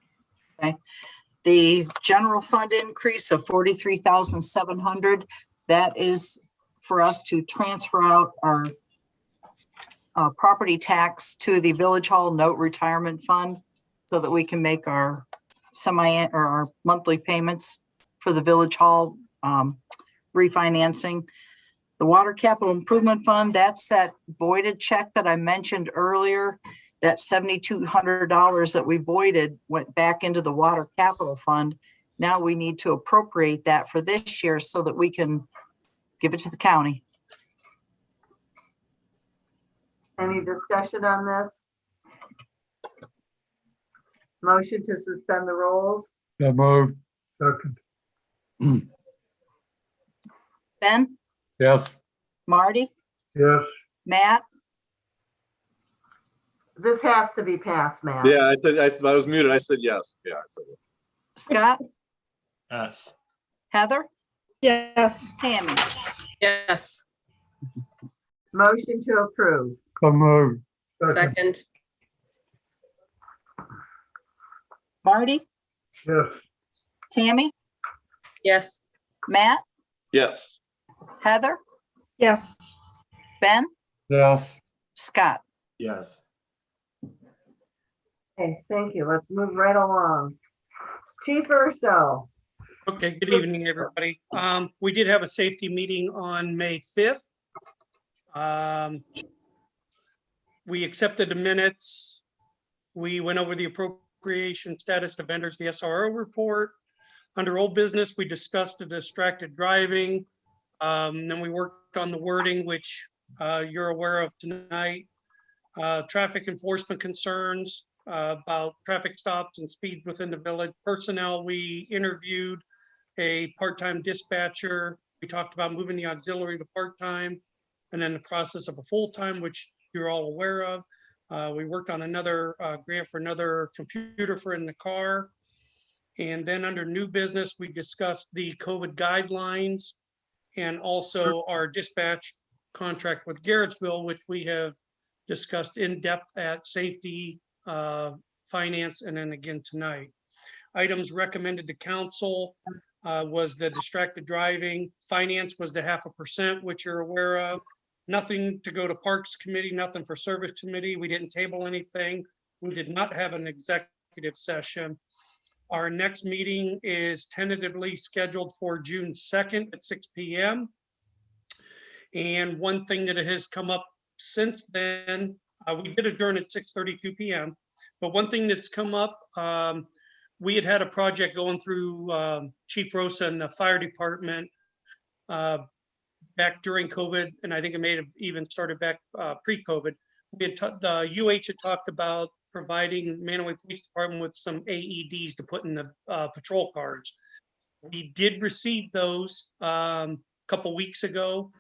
The general fund increase of 43,700, that is for us to transfer out our property tax to the Village Hall Note Retirement Fund so that we can make our our monthly payments for the Village Hall refinancing. The Water Capital Improvement Fund, that's that voided check that I mentioned earlier. That $7,200 that we voided went back into the Water Capital Fund. Now we need to appropriate that for this year so that we can give it to the county. Any discussion on this? Motion to suspend the rules? So moved. second, Ben, Yes. Marty, yes, Matt, This has to be passed, Matt. Yeah, I was muted. I said yes. Yeah, I said it. Scott, Yes. Heather, Yes. Tammy. yes, Motion to approve. So moved. second, second, Marty, yes, Tammy, yes, Matt, Yes. Heather, Yes. Ben, Yes. Scott. Yes. Okay, thank you. Let's move right along. Chief Urso. Okay, good evening, everybody. We did have a safety meeting on May 5th. We accepted the minutes. We went over the appropriation status to vendors, the SRO report. Under old business, we discussed the distracted driving. Then we worked on the wording, which you're aware of tonight. Traffic enforcement concerns about traffic stops and speed within the village. Personnel, we interviewed a part-time dispatcher We talked about moving the auxiliary to part-time and then the process of a full-time, which you're all aware of. We worked on another grant for another computer for in the car. And then under new business, we discussed the COVID guidelines and also our dispatch contract with Garrettsville, which we have discussed in depth at safety, finance, and then again tonight. Items recommended to council was the distracted driving. Finance was the 0.5%, which you're aware of. Nothing to go to Parks Committee, nothing for Service Committee. We didn't table anything. We did not have an executive session. Our next meeting is tentatively scheduled for June 2nd at 6 p.m. And one thing that has come up since then, we did adjourn at 6:32 p.m. But one thing that's come up, we had a project going through Chief Rosa and the fire department back during COVID, and I think it may have even started back pre-COVID. The UH had talked about providing Mantua Police Department with some AEDs to put in the patrol cars. We did receive those a couple weeks ago.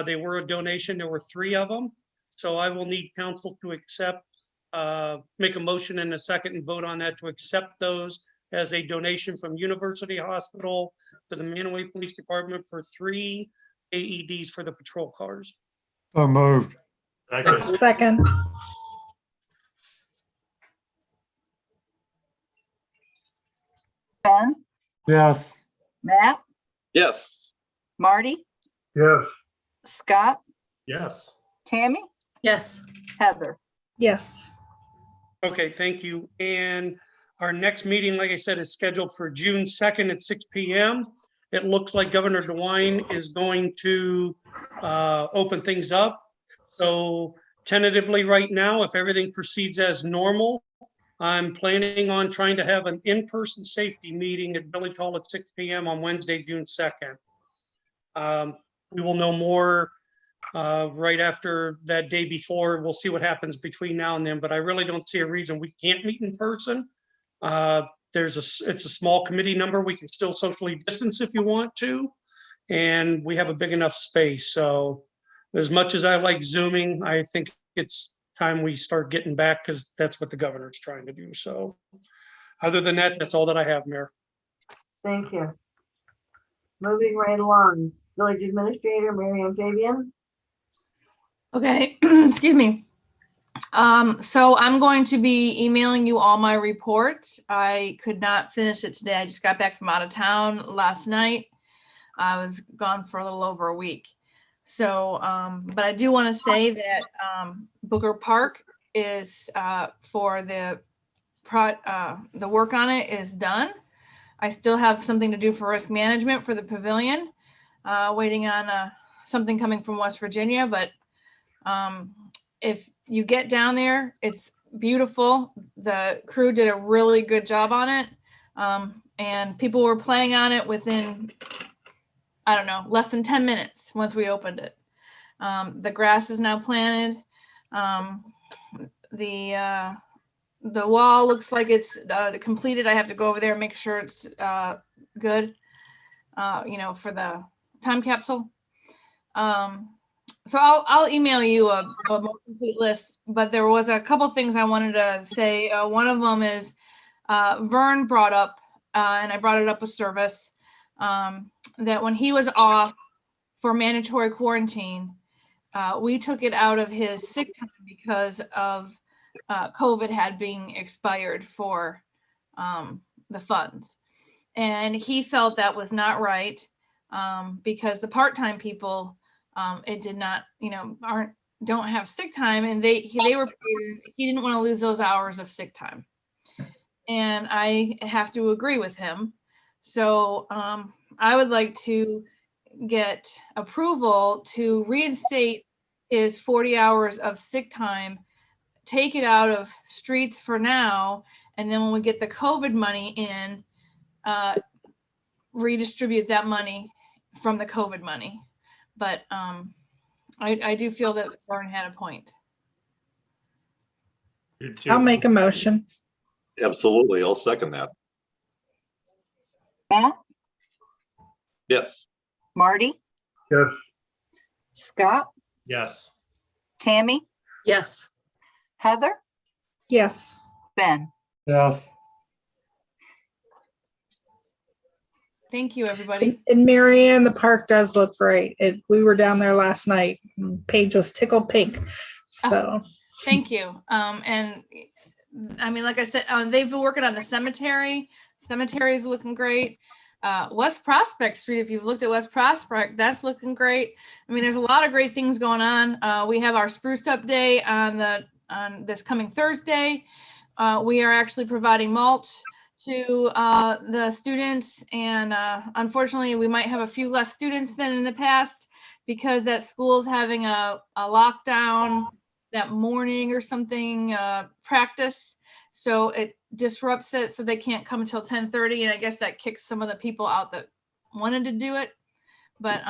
They were a donation. There were 3 of them. So I will need council to accept, make a motion in a second and vote on that to accept those as a donation from University Hospital to the Mantua Police Department for 3 AEDs for the patrol cars. So moved. Second. Second. Ben, Yes. Matt, Yes. Marty, Yes, Scott, Yes. Tammy, Yes. Heather. Yes. Okay, thank you. And our next meeting, like I said, is scheduled for June 2nd at 6 p.m. It looks like Governor DeWine is going to open things up. So tentatively right now, if everything proceeds as normal, I'm planning on trying to have an in-person safety meeting at Village Hall at 6 p.m. on Wednesday, June 2nd. We will know more right after that day before. We'll see what happens between now and then, but I really don't see a reason we can't meet in person. It's a small committee number. We can still socially distance if you want to, and we have a big enough space. So as much as I like Zooming, I think it's time we start getting back because that's what the governor's trying to do. So other than that, that's all that I have, Mayor. Thank you. Moving right along, Village Administrator, Mary Ann Fabian. Okay, excuse me. So I'm going to be emailing you all my reports. I could not finish it today. I just got back from out of town last night. I was gone for a little over a week. So, but I do want to say that Booker Park is for the work on it is done. I still have something to do for risk management for the pavilion, waiting on something coming from West Virginia. But if you get down there, it's beautiful. The crew did a really good job on it. And people were playing on it within, I don't know, less than 10 minutes once we opened it. The grass is now planted. The wall looks like it's completed. I have to go over there and make sure it's good, for the time capsule. So I'll email you a more complete list, but there was a couple things I wanted to say. One of them is Vern brought up, and I brought it up with service, that when he was off for mandatory quarantine, we took it out of his sick time because of COVID had been expired for the funds. And he felt that was not right because the part-time people, it did not, don't have sick time, and they were paid, he didn't want to lose those hours of sick time. And I have to agree with him. So I would like to get approval to reinstate his 40 hours of sick time, take it out of streets for now, and then when we get the COVID money in, redistribute that money from the COVID money. But I do feel that Vern had a point. I'll make a motion. Absolutely. I'll second that. Matt, Yes. Marty, Yes, Scott, Yes. Tammy, Yes. Heather, Yes. Ben. Yes, Thank you, everybody. And Marianne, the park does look great. We were down there last night. And Paige was tickled pink. So, Thank you. And I mean, like I said, they've been working on the cemetery. Cemetery is looking great. West Prospect Street, if you've looked at West Prospect, that's looking great. I mean, there's a lot of great things going on. We have our Spruce Up Day on this coming Thursday. We are actually providing mulch to the students, and unfortunately, we might have a few less students than in the past because that school's having a lockdown that morning or something, practice. So it disrupts it, so they can't come until 10:30, and I guess that kicks some of the people out that wanted to do it. But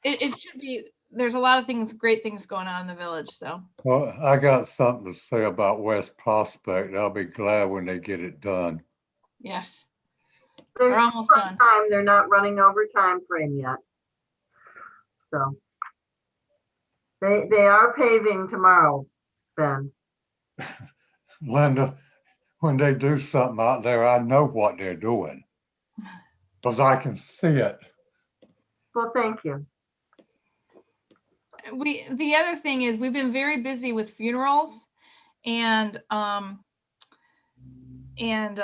it should be, there's a lot of things, great things going on in the village, so. well, I got something to say about West Prospect. I'll be glad when they get it done. Yes, There's we're almost some done. time, they're not running over time frame yet. So. They are paving tomorrow, Ben. Linda, when they do something out there, I know what they're doing. Because I can see it. Well, thank you. The other thing is we've been very busy with funerals and Jenny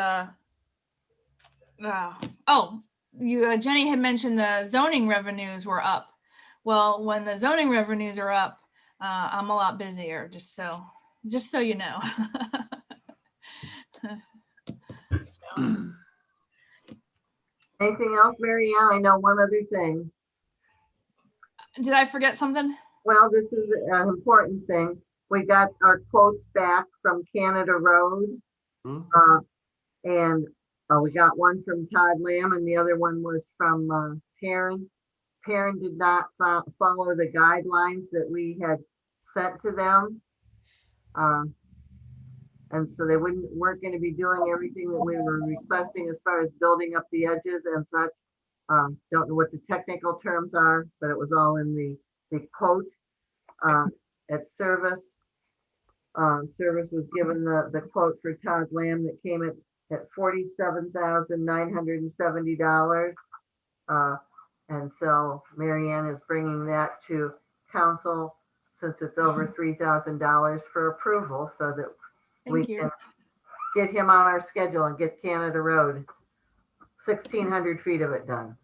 had mentioned the zoning revenues were up. Well, when the zoning revenues are up, I'm a lot busier, just so you know. Anything else, Mary Ann? I know one other thing. Did I forget something? Well, this is an important thing. We got our quotes back from Canada Road. And we got one from Todd Lamb and the other one was from Perrin. Perrin did not follow the guidelines that we had sent to them. And so they weren't going to be doing everything that we were requesting as far as building up the edges and such. Don't know what the technical terms are, but it was all in the quote. At Service. Service was given the quote for Todd Lamb that came at $47,970. And so Mary Ann is bringing that to council since it's over $3,000 for approval so that we can get him on our schedule and get Canada Road, 1,600 feet of it done.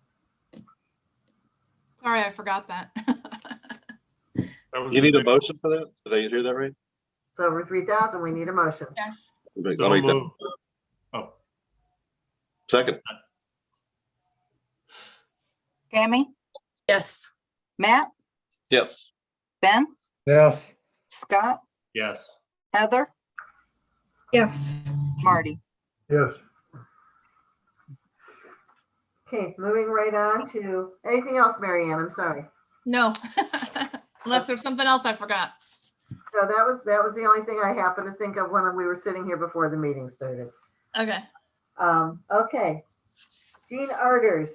Sorry, I forgot that. You need a motion for that? Did I hear that right? It's over 3,000. We need a motion. Yes. I'll make that. Oh, Second. Tammy, Yes. Matt, Yes. Ben, Yes, Scott, yes. Heather, yes. Marty. yes. Okay, moving right on to anything else, Mary Ann? I'm sorry. No, unless there's something else I forgot. So that was the only thing I happened to think of when we were sitting here before the meeting started. Okay. Okay. Gene Arders,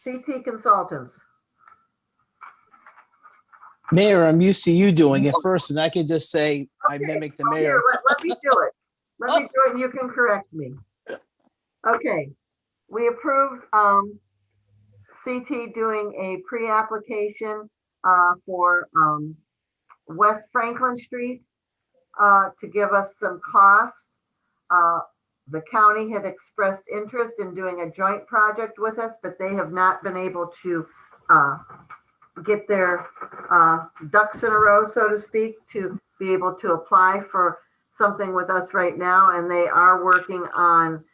CT Consultants. Mayor, I'm used to you doing it first, and I can just say I Okay, mimic the well, here, mayor. let me do it. Let me do it and you can correct me. Okay, we approved CT doing a pre-application for West Franklin Street to give us some cost. The county had expressed interest in doing a joint project with us, but they have not been able to get their ducks in a row, so to speak, to be able to apply for something with us right now. And they are working on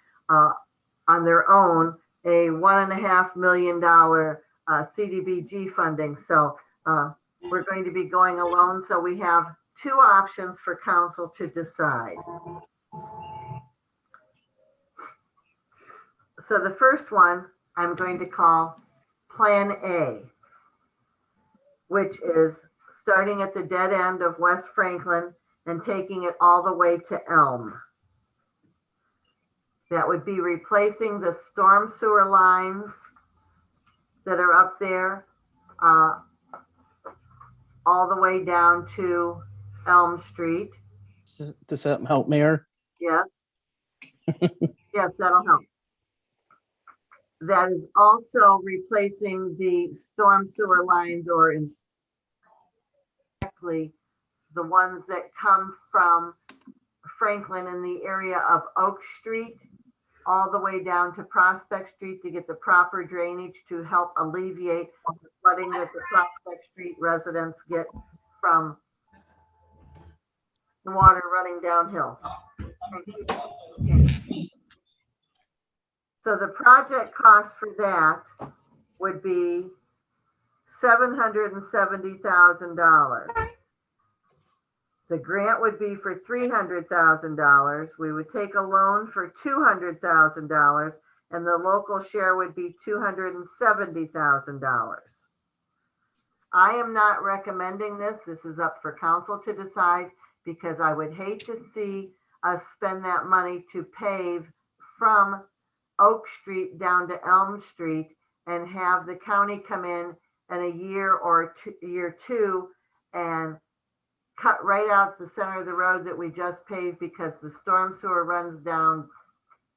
their own a $1.5 million CDBG funding. So we're going to be going alone. So we have two options for council to decide. So the first one I'm going to call Plan A, which is starting at the dead end of West Franklin and taking it all the way to Elm. That would be replacing the storm sewer lines that are up there, all the way down to Elm Street. Does that help, Mayor? Yes. Yes, that'll help. That is also replacing the storm sewer lines, or exactly the ones that come from Franklin in the area of Oak Street all the way down to Prospect Street to get the proper drainage to help alleviate the flooding that the Prospect Street residents get from the water running downhill. So the project cost for that would be $770,000. The grant would be for $300,000. We would take a loan for $200,000, and the local share would be $270,000. I am not recommending this. This is up for council to decide, because I would hate to see us spend that money to pave from Oak Street down to Elm Street and have the county come in a year or year two and cut right out the center of the road that we just paved, because the storm sewer runs down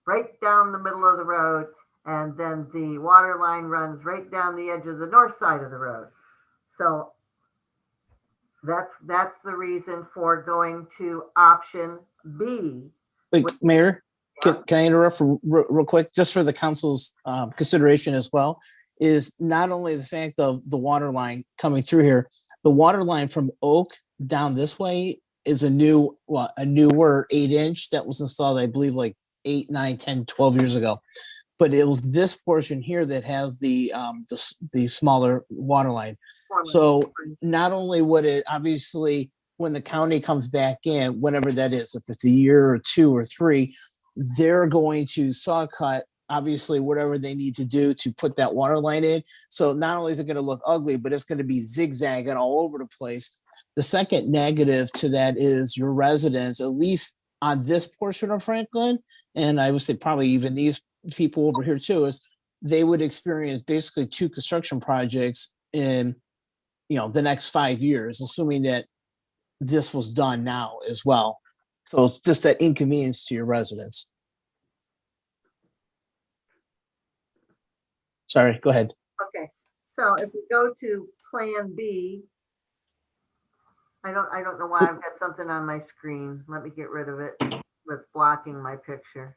right down the middle of the road, and then the water line runs right down the edge of the north side of the road. So that's the reason for going to option B. Wait, Mayor, can I interrupt for real quick, just for the council's consideration as well, is not only the fact of the water line coming through here, the water line from Oak down this way is a newer 8-inch that was installed, I believe, like 8, 9, 10, 12 years ago. But it was this portion here that has the smaller water line. So not only would it, obviously, when the county comes back in, whenever that is, if it's a year or 2 or 3, they're going to saw cut, obviously, whatever they need to do to put that water line in. So not only is it going to look ugly, but it's going to be zigzagging all over the place. The second negative to that is your residents, at least on this portion of Franklin, and I would say probably even these people over here too, is they would experience basically 2 construction projects in, the next 5 years, assuming that this was done now as well. So it's just that inconvenience to your residents. Sorry, go ahead. Okay, so if we go to Plan B, I don't know why I've got something on my screen. Let me get rid of it. That's blocking my picture.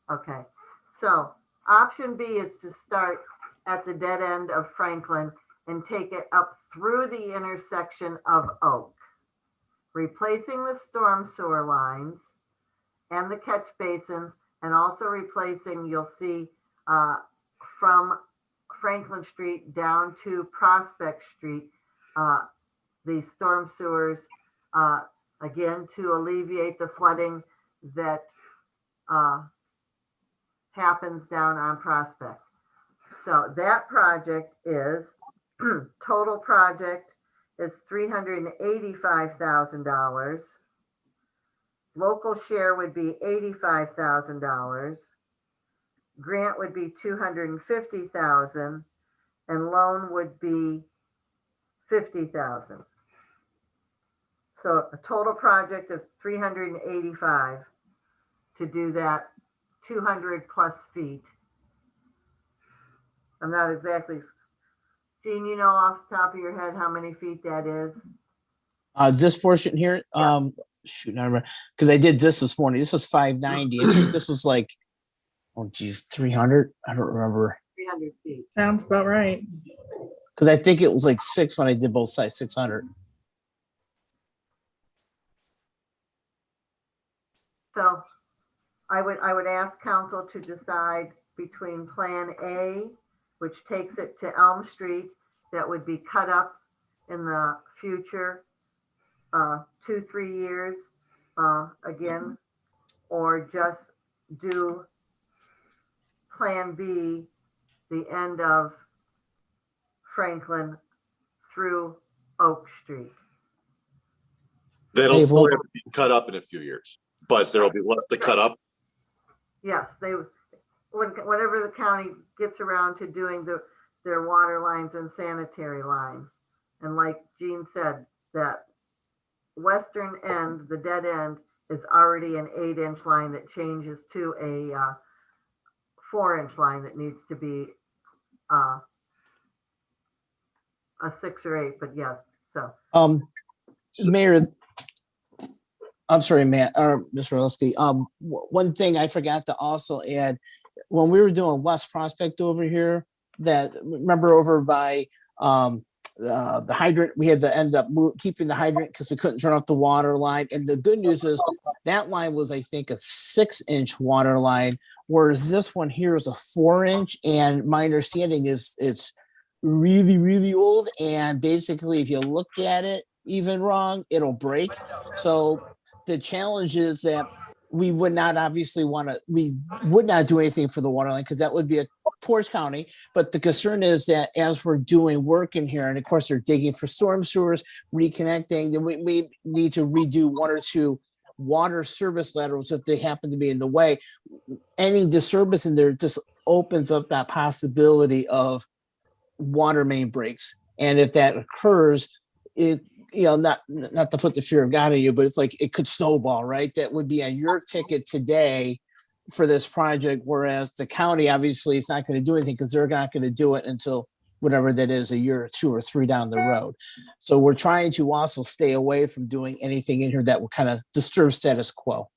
Okay, so option B is to start at the dead end of Franklin and take it up through the intersection of Oak, replacing the storm sewer lines and the catch basins, and also replacing, you'll see, from Franklin Street down to Prospect Street, the storm sewers, again, to alleviate the flooding that happens down on Prospect. So that project is, total project is $385,000. Local share would be $85,000. Grant would be $250,000, and loan would be $50,000. So a total project of $385 to do that 200 plus feet. I'm not exactly, Gene, you know off the top of your head how many feet that is? This portion here, shoot, I remember, because I did this morning. This was 590. I think this was like, oh geez, 300. I don't remember. 300 feet. Sounds about right. Because I think it was like 6 when I did both sides, 600. So I would ask council to decide between Plan A, which takes it to Elm Street, that would be cut up in the future 2-3 years again, or just do Plan B, the end of Franklin through Oak Street. That'll Hey, still well- have to be cut up in a few years, but there'll be less to cut up. Yes, whenever the county gets around to doing their water lines and sanitary lines. And like Jean said, that western end, the dead end, is already an 8-inch line that changes to a 4-inch line that needs to be a 6 or 8, but yes, so. Mayor, I'm sorry, Matt, or Mr. Orlowski. One thing I forgot to also add, when we were doing West Prospect over here, that remember over by the hydrant, we had to end up keeping the hydrant because we couldn't turn off the water line. And the good news is that line was, I think, a 6-inch water line, whereas this one here is a 4-inch. And my understanding is it's really, really old. And basically, if you look at it even wrong, it'll break. So the challenge is that we would not do anything for the water line because that would be a Portage County. But the concern is that as we're doing work in here, and of course they're digging for storm sewers, reconnecting, then we need to redo 1 or 2 water service laterals if they happen to be in the way. Any disturbance in there just opens up that possibility of water main breaks. And if that occurs, not to put the fear of God in you, but it's like it could snowball, right? That would be on your ticket today for this project, whereas the county obviously is not going to do anything because they're not going to do it until whatever that is, a year or 2 or 3 down the road. So we're trying to also stay away from doing anything in here that will kind of disturb status quo.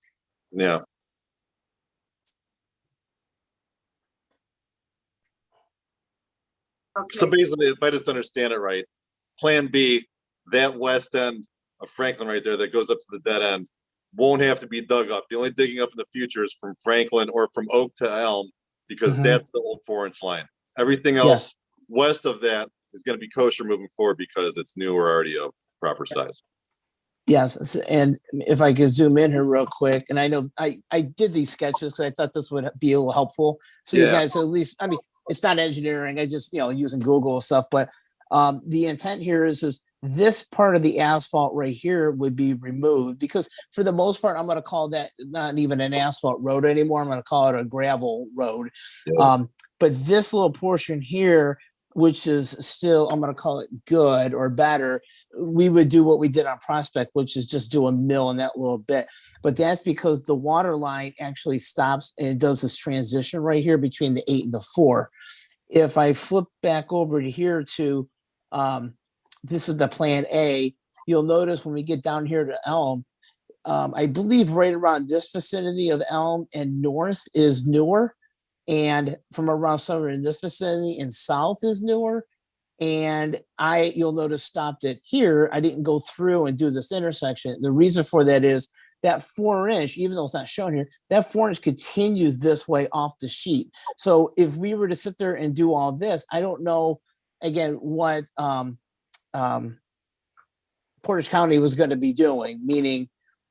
Yeah. So Okay, basically, if I just understand it right, Plan B, that west end of Franklin right there that goes up to the dead end won't have to be dug up. The only digging up in the future is from Franklin or from Oak to Elm because Mhm. that's the old 4-inch line. Everything else Yes. west of that is going to be kosher moving forward because it's new or already of proper size. Yes, and if I could zoom in here real quick, and I know I did these sketches because I thought this would be a little helpful. So you Yeah. guys at least, I mean, it's not engineering. I just, using Google and stuff, but the intent here is this part of the asphalt right here would be removed because for the most part, I'm going to call that not even an asphalt road anymore. I'm going to call it a gravel road. Yeah. But this little portion here, which is still, I'm going to call it good or better, we would do what we did on Prospect, which is just do a mill in that little bit. But that's because the water line actually stops and it does this transition right here between the 8 and the 4. If I flip back over to here to, this is the Plan A, you'll notice when we get down here to Elm, I believe right around this vicinity of Elm and north is newer. And from around somewhere in this vicinity and south is newer. And you'll notice stopped it here. I didn't go through and do this intersection. The reason for that is that 4-inch, even though it's not shown here, that 4-inch continues this way off the sheet. So if we were to sit there and do all this, I don't know, again, what Portage County was going to be doing, meaning,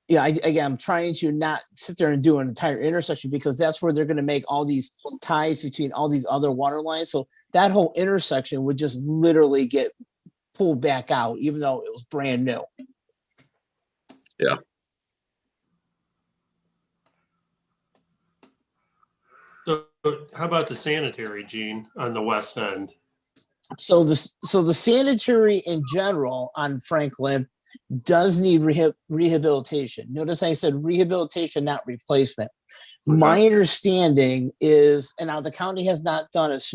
I'm trying to not sit there and do an entire intersection because that's where they're going to make all these ties between all these other water lines. So that whole intersection would just literally get pulled back out, even though it was brand new. Yeah. So how about the sanitary, Gene, on the west end? So the sanitary in general on Franklin does need rehabilitation. Notice I said rehabilitation, not replacement. My understanding is, and now the county has not done a has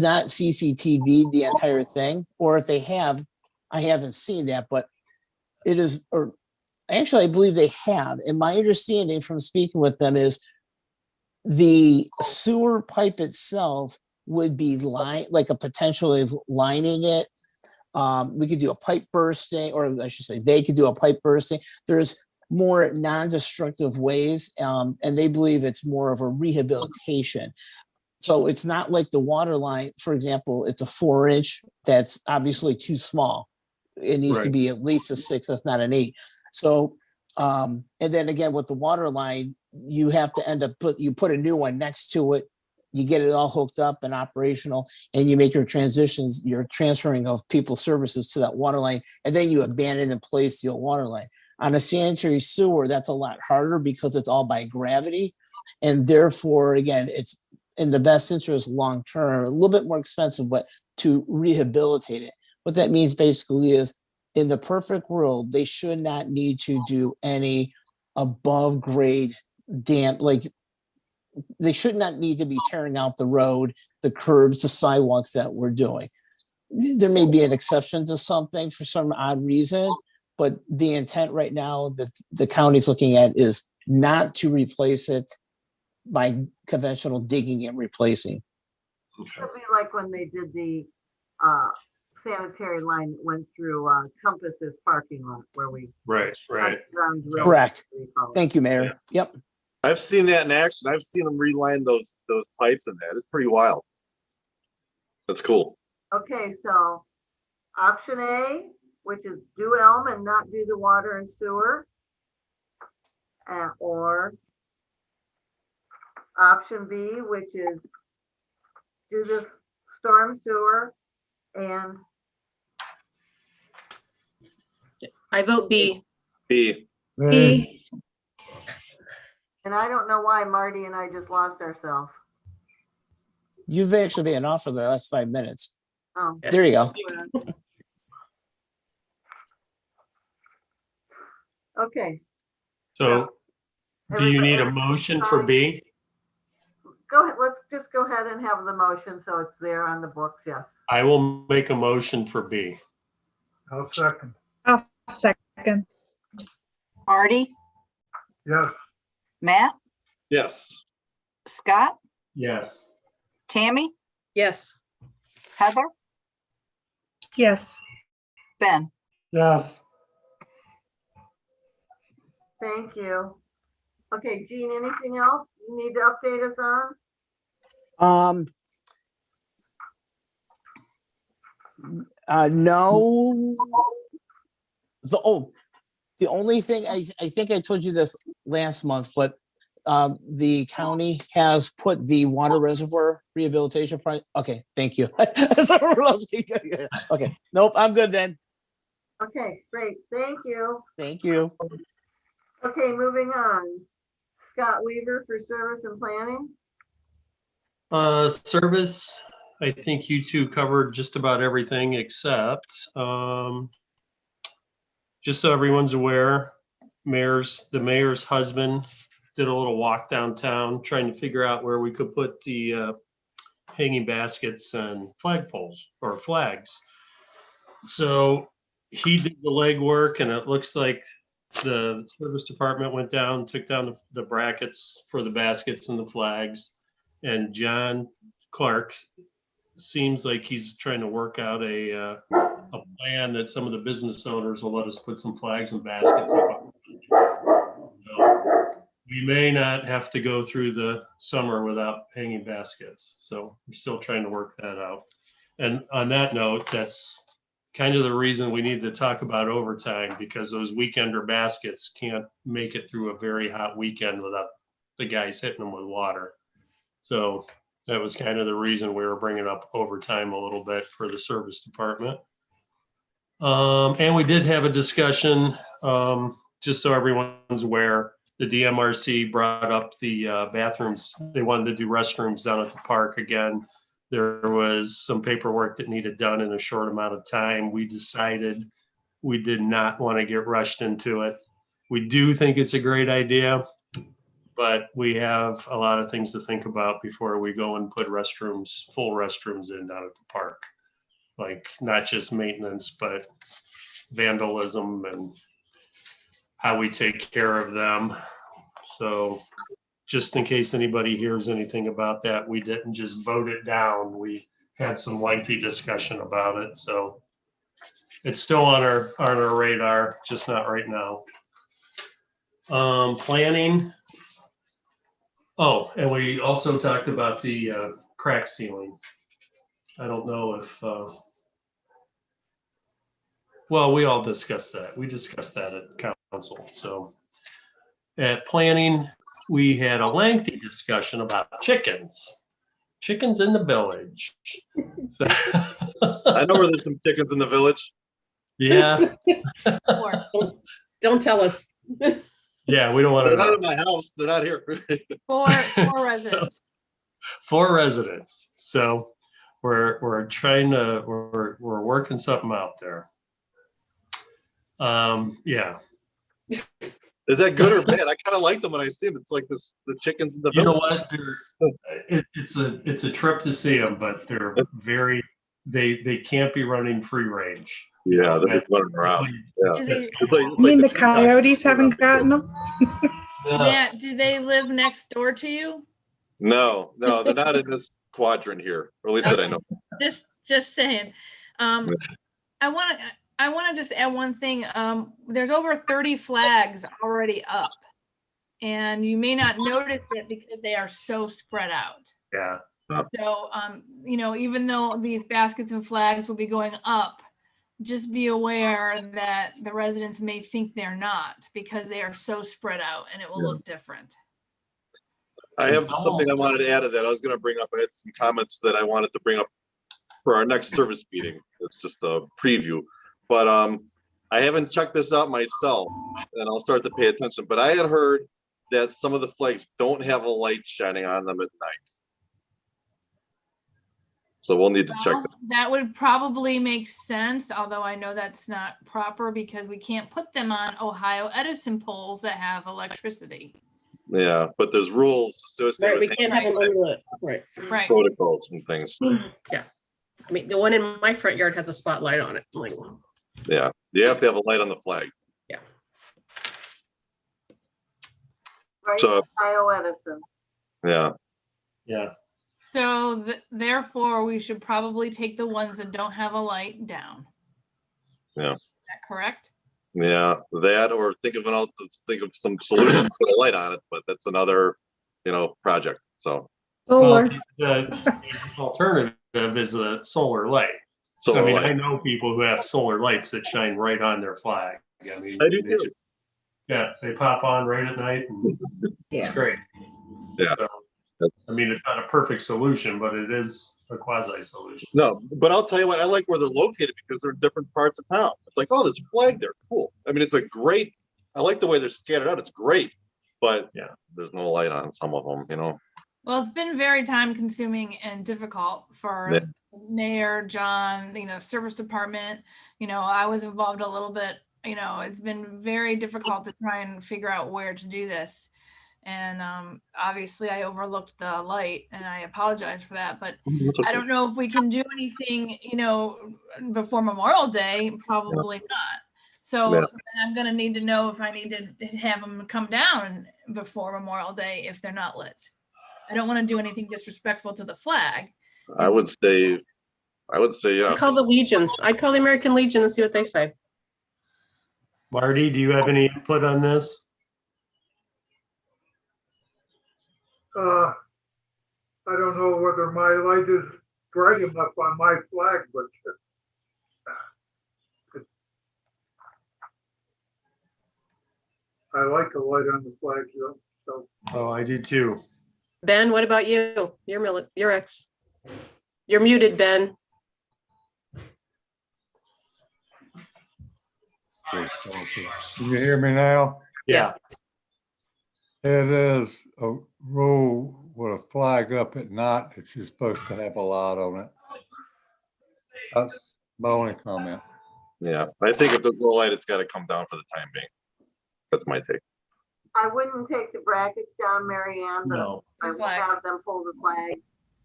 not CCTV'd the entire thing, or if they have, I haven't seen that, but it is, or actually I believe they have. And my understanding from speaking with them is the sewer pipe itself would be like a potential of lining it. We could do a pipe bursting, or I should say they could do a pipe bursting. There's more non-destructive ways, and they believe it's more of a rehabilitation. So it's not like the water line, for example, it's a 4-inch that's obviously too small. It needs to be at least a 6, if not an 8. So, and then again, with the water line, you have to end up you put a new one next to it. You get it all hooked up and operational, and you make your transitions, your transferring of people's services to that water line, and then you abandon and place the old water line. On a sanitary sewer, that's a lot harder because it's all by gravity. And therefore, again, it's in the best interest long-term, a little bit more expensive, but to rehabilitate it. What that means basically is, in the perfect world, they should not need to do any above grade like they should not need to be tearing out the road, the curbs, the sidewalks that we're doing. There may be an exception to something for some odd reason, but the intent right now that the county's looking at is not to replace it by conventional digging and replacing. It'd be like when they did the sanitary line that went through Compass's parking lot where we. Right. Underground drill, Correct. what do you call it? Thank you, Mayor. Yep. I've seen that in action. I've seen them reline those pipes in that. It's pretty wild. That's cool. Okay, so option A, which is do Elm and not do the water and sewer. Or option B, which is do the storm sewer and I vote B. B. B. and I don't know why Marty and I just lost ourselves. You've actually been off for the last 5 minutes. Oh. There you go. Okay, So do you need a motion for B? go ahead. Let's just go ahead and have the motion so it's there on the books. Yes. I will make a motion for B. I'll second. I'll second. Marty, Yes, Matt, Yes. Scott, Yes. Tammy, Yes. Heather, Yes. Ben. Yes. Thank you. Okay, Jean, anything else you need to update us on? No. The only thing I think I told you this last month, but the county has put the water reservoir rehabilitation project. Okay, thank you. Okay, nope, I'm good then. Okay, great. Thank you. Thank you. Okay, moving on. Scott Weaver for service and planning. Service, I think you two covered just about everything except, just so everyone's aware, the mayor's husband did a little walk downtown trying to figure out where we could put the hanging baskets and flagpoles or flags. So he did the legwork, and it looks like the service department went down, took down the brackets for the baskets and the flags. And John Clark seems like he's trying to work out a plan that some of the business owners will let us put some flags and baskets up. So we may not have to go through the summer without hanging baskets. So we're still trying to work that out. And on that note, that's kind of the reason we need to talk about overtime, because those weekender baskets can't make it through a very hot weekend without the guys hitting them with water. So that was kind of the reason we were bringing up overtime a little bit for the service department. And we did have a discussion, just so everyone's aware, the DMRC brought up the bathrooms. They wanted to do restrooms down at the park again. There was some paperwork that needed done in a short amount of time. We decided we did not want to get rushed into it. We do think it's a great idea, but we have a lot of things to think about before we go and put restrooms, full restrooms in down at the park. Like not just maintenance, but vandalism and how we take care of them. So just in case anybody hears anything about that, we didn't just vote it down. We had some lengthy discussion about it. So it's still on our radar, just not right now. Planning. Oh, and we also talked about the crack ceiling. I don't know if, well, we all discussed that. We discussed that at council. So at planning, we had a lengthy discussion about chickens in the village. So, I know where there's some chickens in the village. yeah. Don't tell us. Yeah, we don't want They're to not know. in my house. They're not here. Four residents. 4 residents. So we're trying to, we're working something out there. Yeah. Is that good or bad? I kind of like them when I see them. It's like this, the chickens in the You know village. what? It's a trip to see them, but they're very, they can't be running free range. Yeah, they're That's just running around. Yeah. Do that's- they, It's like, You mean the coyotes haven't gotten them? Yeah. Matt, do they live next door to you? no, they're not in this quadrant here, or at least that I know. Just saying. I want to just add one thing. There's over 30 flags already up. And you may not notice it because they are so spread out. Yeah. So, even though these baskets and flags will be going up, just be aware that the residents may think they're not because they are so spread out and it will look different. I have something I wanted to add to that. I was going to bring up, I had some comments that I wanted to bring up for our next service meeting. It's just a preview, but I haven't checked this out myself, and I'll start to pay attention. But I had heard that some of the flags don't have a light shining on them at night, so we'll need to check Well, that would probably make sense, although I know that's not proper because we can't put them on Ohio Edison poles that have electricity. that. Yeah, but there's rules associated Right, we with can't have them unlit, right. Right. protocols and things. Yeah. I mean, the one in my front yard has a spotlight on it. Like, Yeah, you have to have a light on the flag. Right, So, Ohio Edison. yeah, Yeah. So therefore, we should probably take the ones that don't have a light down. Yeah. Is that correct? yeah, that, or think of some solution to put a light on it, but that's another, project. So, Solar. The alternative is a solar light. so I mean, I know people who have solar lights that shine right on their flag. I mean, I do they too. ju- Yeah, they pop on right at night and it's Yeah. great. Yeah. So, I mean, it's not a perfect solution, but it is a quasi solution. No, but I'll tell you what, I like where they're located because they're in different parts of town. It's like, oh, there's a flag there. Cool. I mean, I like the way they're scattered out. It's great. But Yeah. there's no light on some of them. Well, it's been very time consuming and difficult for Yeah. Mayor, John, service department. I was involved a little bit, it's been very difficult to try and figure out where to do this. And obviously I overlooked the light and I apologize for that, but I don't know if we can do anything, before Memorial Day, probably not. So Yeah. I'm gonna need to know if I need to have them come down before Memorial Day if they're not lit. I don't want to do anything disrespectful to the flag. I would say I yes. call the Legions. I call the American Legion and see what they say. Marty, do you have any input on this? I don't know whether my light is bright enough on my flag, but I like the light on the flag, so. Oh, I do too. Ben, what about you? You're ex. You're muted, Ben. Can you hear me now? Yeah. It is a rule with a flag up at night that you're supposed to have a light on it. That's my only comment. Yeah, I think if there's no light, it's got to come down for the time being. That's my take. I wouldn't take the brackets down, Mary Ann, but No. I will Flags. have them pull the flags.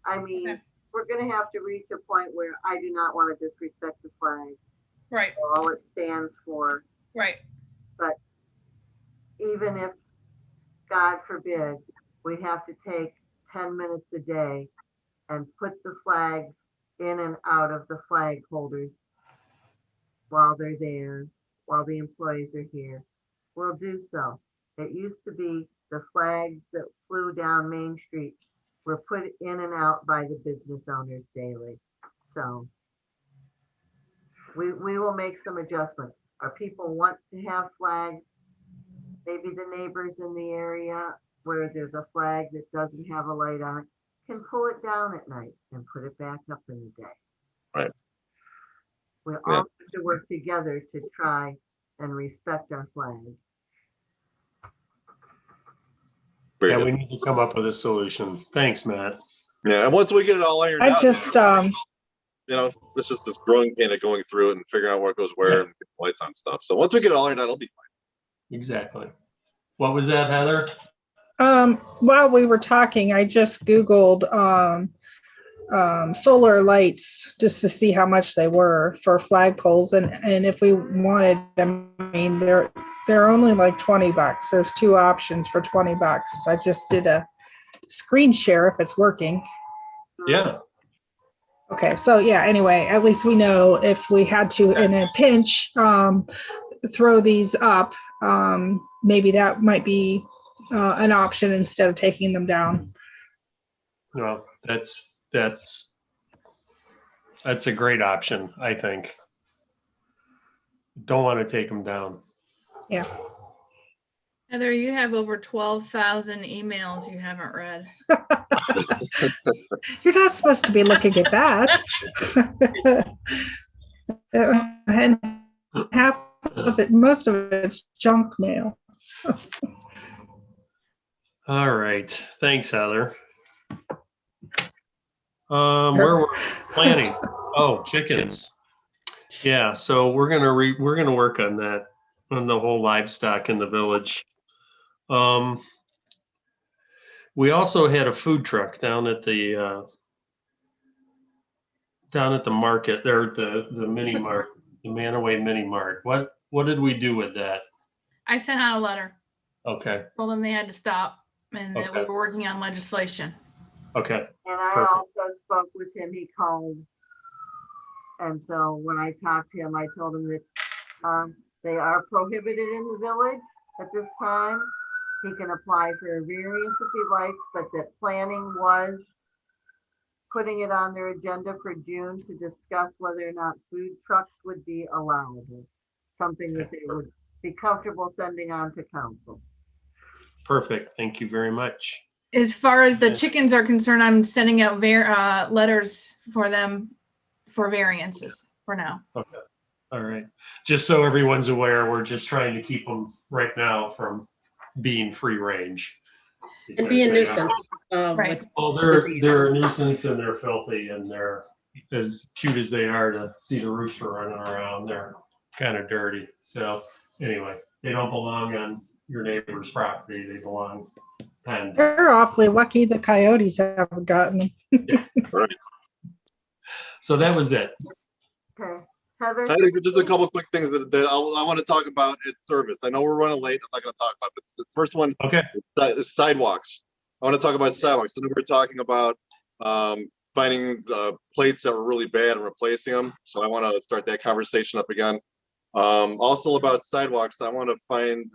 I mean, Okay. we're gonna have to reach a point where I do not want to disrespect the flag, Right, all it stands for. right. Even if, God forbid, we have to take 10 minutes a day and put the flags in and out of the flag holders while they're there, while the employees are here, we'll do so. It used to be the flags that flew down Main Street were put in and out by the business owners daily. So we will make some adjustments. Our people want to have flags. Maybe the neighbors in the area where there's a flag that doesn't have a light on it can pull it down at night and put it back up in the day. Right. We all Yeah. have to work together to try and respect our flag. Very Yeah, good. we need to come up with a solution. Thanks, Matt. Yeah, and once we get it all ironed I out, just, you know, it's just this growing pain of going through it and figuring out what goes where and get lights on stuff. So once we get it all ironed out, it'll be fine. Exactly. What was that, Heather? while we were talking, I just Googled, solar lights just to see how much they were for flagpoles, and if we wanted, I mean, they're only like $20. There's two options for $20. I just did a screen share if it's working. Yeah. Okay, so yeah, anyway, at least we know if we had to, in a pinch, throw these up, maybe that might be an option instead of taking them down. Well, that's a great option, I think. Don't want to take them down. Yeah. Heather, you have over 12,000 emails you haven't read. You're not supposed to be looking at that. And half of it, most of it's junk mail. All right. Thanks, Heather. Where were we? Planning? Oh, chickens. Yeah, so we're gonna work on that, on the whole livestock in the village. We also had a food truck down at the market there, the mini mart, the Manaway mini mart. What did we do with that? I sent out a letter, Okay, told them they had to stop and that we Okay. were working on legislation. okay, And I Perfect. also spoke with him, he called. And so when I talked to him, I told him that they are prohibited in the village at this time. He can apply for a variance if he likes, but that planning was putting it on their agenda for June to discuss whether or not food trucks would be allowable. Something that they would be comfortable sending on to council. perfect. Thank you very much. As far as the Okay. chickens are concerned, I'm sending out letters for them for variances for now. Okay, all right. Just so everyone's aware, we're just trying to keep them right now from being free range. And be a Because they are- nuisance. Right. With Well, they're a nuisance and they're filthy and they're, as cute as they are to see the rooster running around, they're kind of dirty. So anyway, they don't belong on your neighbor's property. They belong on. They're awfully lucky the coyotes haven't gotten them. So that was it. Okay, Heather? I think just a couple quick things that I want to talk about. It's service. I know we're running late. I'm not going to talk about it, but the first one Okay. is sidewalks. I want to talk about sidewalks. I know we're talking about finding plates that were really bad and replacing them. So I want to start that conversation up again. Also about sidewalks, I want to find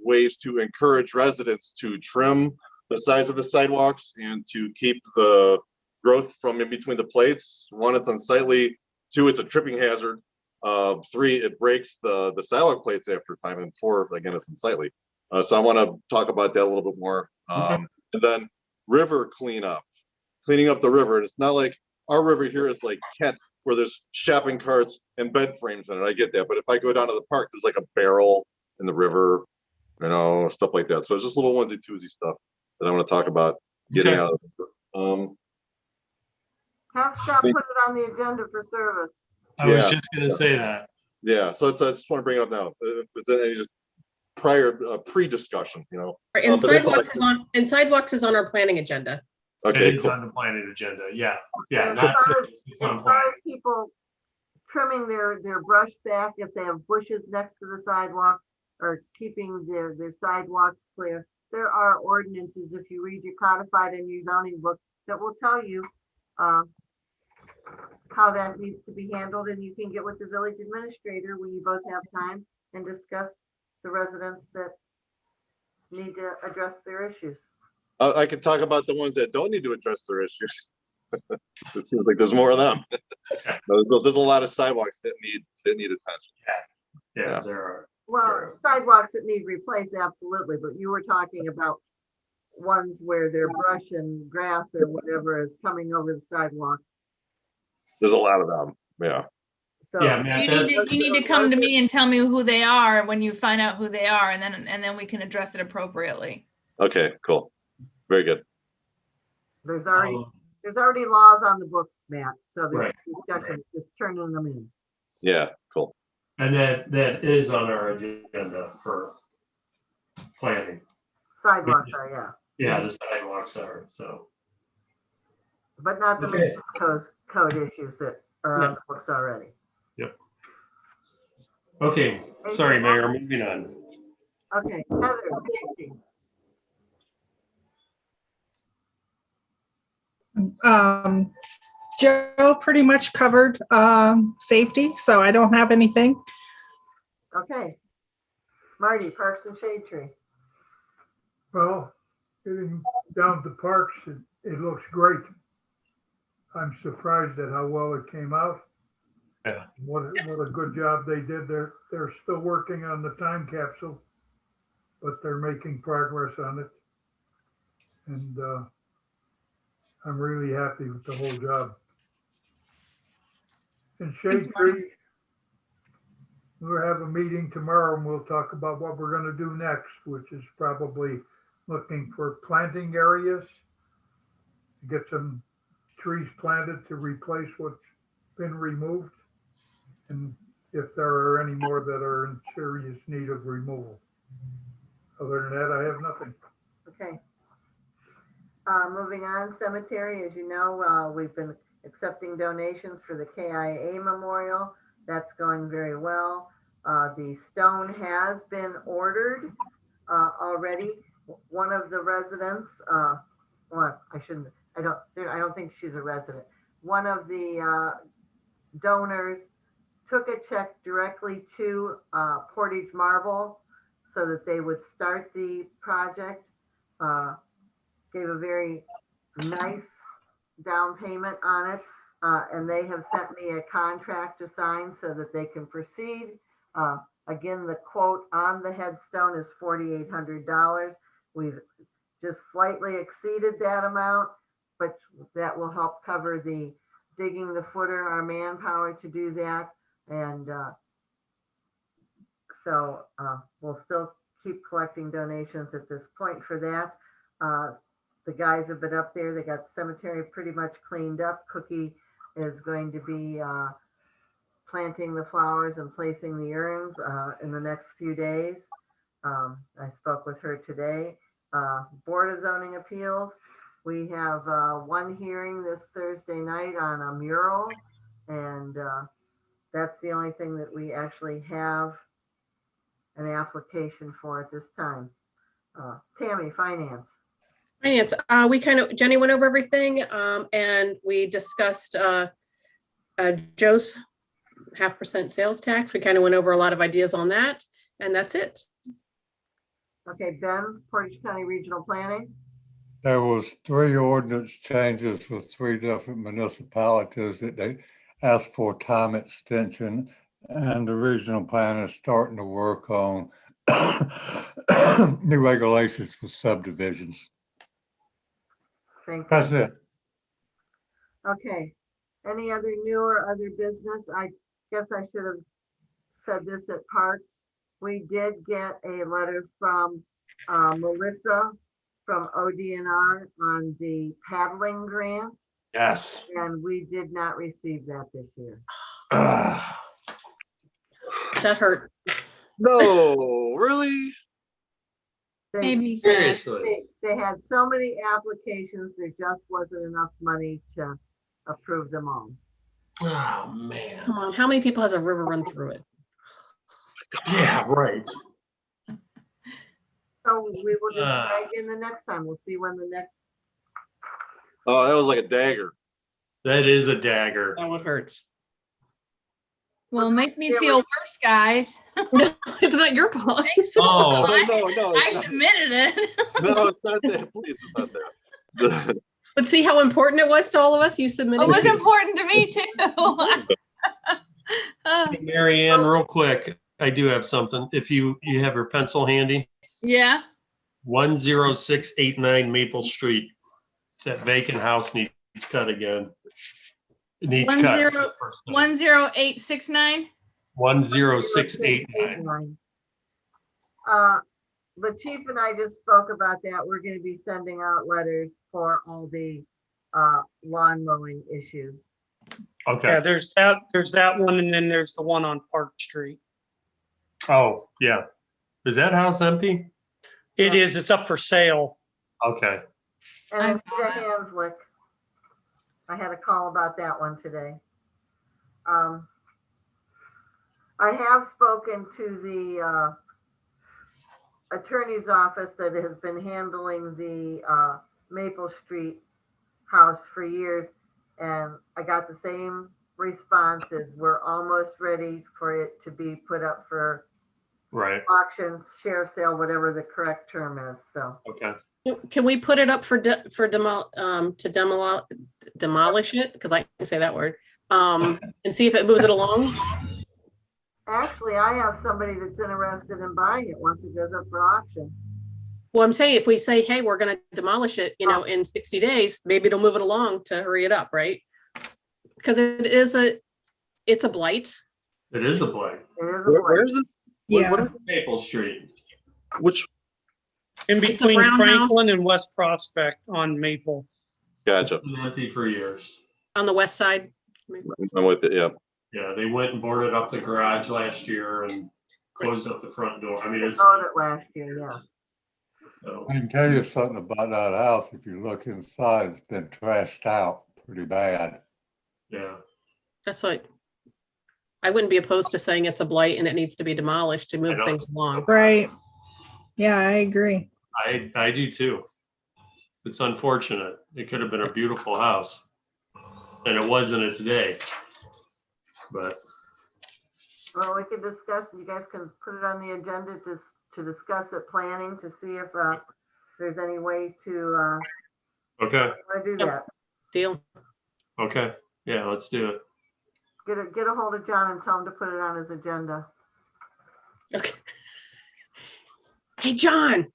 ways to encourage residents to trim the sides of the sidewalks and to keep the growth from in between the plates. One, it's unsightly. Two, it's a tripping hazard. Three, it breaks the sidewalk plates after time. And four, again, it's unsightly. So I want to talk about that a little bit more. And then river cleanup, cleaning up the river. And it's not like our river here is like Kent, where there's shopping carts and bed frames in it. I get that. But if I go down to the park, there's like a barrel in the river, you know, stuff like that. So it's just little onesie twosie stuff that I want to talk about getting Okay. out of the Have Scott put it on the agenda for service. I was Yeah. just gonna say that. Yeah, so it's, I just want to bring it up now. If there's any just prior pre-discussion, you know. And but that's all I sidewalks is on our planning agenda. It Okay, is cool. on the planning agenda. Yeah, yeah. As Not far as- serious, it's As on far planning. as people trimming their brush back, if they have bushes next to the sidewalk or keeping their sidewalks clear, there are ordinances, if you read your codified and your zoning book, that will tell you how that needs to be handled, and you can get with the village administrator when you both have time and discuss the residents that need to address their issues. I could talk about the ones that don't need to address their issues. It seems like there's more of them. There's a lot of sidewalks that need attention. Yeah, there are. Well, sidewalks that need replaced, absolutely, but you were talking about ones where their brush and grass or whatever is coming over the sidewalk. There's a lot of them. Yeah. So- Yeah, man, You that's- need to come to me and tell me who they are when you find out who they are, and then we can address it appropriately. Okay, cool. Very good. There's there's already laws on the books, Matt, so there's Right. discussion, just turning them in. Yeah, cool. And that is on our agenda for planning. Sidewalks are, Yeah, the sidewalks are, so. but not the Okay. maintenance code issues that are on the books already. Okay, sorry, Mayor, moving on. Okay, Heather, safety. Joe pretty much covered safety, so I don't have anything. Okay. Marty, Parks and Shade Tree. Well, getting down to parks, it looks great. I'm surprised at how well it came out. Yeah. What a good job they did. They're still working on the time capsule, but they're making progress on it. And I'm really happy with the whole job. And Shade Thanks, Marty. Tree, we'll have a meeting tomorrow and we'll talk about what we're gonna do next, which is probably looking for planting areas. Get some trees planted to replace what's been removed. And if there are any more that are in serious need of removal. Other than that, I have nothing. Okay. Moving on, cemetery, as you know, we've been accepting donations for the KIA Memorial. That's going very well. The stone has been ordered already. One of the residents, well, I don't think she's a resident. One of the donors took a check directly to Portage Marble so that they would start the project. Gave a very nice down payment on it. And they have sent me a contract to sign so that they can proceed. Again, the quote on the headstone is $4,800. We've just slightly exceeded that amount, but that will help cover the digging the footer, our manpower to do that. And so we'll still keep collecting donations at this point for that. The guys have been up there. They got the cemetery pretty much cleaned up. Cookie is going to be planting the flowers and placing the urns in the next few days. I spoke with her today. Board of Zoning Appeals. We have one hearing this Thursday night on a mural, and that's the only thing that we actually have an application for at this time. Tammy, Finance. Finance, Jenny went over everything, and we discussed Joe's 0.5% sales tax. We kind of went over a lot of ideas on that, and that's it. Okay, Ben, Portage County Regional Planning. There was 3 ordinance changes for 3 different municipalities that they asked for time extension, and the regional plan is starting to work on new regulations for subdivisions. Thank you. That's it. Okay, any other new or other business? I guess I should have said this at Parks. We did get a letter from Melissa from ODNR on the paddling grant, Yes. and we did not receive that this year. That hurt. No, really? They- Made me sad. Seriously. They had so many applications, there just wasn't enough money to approve them all. Oh, man. Come on, how many people has a river run through it? Yeah, right. So we will just try again the next time. We'll see when the next, Oh, that was like a dagger. That is a dagger. That one hurts. Well, make me feel worse, guys. It's not your fault. Oh. No, I it's not. submitted it. No, it's not that. Please, it's not that. But see how important it was to all of us? You submitted. It was important to me too. Hey, Mary Ann, real quick, I do have something. If you have your pencil handy, Yeah. 10689 Maple Street. It's that vacant house needs cut again. It needs cut. 10869. 10689. the chief and I just spoke about that. We're going to be sending out letters for all the lawn mowing issues. Yeah, Okay. there's that one, and then there's the one on Park Street. Oh, yeah. Is that house empty? It Yeah. is, it's up for sale. Okay. And I I saw Anita that. Hanslick. I had a call about that one today. I have spoken to the attorney's office that has been handling the Maple Street house for years, and I got the same responses. We're almost ready for it to be put up for Right. auction, share sale, whatever the correct term is. So Okay. Can we put it up for demolish it? Because I can say that word. And see if it moves it along. actually, I have somebody that's interested in buying it once it goes up for auction. Well, I'm saying if we say, hey, we're gonna demolish it, in 60 days, maybe it'll move it along to hurry it up, right? Because it's a blight. It is a blight. It is a Where blight. is it? Yeah. Maple Street. Which, In It's a between brown Franklin house. and West Prospect on Maple. gotcha. Been empty for years. On the west side. I'm with it, yeah. Yeah, they went and boarded up the garage last year and closed up the front door. I mean, They it's, bought it last year, yeah. so, I can tell you something about that house. If you look inside, it's been trashed out pretty bad. yeah. That's what. I wouldn't be opposed to saying it's a blight and it needs to be demolished to move know. things along. Right. Yeah, I agree. I do too. It's unfortunate. It could have been a beautiful house. And it was in its day. But Well, we can discuss, you guys can put it on the agenda to discuss it, planning to see if there's any way to okay, do Yep. that. Deal. okay. Yeah, let's do it. Get a hold of John and tell him to put it on his agenda. Okay. Hey, John.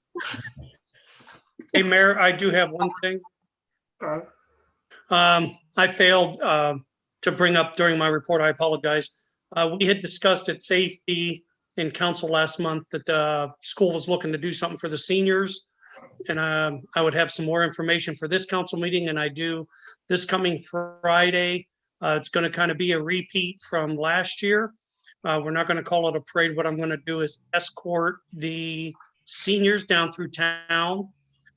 Hey, Mayor, I do have one thing. Okay, I failed to bring up during my report. I apologize. We had discussed at safety in council last month that the school was looking to do something for the seniors. And I would have some more information for this council meeting, and I do this coming Friday. It's going to kind of be a repeat from last year. We're not going to call it a parade. What I'm going to do is escort the seniors down through town,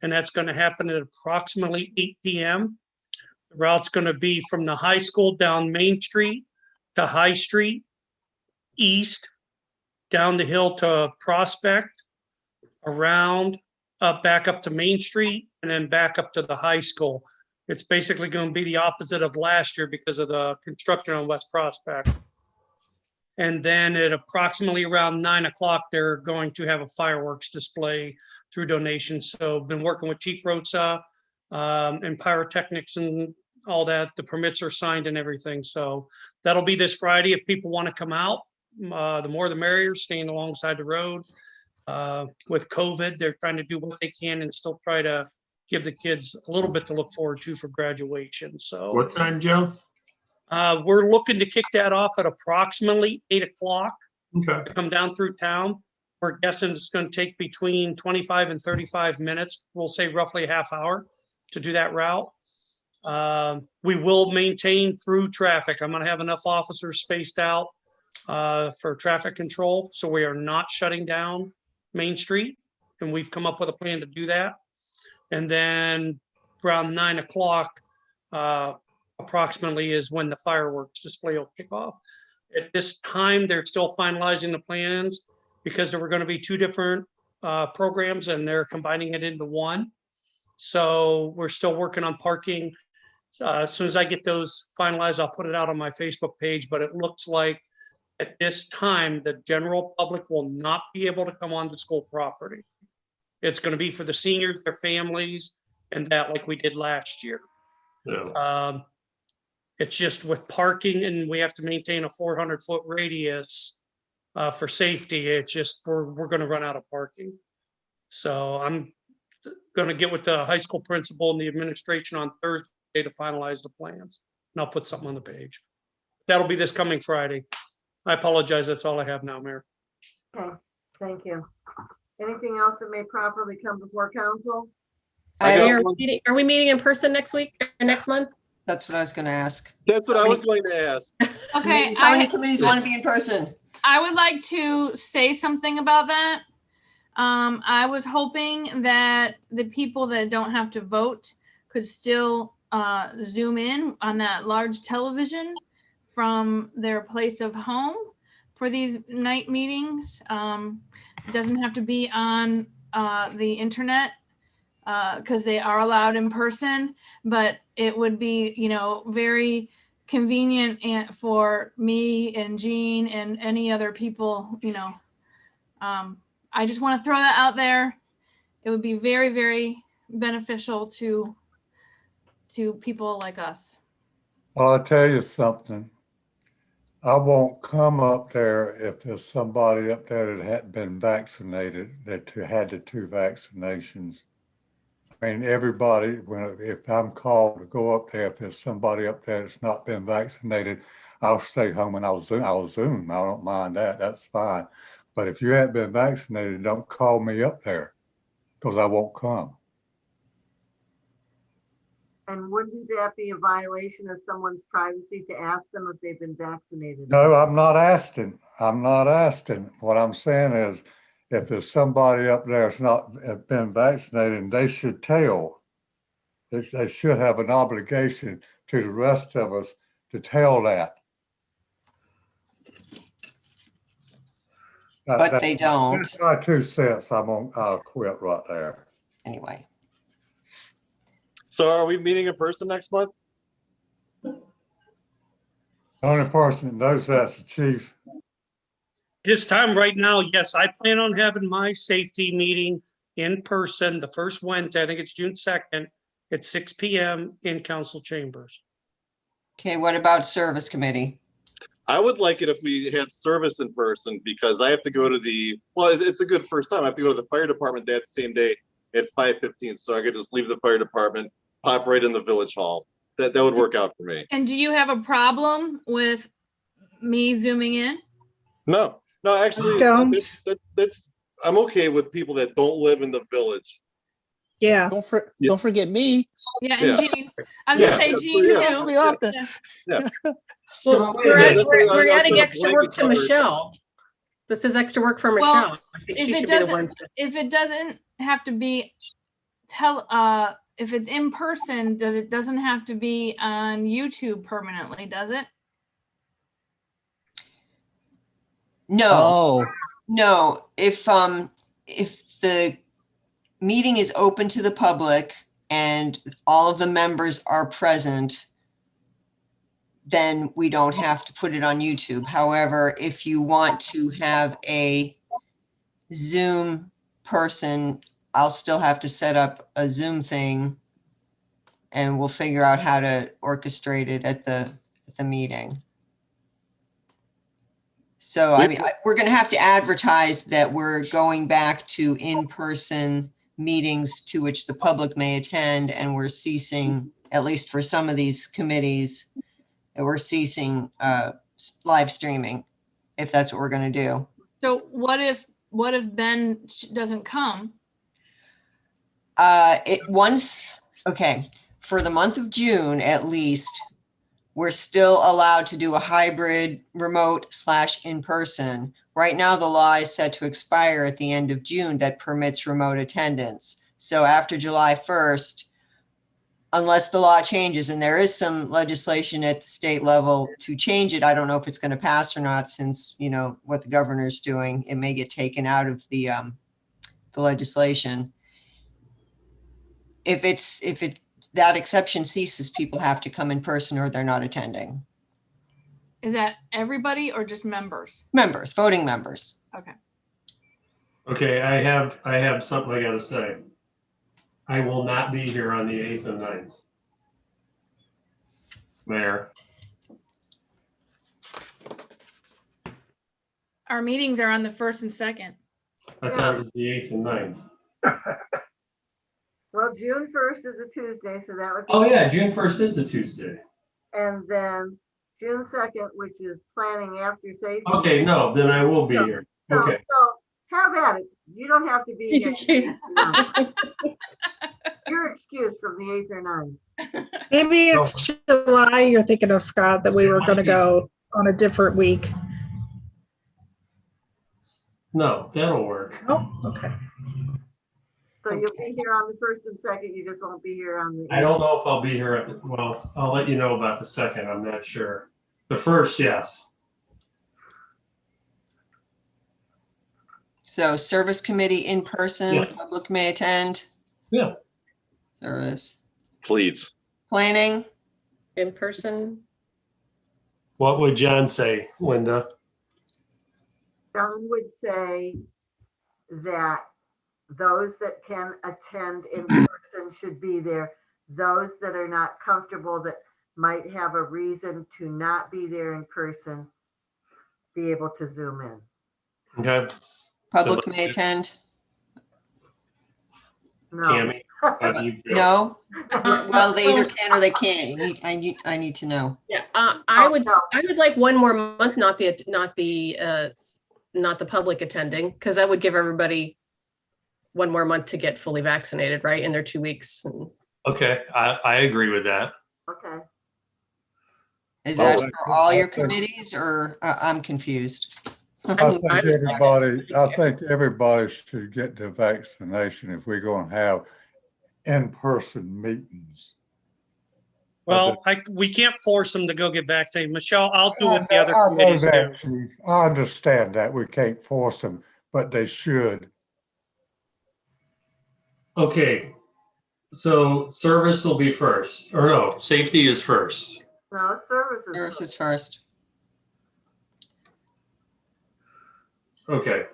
and that's going to happen at approximately 8 p.m. The route's going to be from the high school down Main Street to High Street, east, down the hill to Prospect, around, back up to Main Street, and then back up to the high school. It's basically going to be the opposite of last year because of the construction on West Prospect. And then at approximately around 9 o'clock, they're going to have a fireworks display through donations. So been working with Chief Rosa and pyrotechnics and all that. The permits are signed and everything. So that'll be this Friday. If people want to come out, the more the merrier, staying alongside the road. With COVID, they're trying to do what they can and still try to give the kids a little bit to look forward to for graduation. So What time, Joe? we're looking to kick that off at approximately 8 o'clock. Okay. To come down through town. We're guessing it's going to take between 25 and 35 minutes. We'll say roughly a half hour to do that route. We will maintain through traffic. I'm going to have enough officers spaced out for traffic control. So we are not shutting down Main Street. And we've come up with a plan to do that. And then around 9 o'clock, approximately is when the fireworks display will kick off. At this time, they're still finalizing the plans because there were going to be two different programs and they're combining it into one. So we're still working on parking. As soon as I get those finalized, I'll put it out on my Facebook page, but it looks like at this time, the general public will not be able to come onto school property. It's going to be for the seniors, their families, and that like we did last year. Yeah. It's just with parking and we have to maintain a 400-foot radius for safety. It's just, we're going to run out of parking. So I'm going to get with the high school principal and the administration on Thursday to finalize the plans. And I'll put something on the page. That'll be this coming Friday. I apologize. That's all I have now, Mayor. okay, thank you. Anything else that may properly come before council? I got Mayor, one. are we meeting in person next week or next month? That's what I was gonna ask. That's what I was going to ask. Okay, How many committees want to be in person? I would like to say something about that. I was hoping that the people that don't have to vote could still zoom in on that large television from their place of home for these night meetings. It doesn't have to be on the internet because they are allowed in person, but it would be, very convenient for me and Jean and any other people, I just want to throw that out there. It would be very, very beneficial to people like us. Well, I'll tell you something. I won't come up there if there's somebody up there that hadn't been vaccinated, that had the 2 vaccinations. I mean, everybody, if I'm called to go up there, if there's somebody up there that's not been vaccinated, I'll stay home and I'll Zoom. I don't mind that. That's fine. But if you haven't been vaccinated, don't call me up there because I won't come. And wouldn't that be a violation of someone's privacy to ask them if they've been vaccinated? No, I'm not asking. I'm not asking. What I'm saying is, if there's somebody up there that's not been vaccinated, they should tell. They should have an obligation to the rest of us to tell that. But they don't. That's my 2 cents. I'll quit right there. Anyway, So are we meeting in person next month? The only person that knows that's the chief. This time right now, yes, I plan on having my safety meeting in person the first Wednesday, I think it's June 2nd at 6 p.m. in council chambers. okay, what about service committee? I would like it if we had service in person because I have to go to it's a good first time. I have to go to the fire department that same day at 5:15. So I could just leave the fire department, pop right in the village hall. That would work out for me. And do you have a problem with me zooming in? No, actually, Don't. that's I'm okay with people that don't live in the village. Yeah. Don't forget me. Yeah, Yeah. and Jean, I was gonna say Jean Yeah. too. We often. Yeah. Well, we're adding extra work to Michelle. This is extra work for Well, Michelle. I think if she it should be the doesn't- one to- If it doesn't have to be if it's in person, it doesn't have to be on YouTube permanently, does it? No, Oh, no. If the meeting is open to the public and all of the members are present, then we don't have to put it on YouTube. However, if you want to have a Zoom person, I'll still have to set up a Zoom thing and we'll figure out how to orchestrate it at the meeting. So, I mean, we're going to have to advertise that we're going back to in-person meetings to which the public may attend, and we're ceasing, at least for some of these committees, that we're ceasing live streaming, if that's what we're going to do. So what if Ben doesn't come? Okay, for the month of June, at least, we're still allowed to do a hybrid remote / in-person. Right now, the law is set to expire at the end of June that permits remote attendance. So after July 1st, unless the law changes, and there is some legislation at the state level to change it, I don't know if it's going to pass or not, since, what the governor's doing, it may get taken out of the legislation. If that exception ceases, people have to come in person or they're not attending. Is that everybody or just members? Members, voting members. Okay. Okay, I have something I gotta say. I will not be here on the 8th and 9th. Mayor. Our meetings are on the 1st and 2nd. I thought it was the 8th and 9th. Well, June 1st is a Tuesday, so that would be. Oh yeah, June 1st is a Tuesday. And then June 2nd, which is planning after safety. Okay, no, then I will be here. So, Okay. so have at it. You don't have to be here. excuse from the 8th or 9th. Maybe it's July, you're thinking of, Scott, that we It were might gonna be. go on a different week. No, that'll work. Oh, okay. So you'll be here on the 1st and 2nd, you just won't be here on the. I don't know if I'll be here well, I'll let you know about the second. I'm not sure. The first, yes. So service committee in person, Yeah. public may attend. Yeah. Service. Please. Planning, In person. What would John say, Linda? John would say that those that can attend in person should be there. Those that are not comfortable, that might have a reason to not be there in person, be able to Zoom in. Okay. public So- may attend. No. Tammy, how do you feel? No? Well, they either can or they can't. I need to know. Yeah, I Oh, would, no. I would like one more month, not the public attending, because that would give everybody one more month to get fully vaccinated, right? In their 2 weeks. And Okay, I agree with that. Okay. Is Oh, that I for all your think- committees or I'm confused? I mean, think everybody should get the vaccination if we're gonna have in-person meetings. Well, we can't force them to go get vaccinated. Michelle, I'll do what the other I know committees do. that, Chief. I understand that. We can't force them, but they should. Okay, so service will be first, or no, safety is first. No, services. Services first. Okay.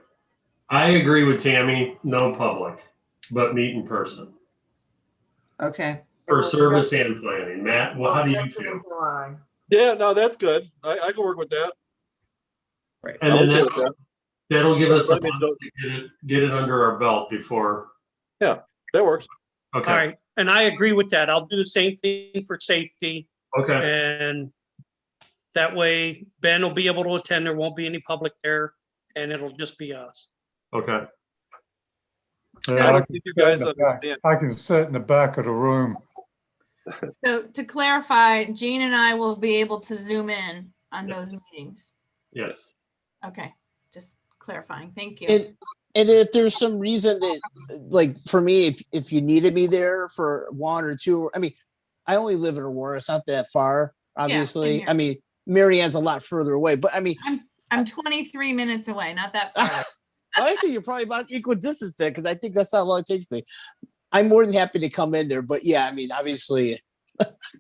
I agree with Tammy, no public, but meet in person Okay. for service and planning. Matt, well, how do you feel? July. Yeah, no, that's good. I can work with that. right. And I'm then okay with that. that'll give us a Let me month to get it under our belt before. That works. All Okay, right, and I agree with that. I'll do the same thing for safety, okay, and that way Ben will be able to attend. There won't be any public there, and it'll just be us. okay. Yeah, I I don't can think you sit in guys the back- understand. I can sit in the back of the room. So to clarify, Jean and I will be able to Zoom in on Yeah. those meetings. Yes. Okay, just clarifying. Thank you. And if there's some reason that, like, for me, if you needed me there for 1 or 2, I mean, I only live in Aurora. It's not that far, obviously. here. I mean, Marianne's a lot further away, but I mean, I'm 23 minutes away, not that far. well, actually, you're probably about equal distance there because I think that's how long it takes me. I'm more than happy to come in there, but yeah, I mean, obviously,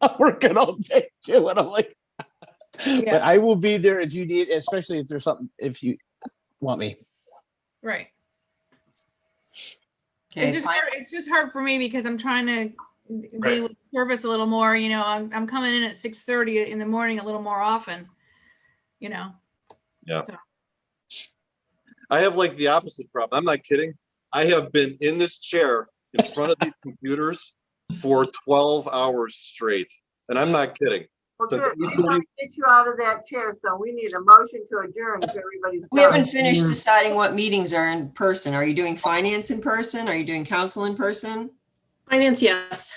I'm working all day too, and I'm like, Yeah. but I will be there if you need, especially if there's something, if you want me. Right. Okay, It's just fine. hard, it's just hard for me because I'm trying to Right. be with service a little more, you know, I'm coming in at 6:30 in the morning a little more often, you know. I have like the opposite problem. I'm not kidding. I have been in this chair in front of these computers for 12 hours straight. And I'm not kidding. Well, Since good. We 8:30 want to get you out of that chair, so we need a motion to adjourn if everybody's. We done. haven't finished deciding what meetings are in person. Are you doing finance in person? Are you doing council in person? Finance, yes.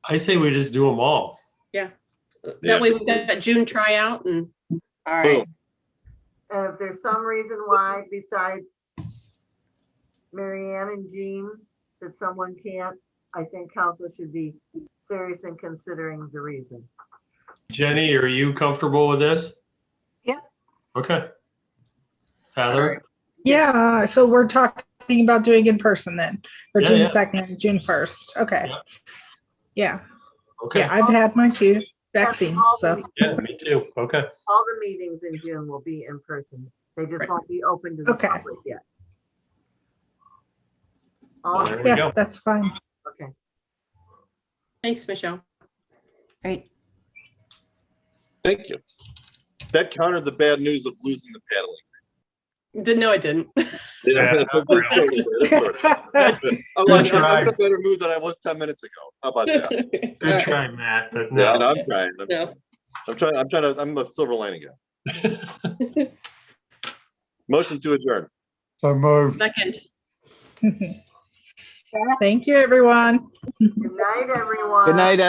I say we just do them all. That way we've got June tryout and All right. And if there's some reason why besides Marianne and Jean that someone can't, I think council should be serious in considering the reason. Jenny, are you comfortable with this? Yeah. Okay. All Tyler? right. Yeah, so we're talking about doing in person then, for Yeah, June yeah. 2nd and June 1st. Okay. Yeah. Yeah, Okay. yeah, I've had my 2 vaccines, so. Yeah, me too. Okay. All the meetings in June will be in person. They just Right. won't be open to the Okay. public yet. Well, All, there we Yeah, go. that's fine. okay. thanks, Michelle. Great. Thank you. That countered the bad news of losing the paddling. No, I didn't. Yeah, not really. I'm try. in a better mood than I was 10 minutes ago. How about that? Good try, Matt, but Yeah, no. no, I'm trying. No. I'm a silver lining guy. Motion to adjourn. So moved. Second, Thank you, everyone. Good night, everyone. Good night, everyone.